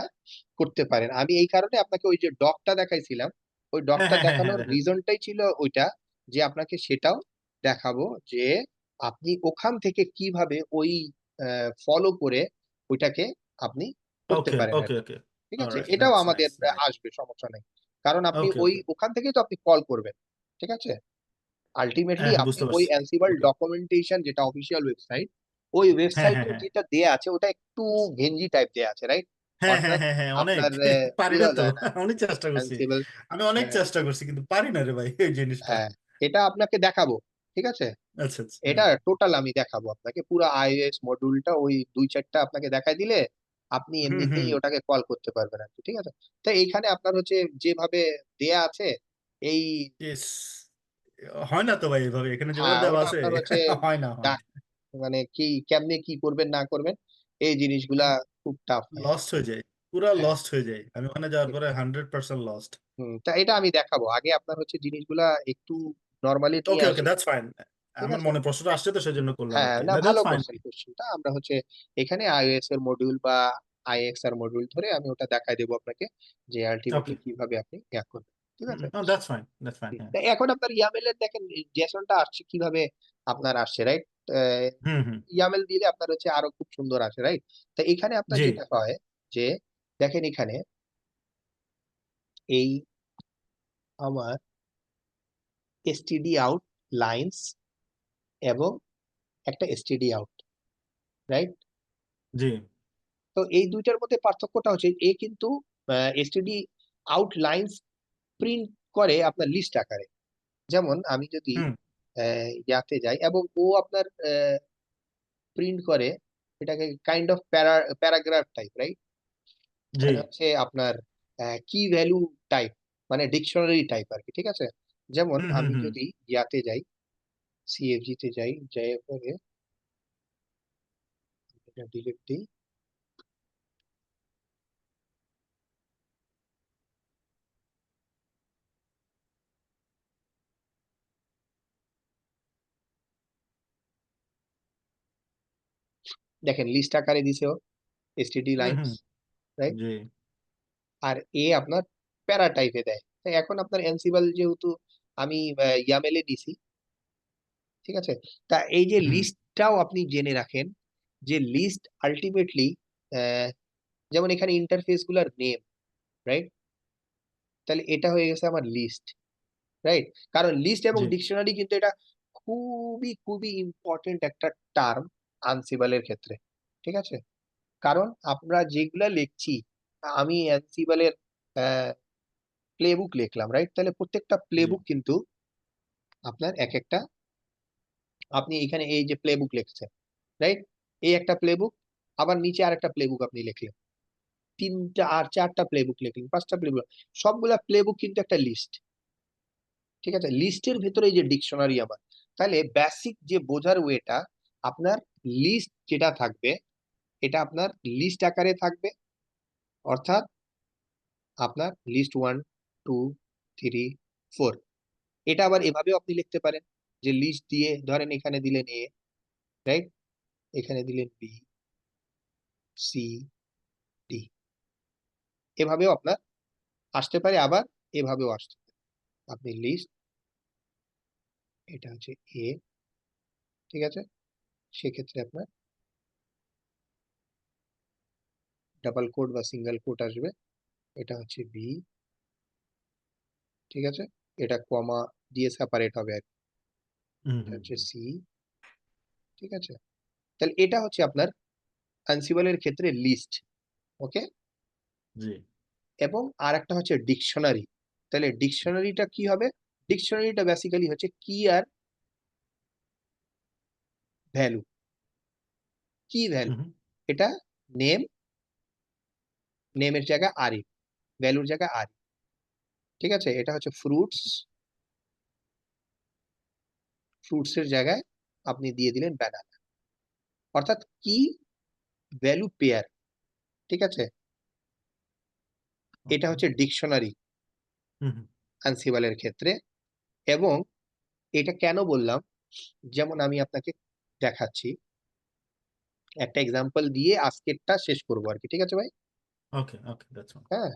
করতে পারেন। আমি এই কারণে আপনাকে ওই যে ডকটা দেখাইছিলাম, ওই হ্যাঁ ডকটা হ্যাঁ হ্যাঁ হ্যাঁ, দেখানোর দেখেন। রিজনটাই ছিল ওইটা, যে আপনাকে সেটাও দেখাবো, যে আপনি ওখান থেকে কিভাবে ওই ফলো করে ওইটাকে আপনি করতে ওকে পারেন আর ওকে কি। ওকে, ঠিক আছে, অলরাইট, এটাও দ্যাটস আমাদের নাইস, নাইস। আসবে, সমস্যা নেই, কারণ আপনি ওকে ওই ওকে, ওখান থেকেই তো আপনি কল করবেন, ঠিক আছে, আলটিমেটলি হ্যাঁ হ্যাঁ, আপনি বুঝতে ওই পারছি। অ্যানসিবল ওকে, ডকুমেন্টেশন যেটা অফিসিয়াল ওয়েবসাইট, ওই হ্যাঁ হ্যাঁ ওয়েবসাইটের হ্যাঁ যেটা দেয়া আছে ওটা একটু ঘেঞ্জি টাইপ দেয়া আছে, রাইট, হ্যাঁ হ্যাঁ অর্থাৎ হ্যাঁ হ্যাঁ, অনেক আপনার পারি না বোঝা তো। যায় না অনেক চেষ্টা করছি, অ্যানসিবল, আমি অনেক চেষ্টা করছি কিন্তু পারি না রে ভাই এই জিনিসটা। হ্যাঁ, এটা আপনাকে দেখাবো, ঠিক আছে, আচ্ছা আচ্ছা, এটা হ্যাঁ। টোটাল আমি দেখাবো আপনাকে, পুরো আইওএস মডিউলটা ওই দুই চারটা আপনাকে দেখাই দিলে আপনি হুম এমনিতেই হুম, ওটাকে কল করতে পারবেন আর কি, ঠিক আছে। তো এইখানে আপনার হচ্ছে যেভাবে দেয়া আছে, এই, ইস, হয় না তো ভাই এভাবে, এখানে যেভাবে হ্যাঁ, দেওয়া ওটা আছে আপনার হচ্ছে হয় না, হয় না। মানে কি কেমনে কি করবেন না করবেন, এই জিনিসগুলা আমি খুব টাফ ভাই। লস্ট হয়ে যাই, পুরা হ্যাঁ, লস্ট হয়ে যাই আমি ওখানে যাওয়ার পরে, 100% লস্ট। তা এটা আমি দেখাবো, আগে আপনার হচ্ছে জিনিসগুলা একটু নর্মালি নিয়ে ওকে ওকে, আসি, দ্যাটস ফাইন। ঠিক আমার আছে, মনে প্রশ্নটা আসছে তো সেজন্য করলাম আর হ্যাঁ, কি, না, ভালো দ্যাটস ফাইন। করছেন কোশ্চেনটা, আমরা হচ্ছে এখানে iOS এর মডিউল বা আইএক্স এর মডিউল ধরে আমি ওটা দেখাই দেবো আপনাকে, যে ওকে, আলটিমেটলি কিভাবে আপনি ইয়া করবেন, ঠিক আছে। দ্যাটস ফাইন, দ্যাটস ফাইন, হ্যাঁ। তা এখন আপনার ইয়ামেল এর দেখেন জেসনটা আসছে কিভাবে, আপনার আসছে, রাইট, হুম হুম, ইয়ামেল দিলে আপনার হচ্ছে আরো খুব সুন্দর আসে, রাইট। তা এখানে আপনার জি যেটা হয়, যে দেখেন এখানে এই আমার এসটিডি আউট লাইন্স এবং একটা এসটিডি আউট, রাইট। জি, তো এই দুইটার মধ্যে পার্থক্যটা হচ্ছে, এ কিন্তু এসটিডি আউট লাইন্স প্রিন্ট করে আপনার লিস্ট আকারে, যেমন আমি যদি হুম, ইয়াতে যাই, এবং ও আপনার প্রিন্ট করে এটাকে kind of paragraph type, right, জি, মানে হচ্ছে আপনার কি ভ্যালু টাইপ, মানে ডিকশনারি টাইপ আর কি, ঠিক আছে। যেমন হুম হুম আমি হুম, যদি ইয়াতে যাই, সিএফজি তে যাই, যাই পরে এটা ডিলিট দিই, দেখেন লিস্ট আকারে দিছেও এসটিডি হুম লাইনস, হুম, রাইট, জি, আর এ আপনার প্যারা টাইপে দেয়। তো এখন আপনার এনসিবল যেহেতু আমি ইয়ামেলে দিছি, ঠিক আছে, তা এই যে হুম, লিস্টটাও আপনি জেনে রাখেন, যে লিস্ট আলটিমেটলি যেমন এখানে ইন্টারফেস গুলার নেম, রাইট, তাহলে এটা হয়ে গেছে আমার লিস্ট, রাইট, কারণ লিস্ট এবং জি, ডিকশনারি কিন্তু এটা খুবই খুবই ইম্পর্টেন্ট একটা টার্ম আনসিবলের ক্ষেত্রে, ঠিক আছে। কারণ আমরা যেগুলা লিখছি, আমি অ্যানসিবলের প্লে বুক লিখলাম, রাইট? তাহলে প্রত্যেকটা প্লে জি বুক কিন্তু আপনার এক একটা, আপনি এখানে এই যে প্লে বুক লিখছেন, রাইট? এই একটা প্লে বুক, আবার নিচে আরেকটা প্লে বুক আপনি লিখলেন, তিনটা আর চারটা প্লে বুক লিখলেন, পাঁচটা প্লে বুক, সবগুলা প্লে বুক কিন্তু একটা লিস্ট। ঠিক আছে, লিস্টের ভেতরে এই যে ডিকশনারি আমার, তাহলে বেসিক যে বোঝার ওয়েটা, আপনার লিস্ট যেটা থাকবে এটা আপনার লিস্ট আকারে থাকবে। অর্থাৎ আপনার লিস্ট 1 2 3 4, এটা আবার এভাবেও আপনি লিখতে পারেন যে লিস্ট দিয়ে ধরেন এখানে দিলেন এ, রাইট? এখানে দিলেন বি, সি, ডি, এভাবেও আপনার আসতে পারে, আবার এভাবেও আসতে পারে। আপনি লিস্ট, এটা হচ্ছে এ, ঠিক আছে, সেক্ষেত্রে আপনার ডাবল কোট বা সিঙ্গেল কোট আসবে, এটা হচ্ছে বি, ঠিক আছে, এটা কমা দিয়ে সেপারেট হবে আর কি। হুম এটা হুম হচ্ছে সি, ঠিক আছে। তাহলে এটা হচ্ছে আপনার অ্যানসিবলের ক্ষেত্রে লিস্ট। ওকে। জি এবং আর একটা হচ্ছে ডিকশনারি। তাহলে ডিকশনারিটা কি হবে? ডিকশনারিটা বেসিক্যালি হচ্ছে কি আর ভ্যালু। কি ভ্যালু? হুম এটা নেম, নেমের জায়গায় আর, ভ্যালুর জায়গায় আর, ঠিক আছে। এটা হচ্ছে ফ্রুটস, ফ্রুটস এর জায়গায় আপনি দিয়ে দিলেন ব্যানানা। অর্থাৎ কি ভ্যালু পেয়ার, ঠিক আছে। এটা ওকে হচ্ছে ডিকশনারি হুম হুম অ্যানসিবলের ক্ষেত্রে। এবং এটা কেন বললাম, যেমন আমি আপনাকে দেখাচ্ছি একটা এক্সাম্পল দিয়ে আজকেরটা শেষ করবো আর কি, ঠিক আছে ভাই? ওকে ওকে দ্যাটস অল হ্যাঁ।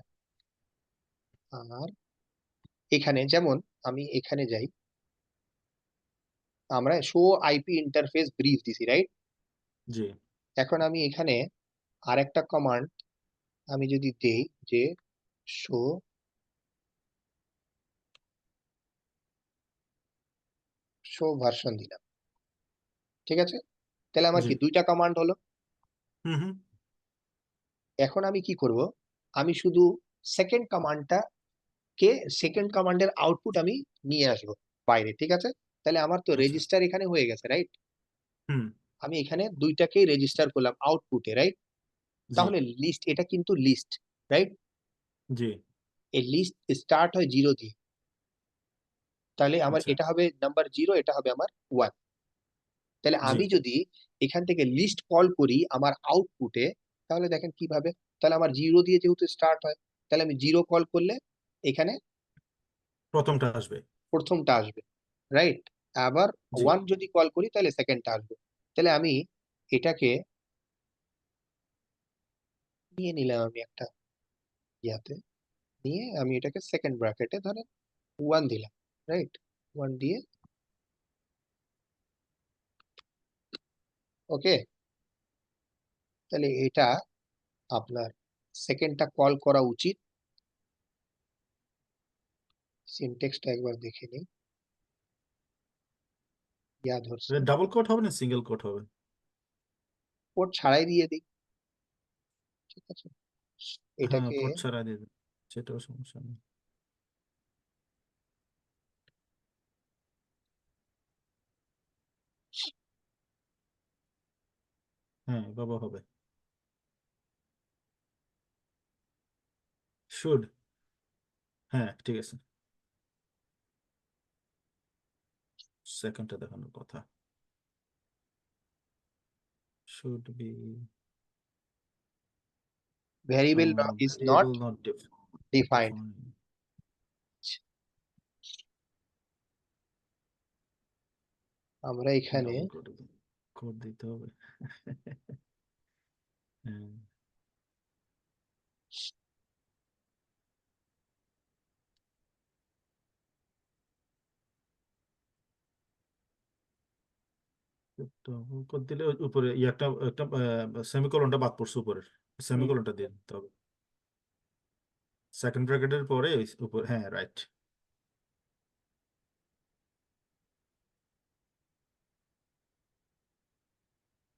আর এখানে যেমন আমি এখানে যাই, আমরা শো আইপি ইন্টারফেস ব্রিফ দিছি, রাইট? জি এখন আমি এখানে আরেকটা কমান্ড আমি যদি দেই যে শো, শো ভার্সন দিলাম, ঠিক আছে। তাহলে আমার জি কি দুইটা কমান্ড হলো। হুম হুম এখন আমি কি করব, আমি শুধু সেকেন্ড কমান্ডটা কে, সেকেন্ড কমান্ডের আউটপুট আমি নিয়ে আসবো বাইরে, ঠিক আছে। তাহলে আমার তো আচ্ছা রেজিস্টার এখানে হয়ে গেছে, রাইট? হুম আমি এখানে দুইটাকেই রেজিস্টার করলাম আউটপুটে, রাইট? জি তাহলে লিস্ট, এটা কিন্তু লিস্ট, রাইট? জি এই লিস্ট স্টার্ট হয় 0 দিয়ে, তাহলে আমার আচ্ছা এটা হবে নাম্বার 0, এটা হবে আমার 1। তাহলে জি আমি যদি এখান থেকে লিস্ট কল করি আমার আউটপুটে, তাহলে দেখেন কিভাবে, তাহলে আমার 0 দিয়ে যেহেতু স্টার্ট হয়, তাহলে আমি 0 কল করলে এখানে প্রথমটা আসবে প্রথমটা আসবে, রাইট? আবার জি 1 যদি কল করি তাহলে সেকেন্ডটা আসবে। তাহলে আমি এটাকে নিয়ে নিলাম, আমি একটা ইয়াতে নিয়ে আমি এটাকে সেকেন্ড ব্র্যাকেটে ধরেন 1 দিলাম, রাইট? 1 দিয়ে, ওকে। তাহলে এটা আপনার সেকেন্ডটা কল করা উচিত। সিনটেক্সটা একবার দেখে নিই, ইয়া ধরছে, ডাবল কোট হবে না সিঙ্গেল কোট হবে কোড ছাড়াই দিয়ে দিই, ঠিক আছে। হ্যাঁ এটাকে কোট ছাড়া দিয়ে দেবে সেটাও সমস্যা নেই হ্যাঁ বাবা হবে শুড হ্যাঁ ঠিক আছে সেকেন্ডটা দেখানোর কথা should be variable is not variable not defined. defined আমরা এখানে ডাবল কোড কোড দিতে হবে হ্যাঁ ডাবল কোড দিলে ওই উপরে একটা একটা সেমিকোলনটা বাদ পড়ছে উপরের সেমিকোলনটা দিয়ে দিতে হবে সেকেন্ড ব্র্যাকেটের পরে ওই উপর হ্যাঁ রাইট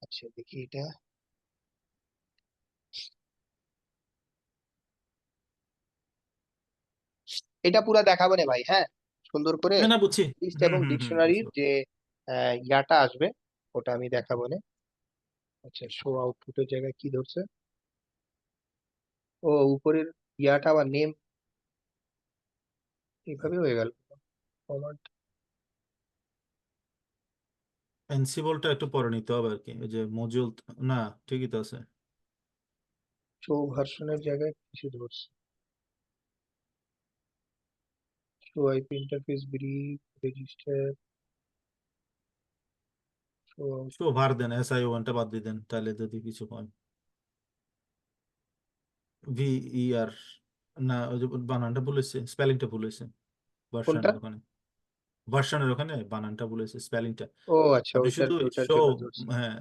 আচ্ছা দেখি এটা, এটা পুরো দেখাবো না ভাই, হ্যাঁ, সুন্দর করে না না বুঝছি। লিস্ট হুম এবং হুম হুম ডিকশনারির বুঝতে পারছি। যে ইয়াটা আসবে ওটা আমি দেখাবো না। আচ্ছা, শো আউটপুটের জায়গায় কি ধরছে, ও উপরের ইয়াটা আবার নেম এইভাবে হয়ে গেল। কমান্ড এনসিবলটা একটু পরে নিতে হবে আর কি, ওই যে মজিউল। না, ঠিকই তো আছে। শো ভার্সনের জায়গায় কিছু ধরছে, show IP interface brief register, show show ভার দেন, SIO1টা বাদ দিয়ে দেন, তাহলে যদি কিছু হয়। VER, না ওই যে বানানটা ভুল হয়েছে, স্পেলিংটা ভুল হয়েছে কোনটা? ভার্সনের ওখানে। ভার্সনের ওখানে বানানটা ভুল হয়েছে, স্পেলিংটা। ও আচ্ছা, আপনি ওইটার শুধু ওইটার শো, জন্য ধরছে। হ্যাঁ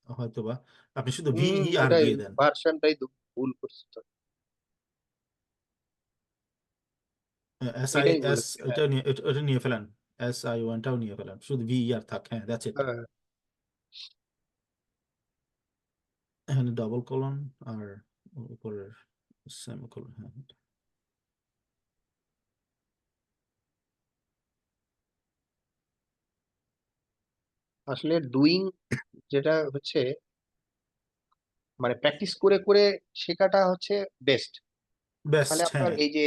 হয়তো বা আপনি শুধু VER ওটাই দিয়ে দেন। ভার্সনটাই ভুল করছে তো, এস আই এটাই এস বলেছে, হ্যাঁ। এটা নিয়ে এটা নিয়ে ফেলেন, SIO1টাও নিয়ে ফেলেন, শুধু VER থাক, হ্যাঁ দ্যাটস ইট। হ্যাঁ, এখানে ডাবল কলন আর উপরের সেমিকলন, হ্যাঁ। আসলে ডুইং যেটা হচ্ছে, মানে প্র্যাকটিস করে করে শেখাটা হচ্ছে বেস্ট। তাহলে বেস্ট, আপনার হ্যাঁ। এই যে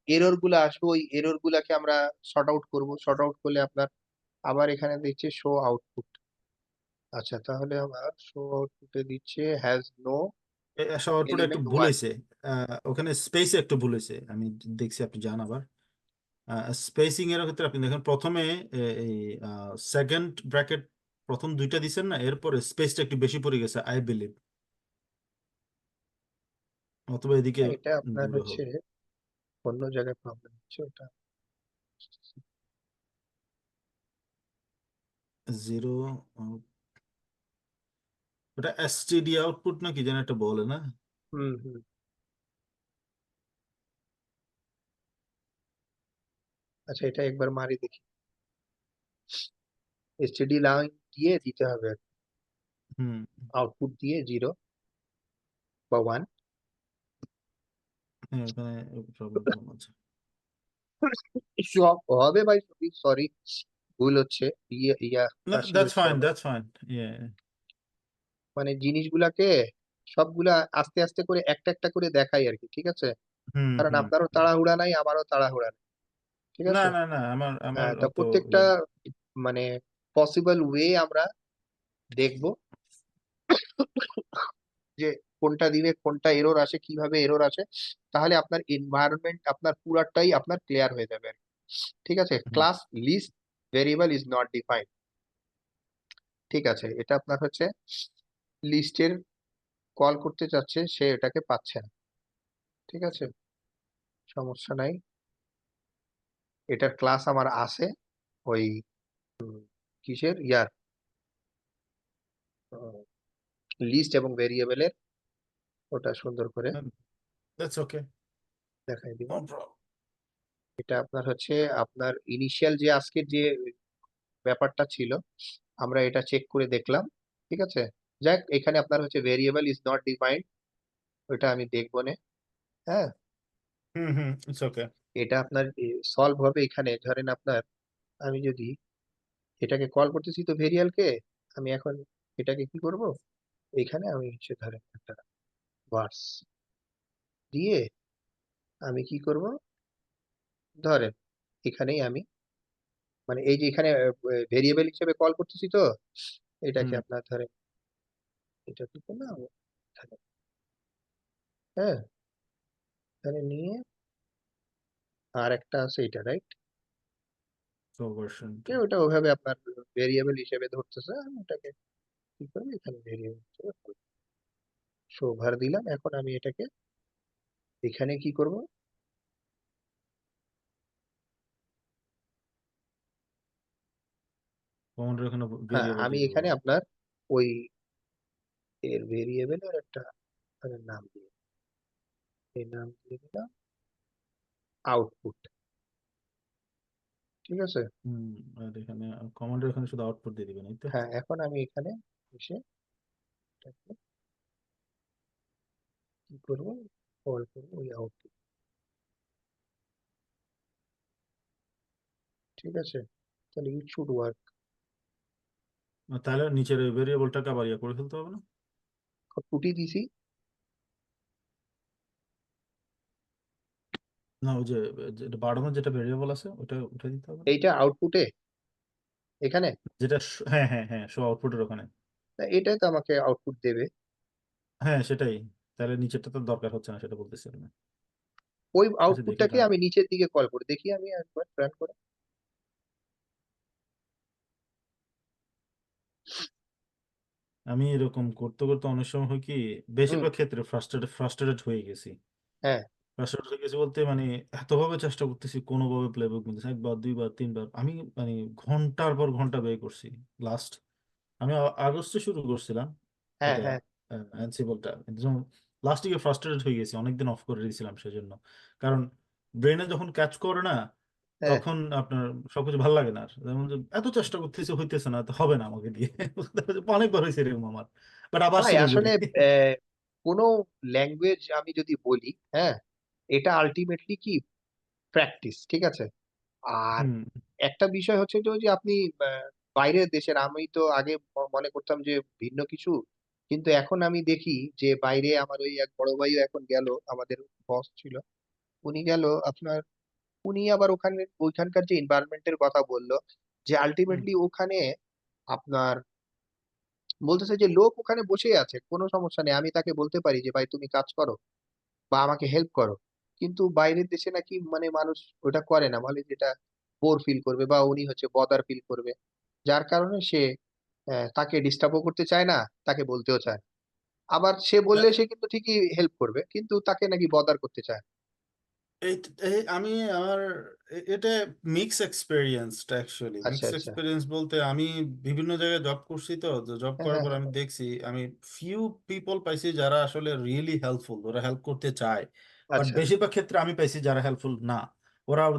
এরর গুলো আসবে, ওই এরর গুলাকে আমরা শর্ট আউট করবো, শর্ট আউট করলে আপনার আবার এখানে দিচ্ছে শো আউটপুট। আচ্ছা, তাহলে আমার শো আউটপুটে দিচ্ছে হ্যাজ নো শহরপুরে একটু এলিমেন্ট ভুল ওয়ান। হয়েছে। ওখানে স্পেসে একটু ভুল হয়েছে, আমি দেখছি, আপনি যান আবার। স্পেসিং এর ক্ষেত্রে আপনি দেখেন প্রথমে এই সেকেন্ড ব্র্যাকেট প্রথম দুইটা দিছেন না, এরপরে স্পেসটা একটু বেশি পড়ে গেছে আই বিলিভ, অথবা এদিকে এটা আপনার জুড়ে হচ্ছে হবে। অন্য জায়গায় প্রবলেম হচ্ছে ওটা। জিরো, ওটা STD আউটপুট না কি যেন একটা বলে না? হুম হুম। আচ্ছা, এটা একবার মারি দেখি, এসটিডি লাইন দিয়ে দিতে হবে, হুম। আউটপুট দিয়ে জিরো বা ওয়ান। হ্যাঁ, ওখানে প্রবলেম আছে। সব হবে ভাই, সরি, ভুল হচ্ছে। ইয়া ইয়া না, আসলে দ্যাটস ফাইন, সব, দ্যাটস ফাইন। ইয়ে, মানে জিনিসগুলাকে সবগুলা আস্তে আস্তে করে একটা একটা করে দেখাই আর কি, ঠিক আছে? হুম কারণ হুম আপনারও হুম। তাড়াহুড়া নাই, আমারও তাড়াহুড়া নেই, ঠিক না আছে? না না, আমার আমার হ্যাঁ, তা অত প্রত্যেকটা ইয়ে না। মানে পসিবল ওয়ে আমরা দেখবো যে কোনটা দিলে কোনটা এরর আসে, কিভাবে এরর আসে, তাহলে আপনার এনভায়রনমেন্ট আপনার পুরাটাই আপনার ক্লিয়ার হয়ে যাবে আর কি। ঠিক আছে, হুম class list variable is not defined, ঠিক আছে, এটা আপনার হচ্ছে লিস্টের কল করতে চাচ্ছে, সে এটাকে পাচ্ছে না, ঠিক আছে, সমস্যা নাই। এটার ক্লাস আমার আছে ওই কিসের ইয়ার লিস্ট এবং ভেরিয়েবলের, ওটা সুন্দর করে দ্যাটস ওকে, দেখাই দিব। No problem. এটা আপনার হচ্ছে আপনার ইনিশিয়াল যে আজকের যে ব্যাপারটা ছিল, আমরা এটা চেক করে দেখলাম, ঠিক আছে। যাক, এখানে আপনার হচ্ছে ভেরিয়েবল ইজ নট ডিফাইন্ড, ওইটা আমি দেখবো না, হ্যাঁ। হুম হুম, ইটস ওকে। এটা আপনার সলভ হবে এখানে, ধরেন আপনার, আমি যদি এটাকে কল করতেছি তো ভেরিয়েবলকে, আমি এখন এটাকে কি করব, এখানে আমি হচ্ছে ধরেন একটা ভার্স দিয়ে আমি কি করব, ধরেন এখানেই আমি, মানে এই যে এখানে ভেরিয়েবল হিসেবে কল করতেছি তো, এটাকে হুম আপনার ধরেন এটা কি করলাম এখানে, হ্যাঁ, এখানে নিয়ে আর একটা আছে এটা, রাইট, ভার্সনটা। ওটা ওইভাবে আপনার ভেরিয়েবল হিসেবে ধরতেছে, আমি ওটাকে কি করবো এখানে ভেরিয়েবল হিসেবে শো ভার দিলাম। এখন আমি এটাকে এখানে কি করব, কমান্ডের ওখানে হ্যাঁ, ভেরিয়েবল আমি দিয়ে দেবো। এখানে আপনার ওই এর ভেরিয়েবলের একটা নাম দিয়ে, এই নাম দিয়ে দিলাম আউটপুট, ঠিক আছে। হুম। আর এখানে কমান্ডের ওখানে শুধু আউটপুট দিয়ে দিবেন, এই তো। হ্যাঁ, এখন আমি এখানে এসে এটাকে কি করবো, কল করবো ওই আউটপুট, ঠিক আছে, তাহলে ইট শুড ওয়ার্ক। তাহলে নিচের ওই ভেরিয়েবলটাকে আবার ইয়ে করে ফেলতে হবে না? পুটি দিছি। না, ওই যে যেটা বাড়ানোর যেটা ভেরিয়েবল আছে ওটা উঠে দিতে হবে না? এইটা আউটপুটে এখানে, যেটা হ্যাঁ হ্যাঁ হ্যাঁ, শো আউটপুটের ওখানে। না, এটাই তো আমাকে আউটপুট দেবে। হ্যাঁ সেটাই। তাহলে নিচেরটা তো দরকার হচ্ছে না, সেটা বলতেছি আমি। ওই আচ্ছা দেখি আউটপুটটাকে এটা। আমি নিচের দিকে কল করি, দেখি আমি একবার রান করে। আমি এরকম করতে করতে অনেক সময় হয় কি, হুম। বেশিরভাগ ক্ষেত্রে ফ্রাস্ট্রেটেড হয়ে গেছি। হ্যাঁ ফ্রাস্ট্রেটেড হয়ে গেছি বলতে মানে এতভাবে চেষ্টা করতেছি কোনোভাবে প্লেব্যাক মিলতেছে, একবার দুইবার তিনবার আমি মানে ঘন্টার পর ঘন্টা ব্যয় করছি। লাস্ট আমি আগস্টে শুরু করছিলাম হ্যাঁ এটা, হ্যাঁ অ্যানসিবলটা, লাস্টে গিয়ে ফ্রাস্ট্রেটেড হয়ে গেছি, অনেকদিন অফ করে দিয়েছিলাম সেজন্য। কারণ ব্রেনে যখন ক্যাচ করে না, হ্যাঁ। তখন আপনার সবকিছু ভালো লাগে না আর। যেমন যে এত চেষ্টা করতেছি, হইতেছে না, তো হবে না আমাকে দিয়ে। অনেকবার হয়েছে এরকম আমার, বাট আবার ভাই শুরু করি। আসলে কোনো ল্যাঙ্গুয়েজ আমি যদি বলি, হ্যাঁ, এটা আলটিমেটলি কি প্র্যাকটিস, ঠিক আছে। আর হুম একটা বিষয় হচ্ছে যে ওই যে আপনি আহ, বাইরের দেশের, আমি তো আগে মনে করতাম যে ভিন্ন কিছু, কিন্তু এখন আমি দেখি যে বাইরে আমার ওই এক বড় ভাইও এখন গেল, আমাদের বস ছিল, উনি গেল আপনার, উনি আবার ওখানে ওইখানকার যে এনভায়রনমেন্টের কথা বললো, যে হুম। আলটিমেটলি ওখানে আপনার বলতেছে যে লোক ওখানে বসে আছে, কোনো সমস্যা নেই, আমি তাকে বলতে পারি যে ভাই তুমি কাজ করো বা আমাকে হেল্প করো। কিন্তু বাইরের দেশে নাকি মানে মানুষ ওটা করে না, মানে যেটা বোর ফিল করবে বা উনি হচ্ছে বদার ফিল করবে, যার কারণে সে তাকে ডিস্টার্বও করতে চায় না, তাকে বলতেও চায় না। আবার সে বললে সে কিন্তু ঠিকই হেল্প করবে, কিন্তু তাকে নাকি বদার করতে চায় না। এই আমি আমার এটা মিক্স এক্সপেরিয়েন্সটা, অ্যাকচুয়ালি আচ্ছা মিক্স আচ্ছা। এক্সপেরিয়েন্স বলতে আমি বিভিন্ন জায়গায় জব করছি, তো জব হ্যাঁ করার হ্যাঁ পর আমি দেখছি, আমি ফিউ পিপল পাইছি যারা আসলে রিয়েলি হেল্পফুল, ওরা হেল্প করতে চায়। বাট আচ্ছা। বেশিরভাগ ক্ষেত্রে আমি পাইছি যারা হেল্পফুল না। ওরা